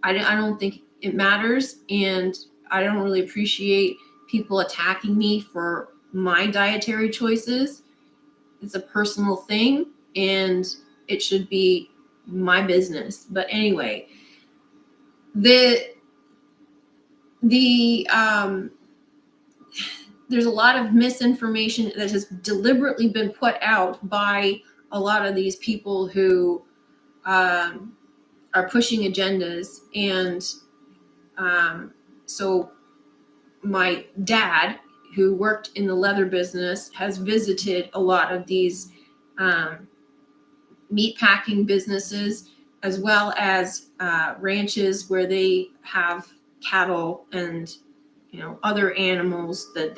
I don't think it matters, and I don't really appreciate people attacking me for my dietary choices. It's a personal thing, and it should be my business. But anyway, the there's a lot of misinformation that has deliberately been put out by a lot of these people who are pushing agendas. And so my dad, who worked in the leather business, has visited a lot of these meat packing businesses, as well as ranches where they have cattle and other animals that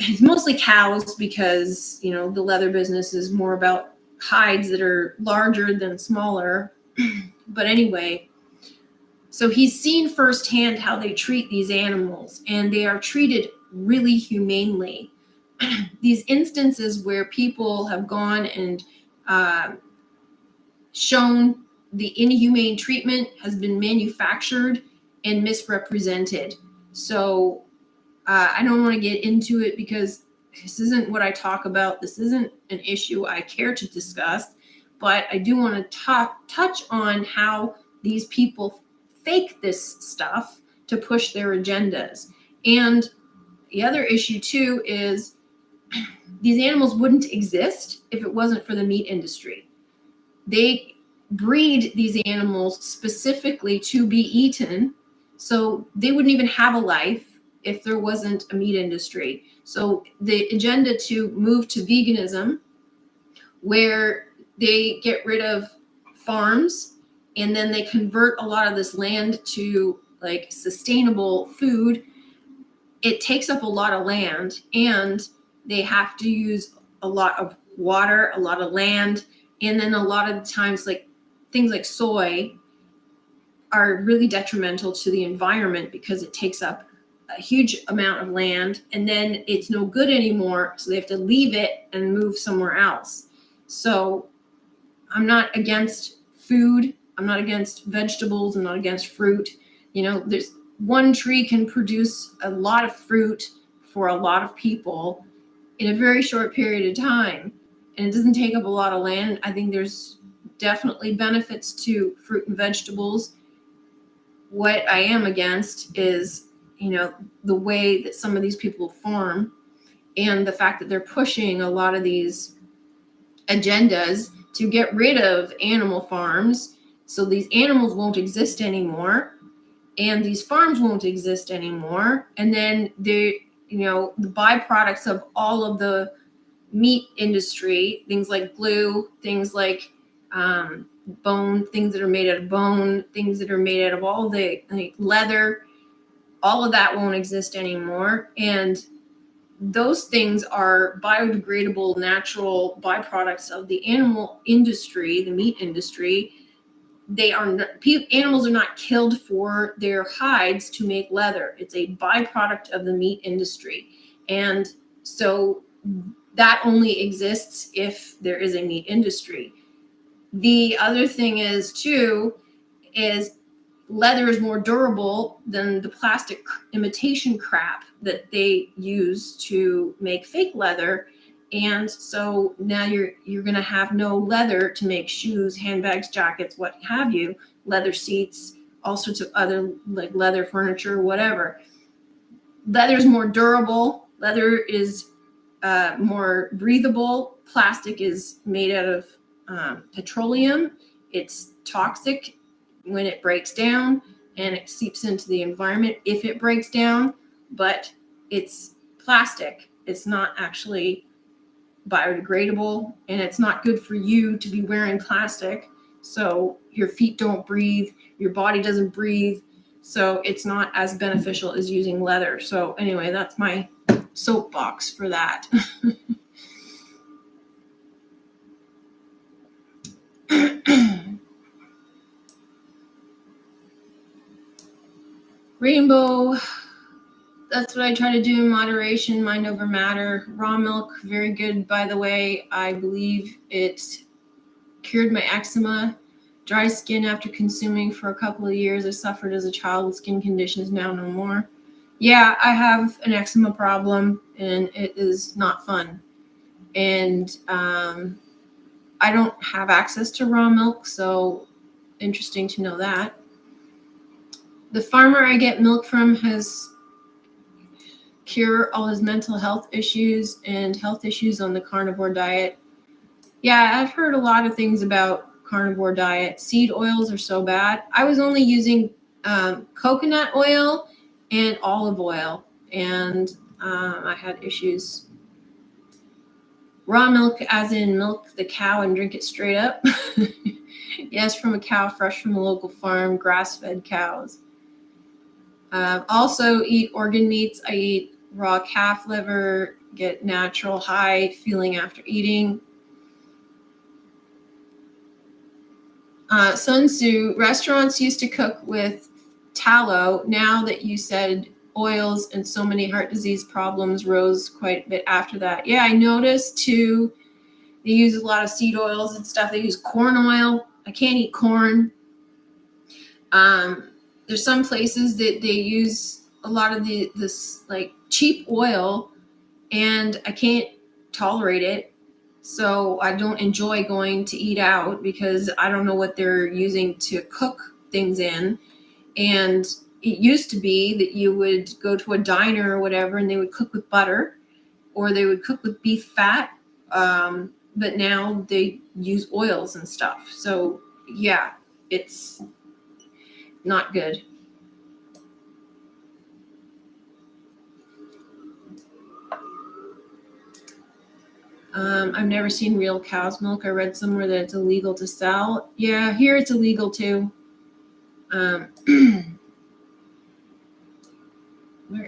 it's mostly cows, because the leather business is more about hides that are larger than smaller. But anyway, so he's seen firsthand how they treat these animals, and they are treated really humanely. These instances where people have gone and shown the inhumane treatment has been manufactured and misrepresented. So I don't want to get into it because this isn't what I talk about. This isn't an issue I care to discuss, but I do want to touch on how these people fake this stuff to push their agendas. And the other issue too is these animals wouldn't exist if it wasn't for the meat industry. They breed these animals specifically to be eaten, so they wouldn't even have a life if there wasn't a meat industry. So the agenda to move to veganism, where they get rid of farms and then they convert a lot of this land to like sustainable food, it takes up a lot of land, and they have to use a lot of water, a lot of land, and then a lot of the times, like things like soy are really detrimental to the environment because it takes up a huge amount of land, and then it's no good anymore, so they have to leave it and move somewhere else. So I'm not against food, I'm not against vegetables, I'm not against fruit. There's one tree can produce a lot of fruit for a lot of people in a very short period of time, and it doesn't take up a lot of land. I think there's definitely benefits to fruit and vegetables. What I am against is the way that some of these people farm, and the fact that they're pushing a lot of these agendas to get rid of animal farms, so these animals won't exist anymore and these farms won't exist anymore. And then the byproducts of all of the meat industry, things like glue, things like bone, things that are made out of bone, things that are made out of all the leather, all of that won't exist anymore. And those things are biodegradable, natural byproducts of the animal industry, the meat industry. Animals are not killed for their hides to make leather. It's a byproduct of the meat industry. And so that only exists if there is a meat industry. The other thing is leather is more durable than the plastic imitation crap that they use to make fake leather. And so now you're going to have no leather to make shoes, handbags, jackets, what have you, leather seats, all sorts of other like leather furniture, whatever. Leather is more durable. Leather is more breathable. Plastic is made out of petroleum. It's toxic when it breaks down, and it seeps into the environment if it breaks down, but it's plastic. It's not actually biodegradable, and it's not good for you to be wearing plastic. So your feet don't breathe, your body doesn't breathe. So it's not as beneficial as using leather. So anyway, that's my soapbox for that. Rainbow, that's what I try to do in moderation, mind over matter. Raw milk, very good, by the way. I believe it cured my eczema. Dry skin after consuming for a couple of years. I suffered as a child with skin conditions, now no more. Yeah, I have an eczema problem, and it is not fun. And I don't have access to raw milk, so interesting to know that. The farmer I get milk from has cured all his mental health issues and health issues on the carnivore diet. Yeah, I've heard a lot of things about carnivore diet. Seed oils are so bad. I was only using coconut oil and olive oil, and I had issues. Raw milk, as in milk the cow and drink it straight up. Yes, from a cow, fresh from a local farm, grass-fed cows. Also eat organ meats. I eat raw calf liver, get natural high feeling after eating. Sun Tzu, restaurants used to cook with tallow. Now that you said oils, and so many heart disease problems rose quite a bit after that. Yeah, I noticed too, they use a lot of seed oils and stuff. They use corn oil. I can't eat corn. There's some places that they use a lot of this like cheap oil, and I can't tolerate it. So I don't enjoy going to eat out because I don't know what they're using to cook things in. And it used to be that you would go to a diner or whatever, and they would cook with butter, or they would cook with beef fat. But now they use oils and stuff. So yeah, it's not good. I've never seen real cow's milk. I read somewhere that it's illegal to sell. Yeah, here it's illegal too. Where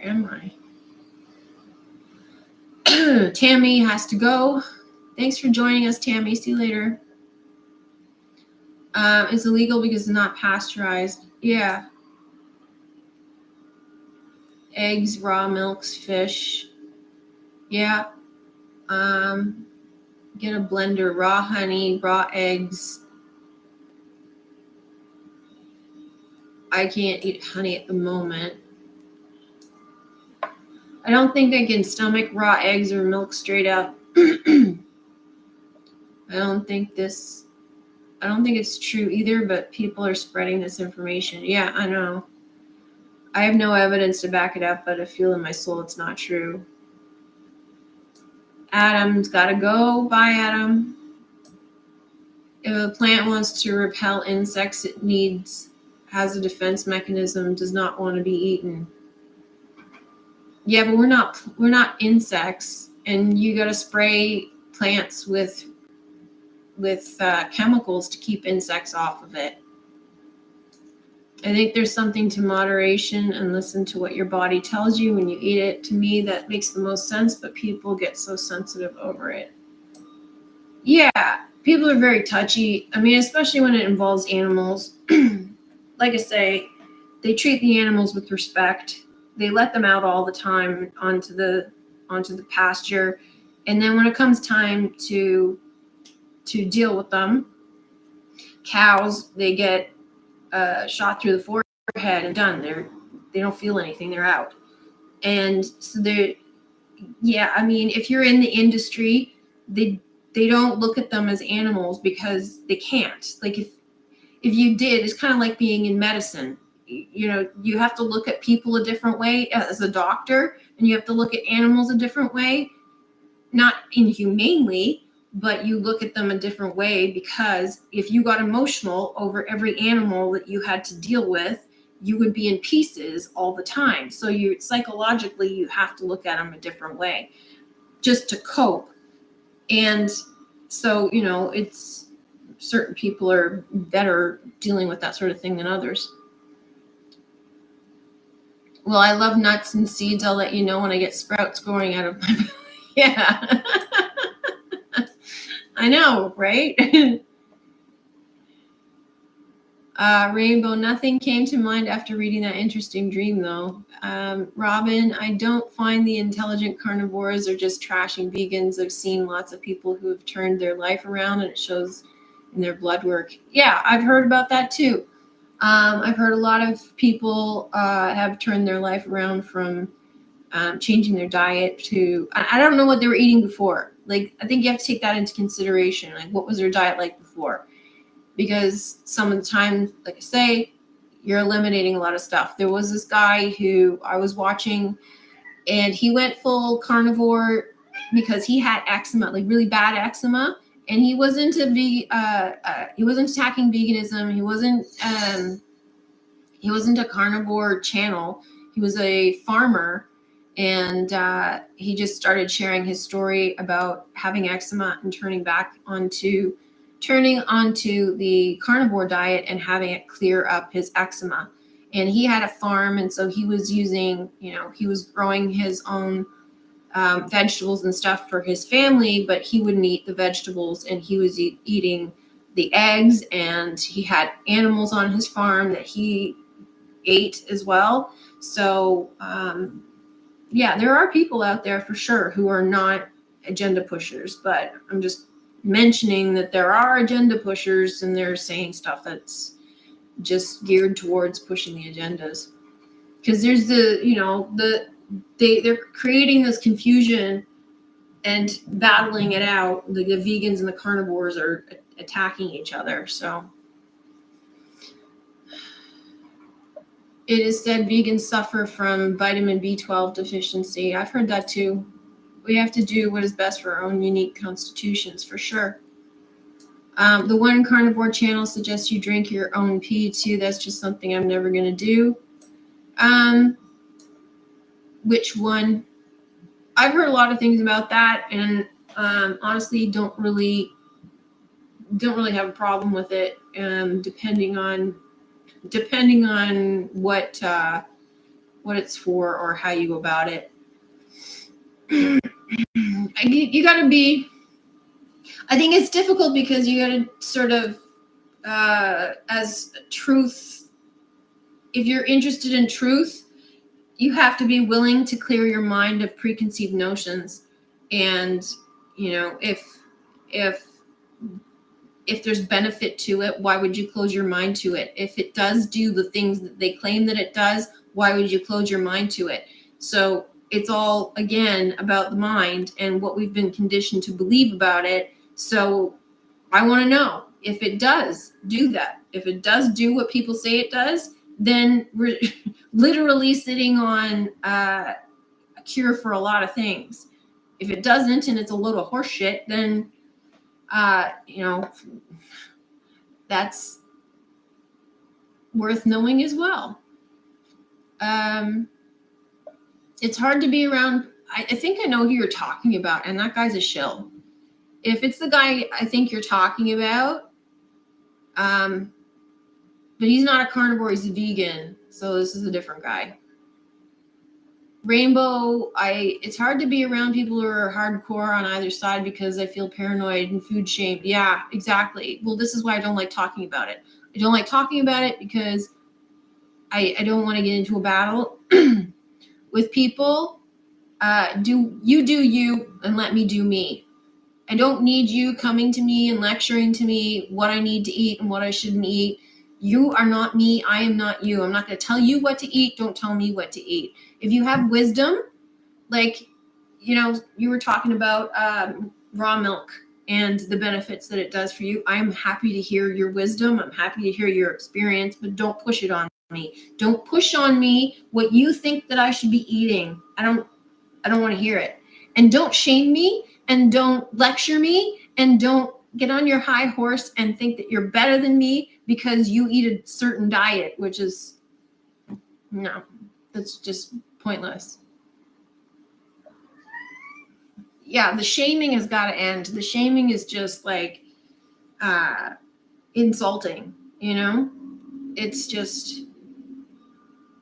am I? Tammy has to go. Thanks for joining us, Tammy. See you later. It's illegal because it's not pasteurized. Yeah. Eggs, raw milks, fish. Yeah. Get a blender, raw honey, raw eggs. I can't eat honey at the moment. I don't think I can stomach raw eggs or milk straight up. I don't think it's true either, but people are spreading this information. Yeah, I know. I have no evidence to back it up, but I feel in my soul it's not true. Adam's gotta go. Bye, Adam. If a plant wants to repel insects, it has a defense mechanism, does not want to be eaten. Yeah, but we're not insects, and you got to spray plants with chemicals to keep insects off of it. I think there's something to moderation and listen to what your body tells you when you eat it. To me, that makes the most sense, but people get so sensitive over it. Yeah, people are very touchy. I mean, especially when it involves animals. Like I say, they treat the animals with respect. They let them out all the time onto the pasture, and then when it comes time to deal with them, cows, they get shot through the forehead and done. They don't feel anything. They're out. And so I mean, if you're in the industry, they don't look at them as animals because they can't. Like if you did, it's kind of like being in medicine. You know, you have to look at people a different way as a doctor, and you have to look at animals a different way, not inhumanely, but you look at them a different way, because if you got emotional over every animal that you had to deal with, you would be in pieces all the time. So psychologically, you have to look at them a different way just to cope. And so, you know, it's certain people are better dealing with that sort of thing than others. Well, I love nuts and seeds. I'll let you know when I get sprouts growing out of my belly. Yeah. I know, right? Rainbow, nothing came to mind after reading that interesting dream, though. Robin, I don't find the intelligent carnivores are just trashing vegans. I've seen lots of people who have turned their life around, and it shows in their blood work. Yeah, I've heard about that too. I've heard a lot of people have turned their life around from changing their diet to, I don't know what they were eating before. Like, I think you have to take that into consideration. Like, what was their diet like before? Because some of the time, like I say, you're eliminating a lot of stuff. There was this guy who I was watching, and he went full carnivore because he had eczema, like really bad eczema, and he wasn't he wasn't attacking veganism. He wasn't a carnivore channel. He was a farmer, and he just started sharing his story about having eczema and turning onto the carnivore diet and having it clear up his eczema. And he had a farm, and so he was using, he was growing his own vegetables and stuff for his family, but he wouldn't eat the vegetables, and he was eating the eggs, and he had animals on his farm that he ate as well. So yeah, there are people out there for sure who are not agenda pushers, but I'm just mentioning that there are agenda pushers, and they're saying stuff that's just geared towards pushing the agendas. Because there's they're creating this confusion and battling it out. The vegans and the carnivores are attacking each other. So it is said vegans suffer from vitamin B12 deficiency. I've heard that too. We have to do what is best for our own unique constitutions, for sure. The one carnivore channel suggests you drink your own pee too. That's just something I'm never going to do. Which one? I've heard a lot of things about that, and honestly, don't really have a problem with it. Depending on what it's for or how you go about it. You got to be. I think it's difficult because you got to sort of, as truth, if you're interested in truth, you have to be willing to clear your mind of preconceived notions. And, if there's benefit to it, why would you close your mind to it? If it does do the things that they claim that it does, why would you close your mind to it? So it's all, again, about the mind and what we've been conditioned to believe about it. So I want to know if it does do that. If it does do what people say it does, then we're literally sitting on a cure for a lot of things. If it doesn't, and it's a load of horse shit, then, that's worth knowing as well. It's hard to be around. I think I know who you're talking about, and that guy's a shill. If it's the guy I think you're talking about, but he's not a carnivore, he's a vegan, so this is a different guy. Rainbow, it's hard to be around people who are hardcore on either side because I feel paranoid and food shamed. Yeah, exactly. Well, this is why I don't like talking about it. I don't like talking about it because I don't want to get into a battle with people. Do you and let me do me. I don't need you coming to me and lecturing to me what I need to eat and what I shouldn't eat. You are not me. I am not you. I'm not going to tell you what to eat. Don't tell me what to eat. If you have wisdom, like, you were talking about raw milk and the benefits that it does for you. I'm happy to hear your wisdom. I'm happy to hear your experience, but don't push it on me. Don't push on me what you think that I should be eating. I don't want to hear it. And don't shame me, and don't lecture me, and don't get on your high horse and think that you're better than me because you eat a certain diet, which is, no, that's just pointless. Yeah, the shaming has got to end. The shaming is just like insulting, It's just,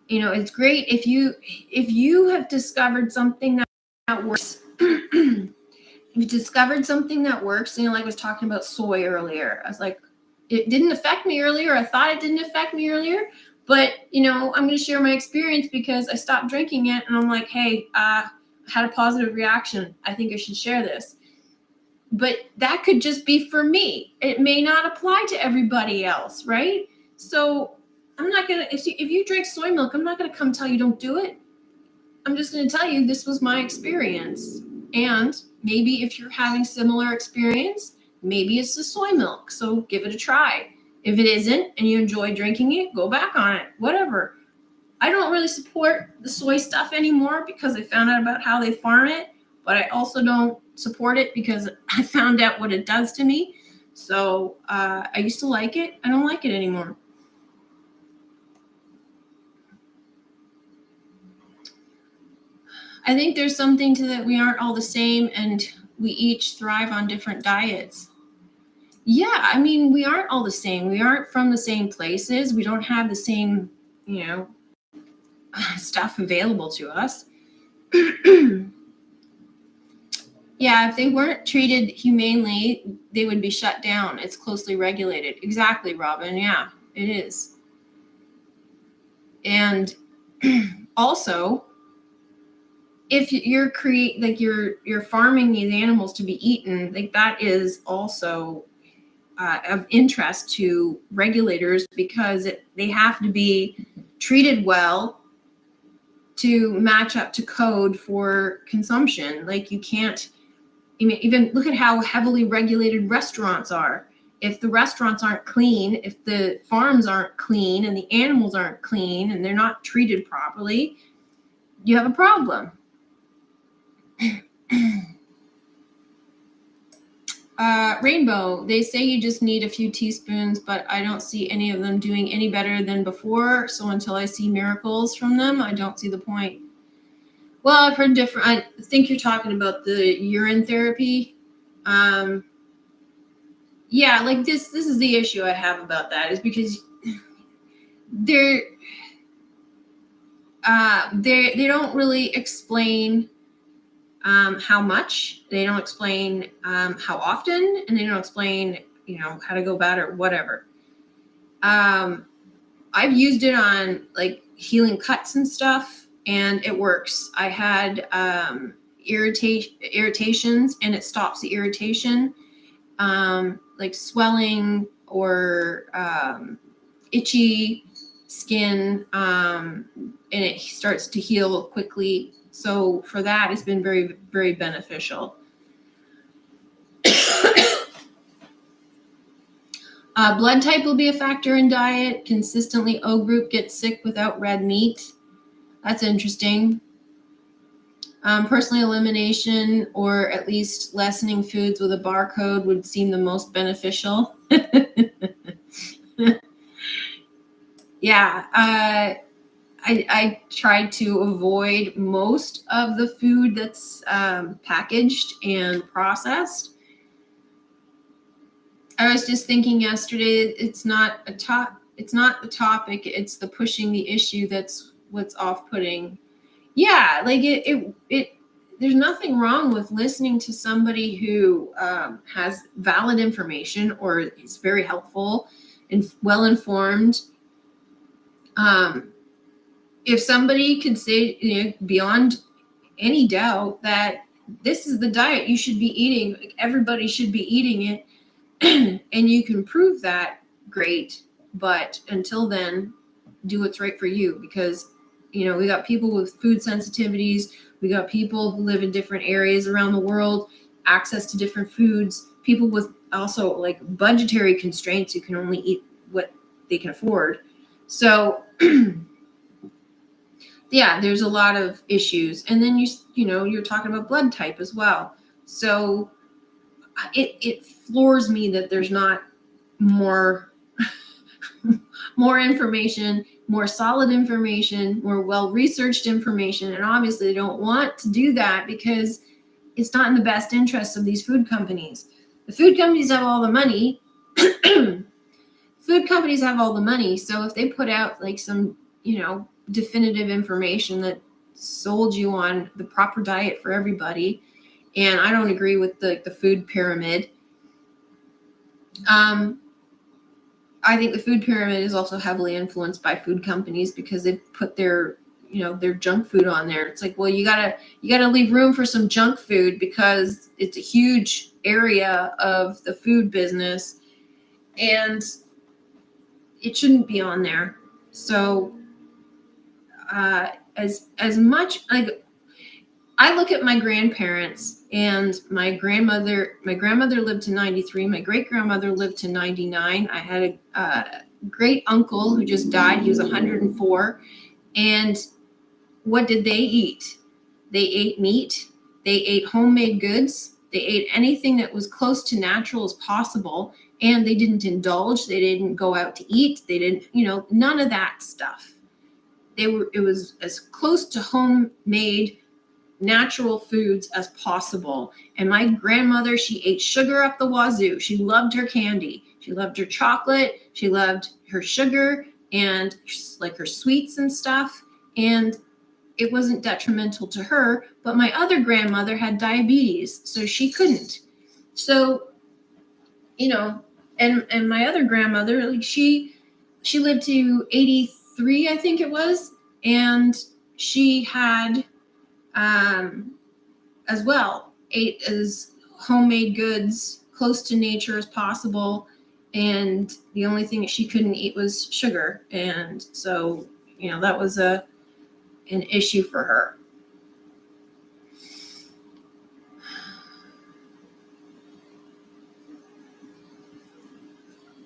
it's great if you have discovered something that works. You've discovered something that works. Like I was talking about soy earlier. I was like, it didn't affect me earlier. I thought it didn't affect me earlier, but I'm going to share my experience because I stopped drinking it, and I'm like, hey, I had a positive reaction. I think I should share this. But that could just be for me. It may not apply to everybody else, right? So I'm not going to, if you drink soy milk, I'm not going to come tell you don't do it. I'm just going to tell you this was my experience. And maybe if you're having similar experience, maybe it's the soy milk. So give it a try. If it isn't and you enjoy drinking it, go back on it, whatever. I don't really support the soy stuff anymore because I found out about how they farm it, but I also don't support it because I found out what it does to me. So I used to like it. I don't like it anymore. I think there's something to that. We aren't all the same, and we each thrive on different diets. Yeah, I mean, we aren't all the same. We aren't from the same places. We don't have the same, stuff available to us. Yeah, if they weren't treated humanely, they would be shut down. It's closely regulated. Exactly, Robin. Yeah, it is. And also, if you're you're farming these animals to be eaten, like that is also of interest to regulators because they have to be treated well to match up to code for consumption. Like you can't even look at how heavily regulated restaurants are. If the restaurants aren't clean, if the farms aren't clean and the animals aren't clean and they're not treated properly, you have a problem. Rainbow, they say you just need a few teaspoons, but I don't see any of them doing any better than before. So until I see miracles from them, I don't see the point. Well, I've heard different. I think you're talking about the urine therapy. Yeah, like this is the issue I have about that is because they don't really explain how much. They don't explain how often, and they don't explain how to go about it or whatever. I've used it on like healing cuts and stuff, and it works. I had irritations, and it stops the irritation, like swelling or itchy skin, and it starts to heal quickly. So for that, it's been very, very beneficial. Blood type will be a factor in diet. Consistently, O group gets sick without red meat. That's interesting. Personally, elimination or at least lessening foods with a barcode would seem the most beneficial. Yeah, I tried to avoid most of the food that's packaged and processed. I was just thinking yesterday, it's not the topic, it's the pushing the issue that's what's off-putting. Yeah, like it there's nothing wrong with listening to somebody who has valid information or is very helpful and well-informed. If somebody could say, beyond any doubt that this is the diet you should be eating, like everybody should be eating it, and you can prove that, great. But until then, do what's right for you, because we got people with food sensitivities, we got people who live in different areas around the world, access to different foods, people with also like budgetary constraints who can only eat what they can afford. So yeah, there's a lot of issues. And then you're talking about blood type as well. So it floors me that there's not more information, more solid information, more well-researched information. And obviously they don't want to do that because it's not in the best interest of these food companies. The food companies have all the money. Food companies have all the money. So if they put out like some, definitive information that sold you on the proper diet for everybody. And I don't agree with the food pyramid. I think the food pyramid is also heavily influenced by food companies because they put their junk food on there. It's like, well, you gotta leave room for some junk food because it's a huge area of the food business and it shouldn't be on there. So as much, like, I look at my grandparents, and my grandmother lived to 93. My great grandmother lived to 99. I had a great uncle who just died. He was 104. And what did they eat? They ate meat. They ate homemade goods. They ate anything that was close to natural as possible. And they didn't indulge. They didn't go out to eat. They didn't, none of that stuff. It was as close to homemade natural foods as possible. And my grandmother, she ate sugar up the wazoo. She loved her candy. She loved her chocolate. She loved her sugar and like her sweets and stuff. And it wasn't detrimental to her. But my other grandmother had diabetes, so she couldn't. So, and my other grandmother, like she lived to 83, I think it was. And she had as well, ate as homemade goods close to nature as possible, and the only thing that she couldn't eat was sugar. And so that was an issue for her.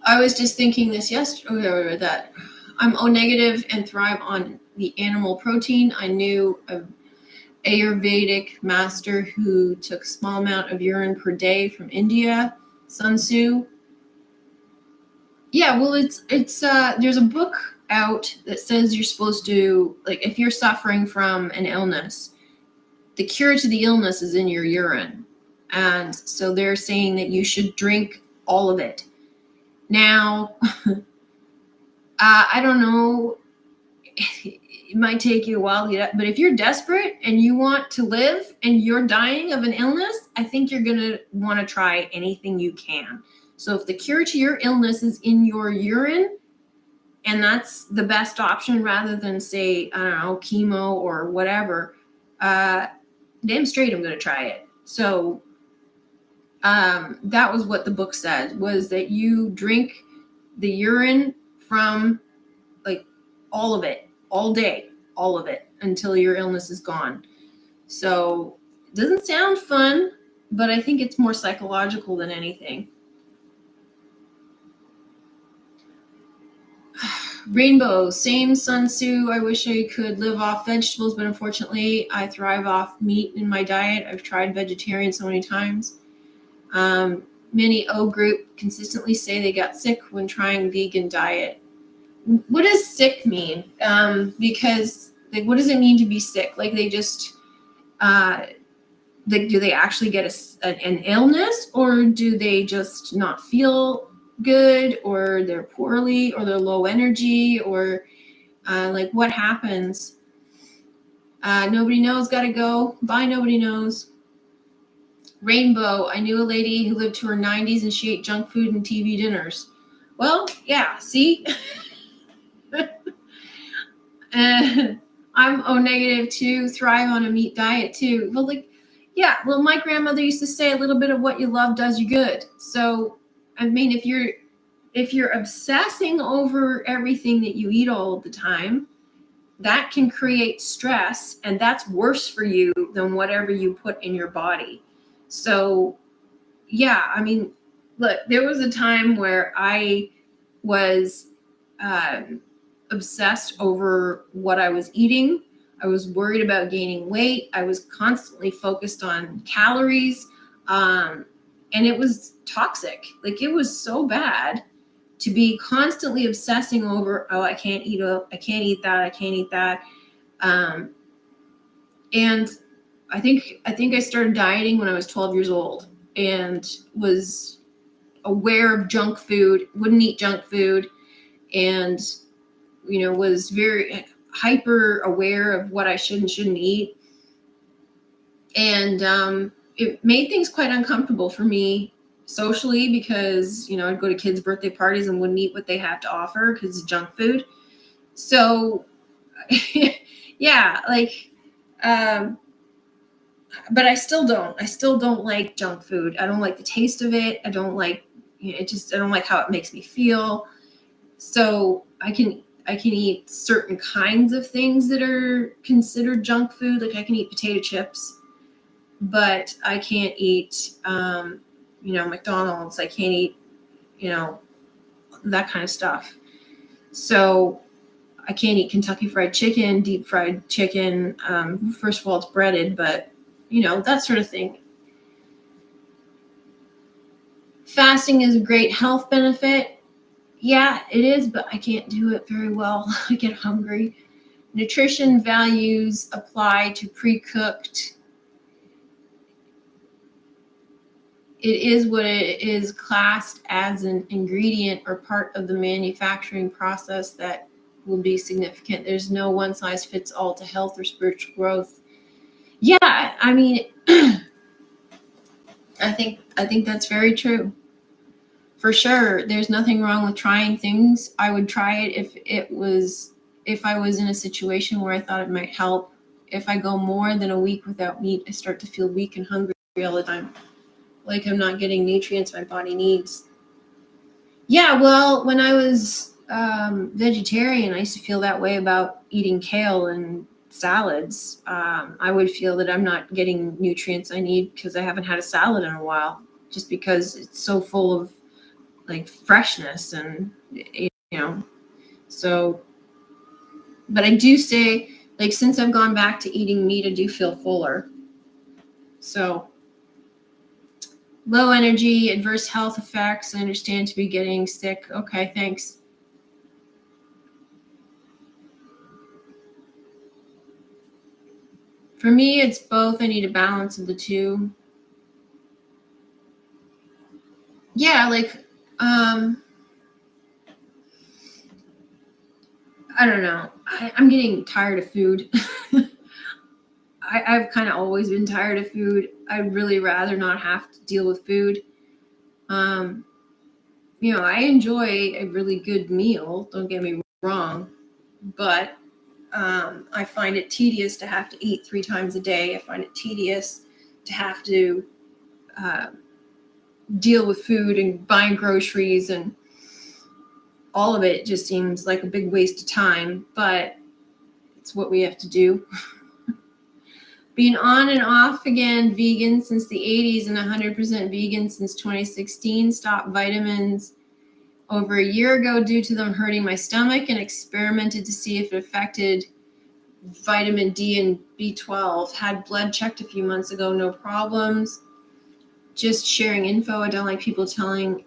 I was just thinking this yesterday that I'm O negative and thrive on the animal protein. I knew a Ayurvedic master who took a small amount of urine per day from India, Sun Tzu. Yeah, well, it's there's a book out that says you're supposed to, like, if you're suffering from an illness, the cure to the illness is in your urine. And so they're saying that you should drink all of it. Now, I don't know, it might take you a while to get up, but if you're desperate and you want to live and you're dying of an illness, I think you're going to want to try anything you can. So if the cure to your illness is in your urine, and that's the best option rather than, say, I don't know, chemo or whatever, damn straight I'm going to try it. So that was what the book said, was that you drink the urine from, like, all of it, all day, all of it, until your illness is gone. So it doesn't sound fun, but I think it's more psychological than anything. Rainbow, same Sun Tzu. I wish I could live off vegetables, but unfortunately I thrive off meat in my diet. I've tried vegetarian so many times. Many O group consistently say they got sick when trying vegan diet. What does sick mean? Because, like, what does it mean to be sick? Like, they just, do they actually get an illness, or do they just not feel good, or they're poorly, or they're low energy, or like, what happens? Nobody knows, gotta go. Bye, nobody knows. Rainbow, I knew a lady who lived to her 90s and she ate junk food and TV dinners. Well, yeah, see? I'm O negative too, thrive on a meat diet too. Well, like, yeah, well, my grandmother used to say a little bit of what you love does you good. So, I mean, if you're obsessing over everything that you eat all the time, that can create stress, and that's worse for you than whatever you put in your body. So, yeah, I mean, look, there was a time where I was obsessed over what I was eating. I was worried about gaining weight. I was constantly focused on calories, and it was toxic. Like, it was so bad to be constantly obsessing over, oh, I can't eat that, I can't eat that. And I think I started dieting when I was 12 years old and was aware of junk food, wouldn't eat junk food, and was very, hyper aware of what I should and shouldn't eat. And it made things quite uncomfortable for me socially, because, you know, I'd go to kids' birthday parties and wouldn't eat what they have to offer because it's junk food. So yeah, like, but I still don't like junk food. I don't like the taste of it. I don't like, you know, I don't like how it makes me feel. So I can eat certain kinds of things that are considered junk food. Like I can eat potato chips, but I can't eat, you know, McDonald's. I can't eat, you know, that kind of stuff. So I can't eat Kentucky Fried Chicken, deep fried chicken. First of all, it's breaded, but, you know, that sort of thing. Fasting is a great health benefit. Yeah, it is, but I can't do it very well. I get hungry. Nutrition values apply to pre-cooked. It is what it is, classed as an ingredient or part of the manufacturing process that will be significant. There's no one size fits all to health or spiritual growth. Yeah, I mean, I think that's very true. For sure, there's nothing wrong with trying things. I would try it if I was in a situation where I thought it might help. If I go more than a week without meat, I start to feel weak and hungry all the time, like I'm not getting nutrients my body needs. Yeah, well, when I was vegetarian, I used to feel that way about eating kale and salads. I would feel that I'm not getting nutrients I need because I haven't had a salad in a while, just because it's so full of like freshness and, you know. So, but I do say, like, since I've gone back to eating meat, I do feel fuller. So, low energy, adverse health effects. I understand to be getting sick. Okay, thanks. For me, it's both. I need a balance of the two. Yeah, like, I don't know. I'm getting tired of food. I've kind of always been tired of food. I'd really rather not have to deal with food. Um, you know, I enjoy a really good meal, don't get me wrong, but I find it tedious to have to eat 3 times a day. I find it tedious to have to uh, deal with food and buying groceries, and all of it just seems like a big waste of time, but it's what we have to do. Being on and off again vegan since the 80s and 100% vegan since 2016. Stopped vitamins over a year ago due to them hurting my stomach, and experimented to see if it affected vitamin D and B12. Had blood checked a few months ago, no problems. Just sharing info. I don't like telling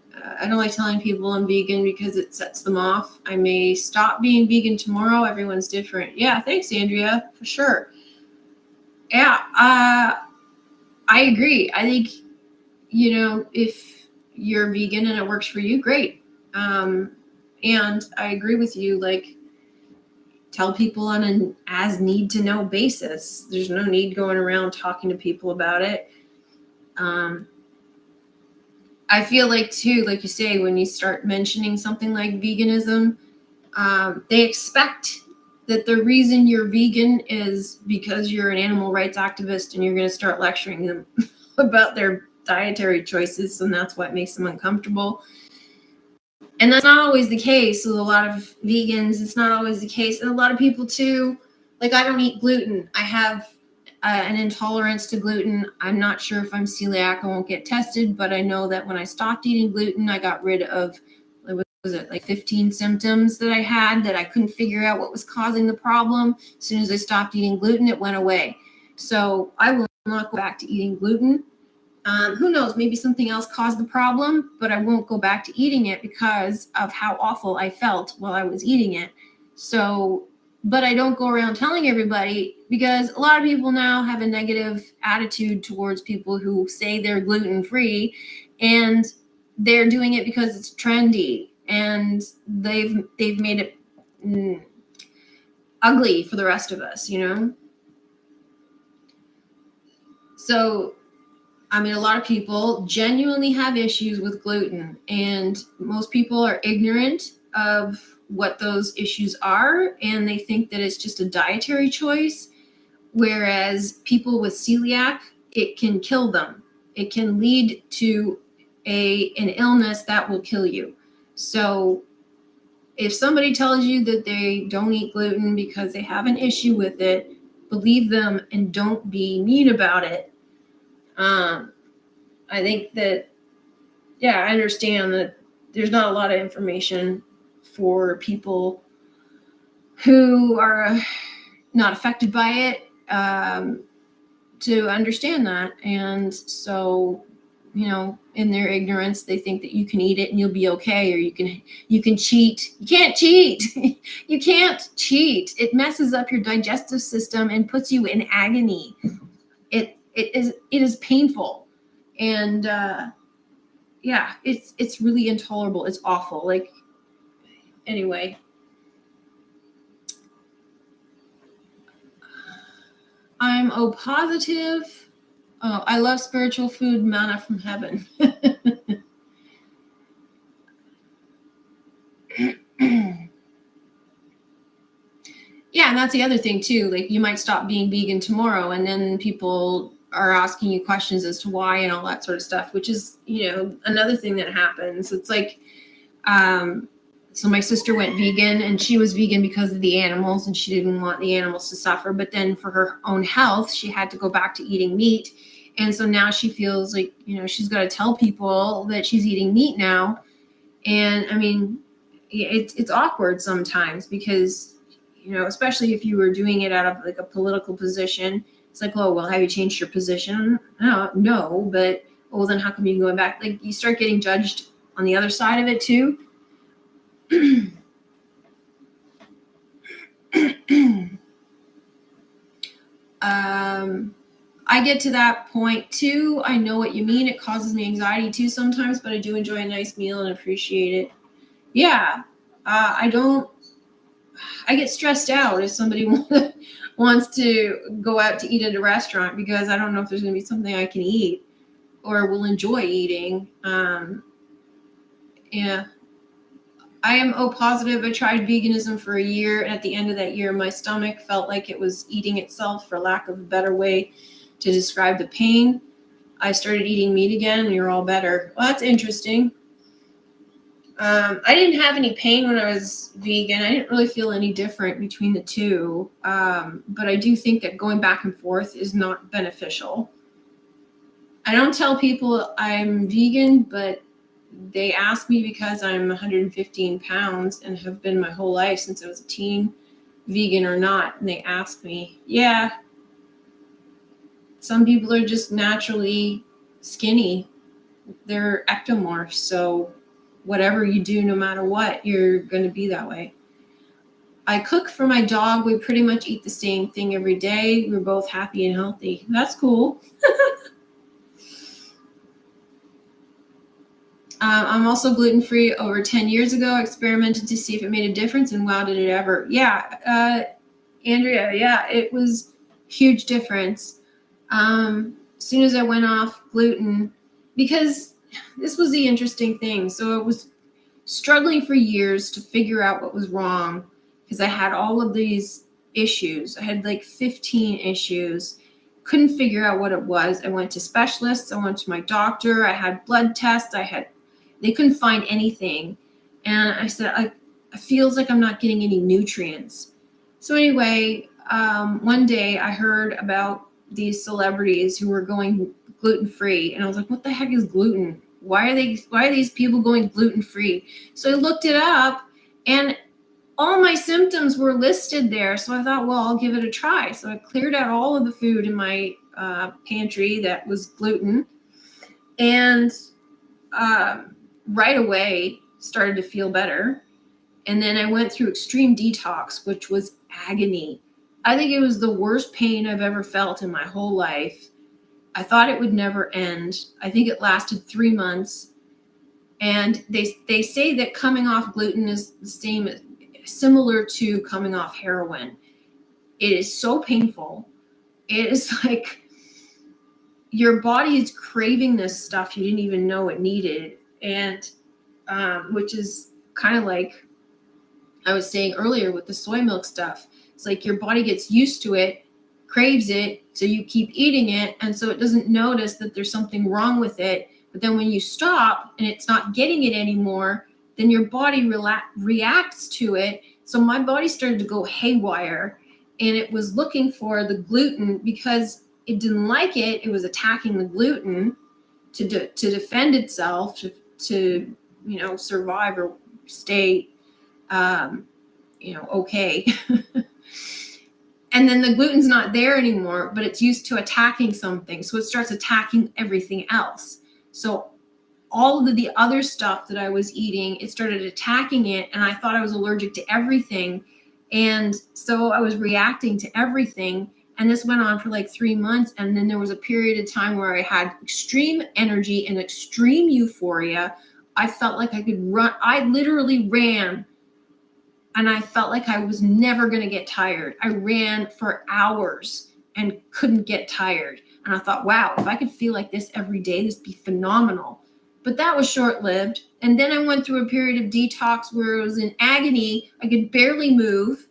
people I'm vegan because it sets them off. I may stop being vegan tomorrow. Everyone's different. Yeah, thanks, Andrea, for sure. Yeah, I agree. I think, you know, if you're vegan and it works for you, great. And I agree with you, like, tell people on an as need to know basis. There's no need going around talking to people about it. I feel like too, like you say, when you start mentioning something like veganism, they expect that the reason you're vegan is because you're an animal rights activist, and you're going to start lecturing them about their dietary choices, and that's what makes them uncomfortable. And that's not always the case with a lot of vegans. It's not always the case. And a lot of people too, like, I don't eat gluten. I have an intolerance to gluten. I'm not sure if I'm celiac. I won't get tested, but I know that when I stopped eating gluten, I got rid of, was it like 15 symptoms that I had that I couldn't figure out what was causing the problem. As soon as I stopped eating gluten, it went away. So I will not go back to eating gluten. Who knows, maybe something else caused the problem, but I won't go back to eating it because of how awful I felt while I was eating it. So, but I don't go around telling everybody, because a lot of people now have a negative attitude towards people who say they're gluten-free, and they're doing it because it's trendy, and they've made it. ugly for the rest of us, you know? So, I mean, a lot of people genuinely have issues with gluten, and most people are ignorant of what those issues are, and they think that it's just a dietary choice. Whereas people with celiac, it can kill them. It can lead to an illness that will kill you. So if somebody tells you that they don't eat gluten because they have an issue with it, believe them and don't be mean about it. I think that, yeah, I understand that there's not a lot of information for people who are not affected by it to understand that. And so, you know, in their ignorance, they think that you can eat it and you'll be okay, or you can cheat. You can't cheat. You can't cheat. It messes up your digestive system and puts you in agony. It is painful. And yeah, it's really intolerable. It's awful. Like, anyway. I'm O positive. Oh, I love spiritual food, manna from heaven. Yeah, and that's the other thing too. Like, you might stop being vegan tomorrow, and then people are asking you questions as to why and all that sort of stuff, which is, you know, another thing that happens. It's like, so my sister went vegan, and she was vegan because of the animals, and she didn't want the animals to suffer. But then for her own health, she had to go back to eating meat. And so now she feels like, you know, she's got to tell people that she's eating meat now. And I mean, it's awkward sometimes because, you know, especially if you were doing it out of like a political position. It's like, oh, well, have you changed your position? No, but, well, then how come you're going back? Like, you start getting judged on the other side of it too. I get to that point too. I know what you mean. It causes me anxiety too sometimes, but I do enjoy a nice meal and appreciate it. Yeah. I get stressed out if somebody wants to go out to eat at a restaurant, because I don't know if there's going to be something I can eat or will enjoy eating. Yeah. I am O positive. I tried veganism for a year, and at the end of that year, my stomach felt like it was eating itself, for lack of a better way to describe the pain. I started eating meat again, and you're all better. Well, that's interesting. I didn't have any pain when I was vegan. I didn't really feel any different between the two. But I do think that going back and forth is not beneficial. I don't tell people I'm vegan, but they ask me because I'm 115 pounds and have been my whole life since I was a teen, vegan or not. And they ask me, yeah, some people are just naturally skinny. They're ectomorphs. So whatever you do, no matter what, you're going to be that way. I cook for my dog. We pretty much eat the same thing every day. We're both happy and healthy. That's cool. I'm also gluten-free. Over 10 years ago, I experimented to see if it made a difference, and wow, did it ever. Yeah, Andrea, yeah, it was huge difference. As soon as I went off gluten, because this was the interesting thing. So I was struggling for years to figure out what was wrong, because I had all of these issues. I had like 15 issues. Couldn't figure out what it was. I went to specialists. I went to my doctor. I had blood tests. They couldn't find anything. And I said, it feels like I'm not getting any nutrients. So anyway, one day I heard about these celebrities who were going gluten-free. And I was like, what the heck is gluten? Why are these people going gluten-free? So I looked it up, and all my symptoms were listed there. So I thought, well, I'll give it a try. So I cleared out all of the food in my pantry that was gluten. And right away started to feel better. And then I went through extreme detox, which was agony. I think it was the worst pain I've ever felt in my whole life. I thought it would never end. I think it lasted 3 months. And they say that coming off gluten is similar to coming off heroin. It is so painful. It is like your body is craving this stuff you didn't even know it needed. And which is kind of like I was saying earlier with the soy milk stuff. It's like your body gets used to it, craves it, so you keep eating it, and so it doesn't notice that there's something wrong with it. But then when you stop and it's not getting it anymore, then your body reacts to it. So my body started to go haywire, and it was looking for the gluten because it didn't like it. It was attacking the gluten to defend itself, to survive or stay okay. And then the gluten's not there anymore, but it's used to attacking something. So it starts attacking everything else. So all of the other stuff that I was eating, it started attacking it. And I thought I was allergic to everything. And so I was reacting to everything. And this went on for like 3 months. And then there was a period of time where I had extreme energy and extreme euphoria. I felt like I could run. I literally ran. And I felt like I was never going to get tired. I ran for hours and couldn't get tired. And I thought, wow, if I could feel like this every day, this would be phenomenal. But that was short-lived. And then I went through a period of detox where it was in agony. I could barely move.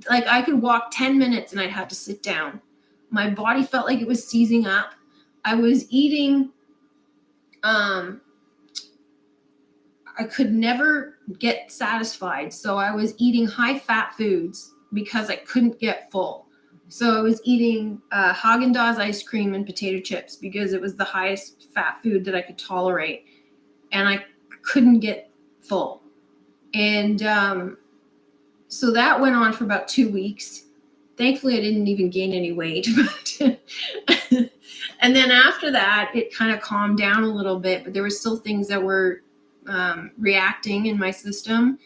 Like I could walk 10 minutes and I'd have to sit down. My body felt like it was seizing up. I was eating, I could never get satisfied. So I was eating high fat foods because I couldn't get full. So I was eating Haagen-Dazs ice cream and potato chips because it was the highest fat food that I could tolerate. And I couldn't get full. And so that went on for about 2 weeks. Thankfully, I didn't even gain any weight. And then after that, it kind of calmed down a little bit, but there were still things that were reacting in my system.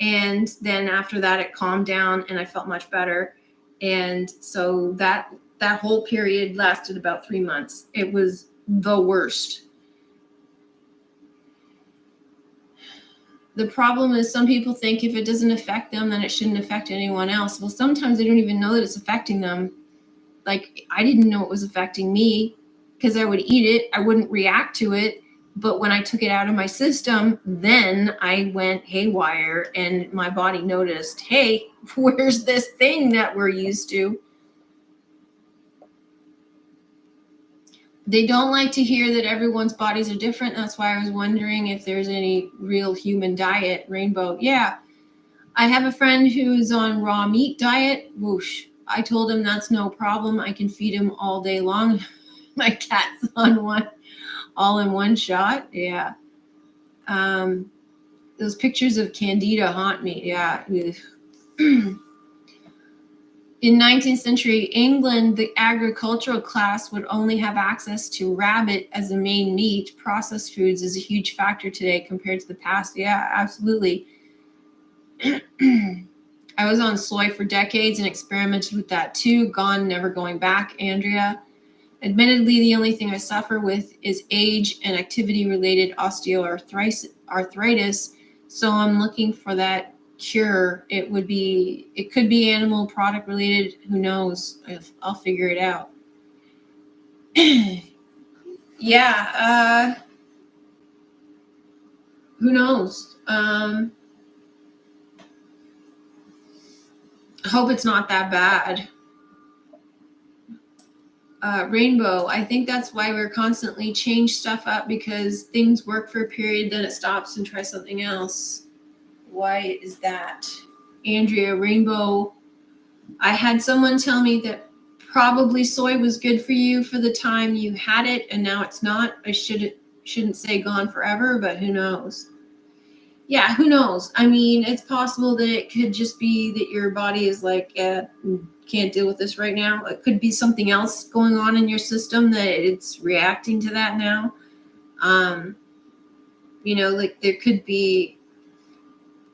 And then after that, it calmed down and I felt much better. And so that whole period lasted about 3 months. It was the worst. The problem is some people think if it doesn't affect them, then it shouldn't affect anyone else. Well, sometimes they don't even know that it's affecting them. Like I didn't know it was affecting me because I would eat it. I wouldn't react to it. But when I took it out of my system, then I went haywire and my body noticed, hey, where's this thing that we're used to? They don't like to hear that everyone's bodies are different. That's why I was wondering if there's any real human diet. Rainbow. Yeah. I have a friend who's on raw meat diet. Whoosh. I told him that's no problem. I can feed him all day long. My cat's on one. All in one shot. Yeah. Those pictures of Candida haunt me. Yeah. In 19th century England, the agricultural class would only have access to rabbit as the main meat. Processed foods is a huge factor today compared to the past. Yeah, absolutely. I was on soy for decades and experimented with that too. Gone, never going back, Andrea. Admittedly, the only thing I suffer with is age and activity-related osteoarthritis. So I'm looking for that cure. It could be animal product related. Who knows? I'll figure it out. Yeah. Who knows? I hope it's not that bad. Rainbow, I think that's why we're constantly change stuff up because things work for a period, then it stops and try something else. Why is that? Andrea, Rainbow, I had someone tell me that probably soy was good for you for the time you had it and now it's not. I shouldn't say gone forever, but who knows? Yeah, who knows? I mean, it's possible that it could just be that your body is like, can't deal with this right now. It could be something else going on in your system that it's reacting to that now. Like there could be,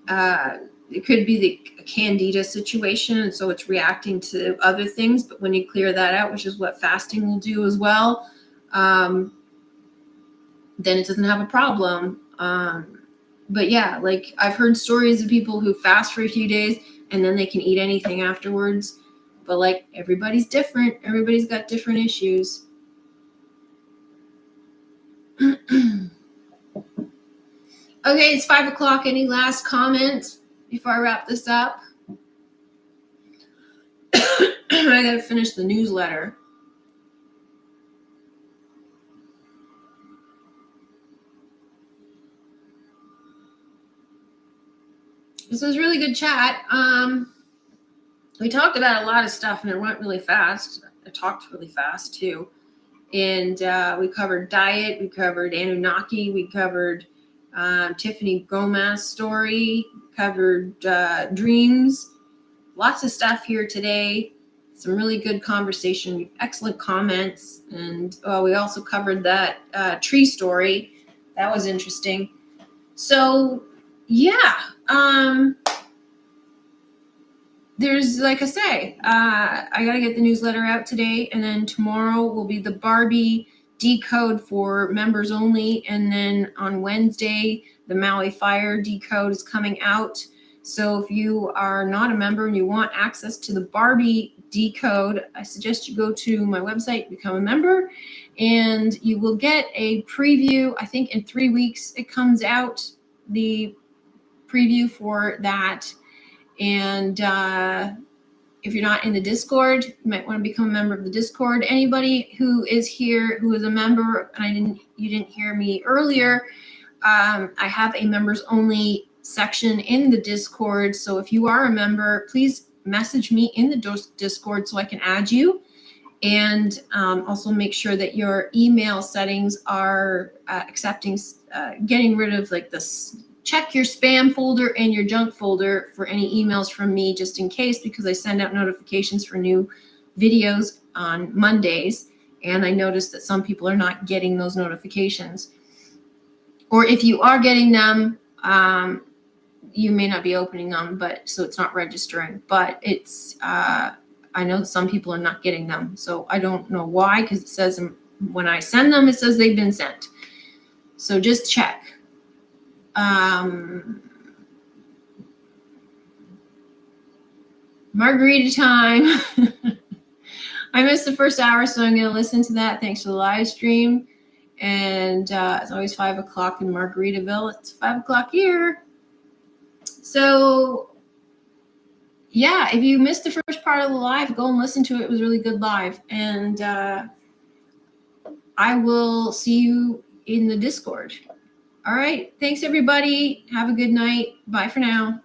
it could be the Candida situation, and so it's reacting to other things. But when you clear that out, which is what fasting will do as well, then it doesn't have a problem. But yeah, like I've heard stories of people who fast for a few days and then they can eat anything afterwards. But like, everybody's different. Everybody's got different issues. Okay, it's 5 o'clock. Any last comments before I wrap this up? I gotta finish the newsletter. This was really good chat. We talked about a lot of stuff and it went really fast. I talked really fast too. And we covered diet, we covered Anunnaki, we covered Tiffany Gomez's story, covered dreams. Lots of stuff here today. Some really good conversation, excellent comments. And we also covered that tree story. That was interesting. So, yeah. There's, like I say, I got to get the newsletter out today, and then tomorrow will be the Barbie decode for members only, and then on Wednesday, the Maui Fire decode is coming out. So if you are not a member and you want access to the Barbie decode, I suggest you go to my website, become a member, and you will get a preview. I think in 3 weeks it comes out, the preview for that. And if you're not in the Discord, you might want to become a member of the Discord. Anybody who is here who is a member, and you didn't hear me earlier, I have a members only section in the Discord. So if you are a member, please message me in the Discord so I can add you. And also make sure that your email settings are accepting, getting rid of like this. Check your spam folder and your junk folder for any emails from me, just in case, because I send out notifications for new videos on Mondays. And I noticed that some people are not getting those notifications. Or if you are getting them, you may not be opening them, but so it's not registering. But it's, I know that some people are not getting them. So I don't know why, because it says when I send them, it says they've been sent. So just check. Margarita time. I missed the first hour, so I'm going to listen to that. Thanks for the live stream. And it's always 5 o'clock in Margaritaville. It's 5 o'clock here. So, yeah, if you missed the first part of the live, go and listen to it. It was really good live. And I will see you in the Discord. All right. Thanks, everybody. Have a good night. Bye for now.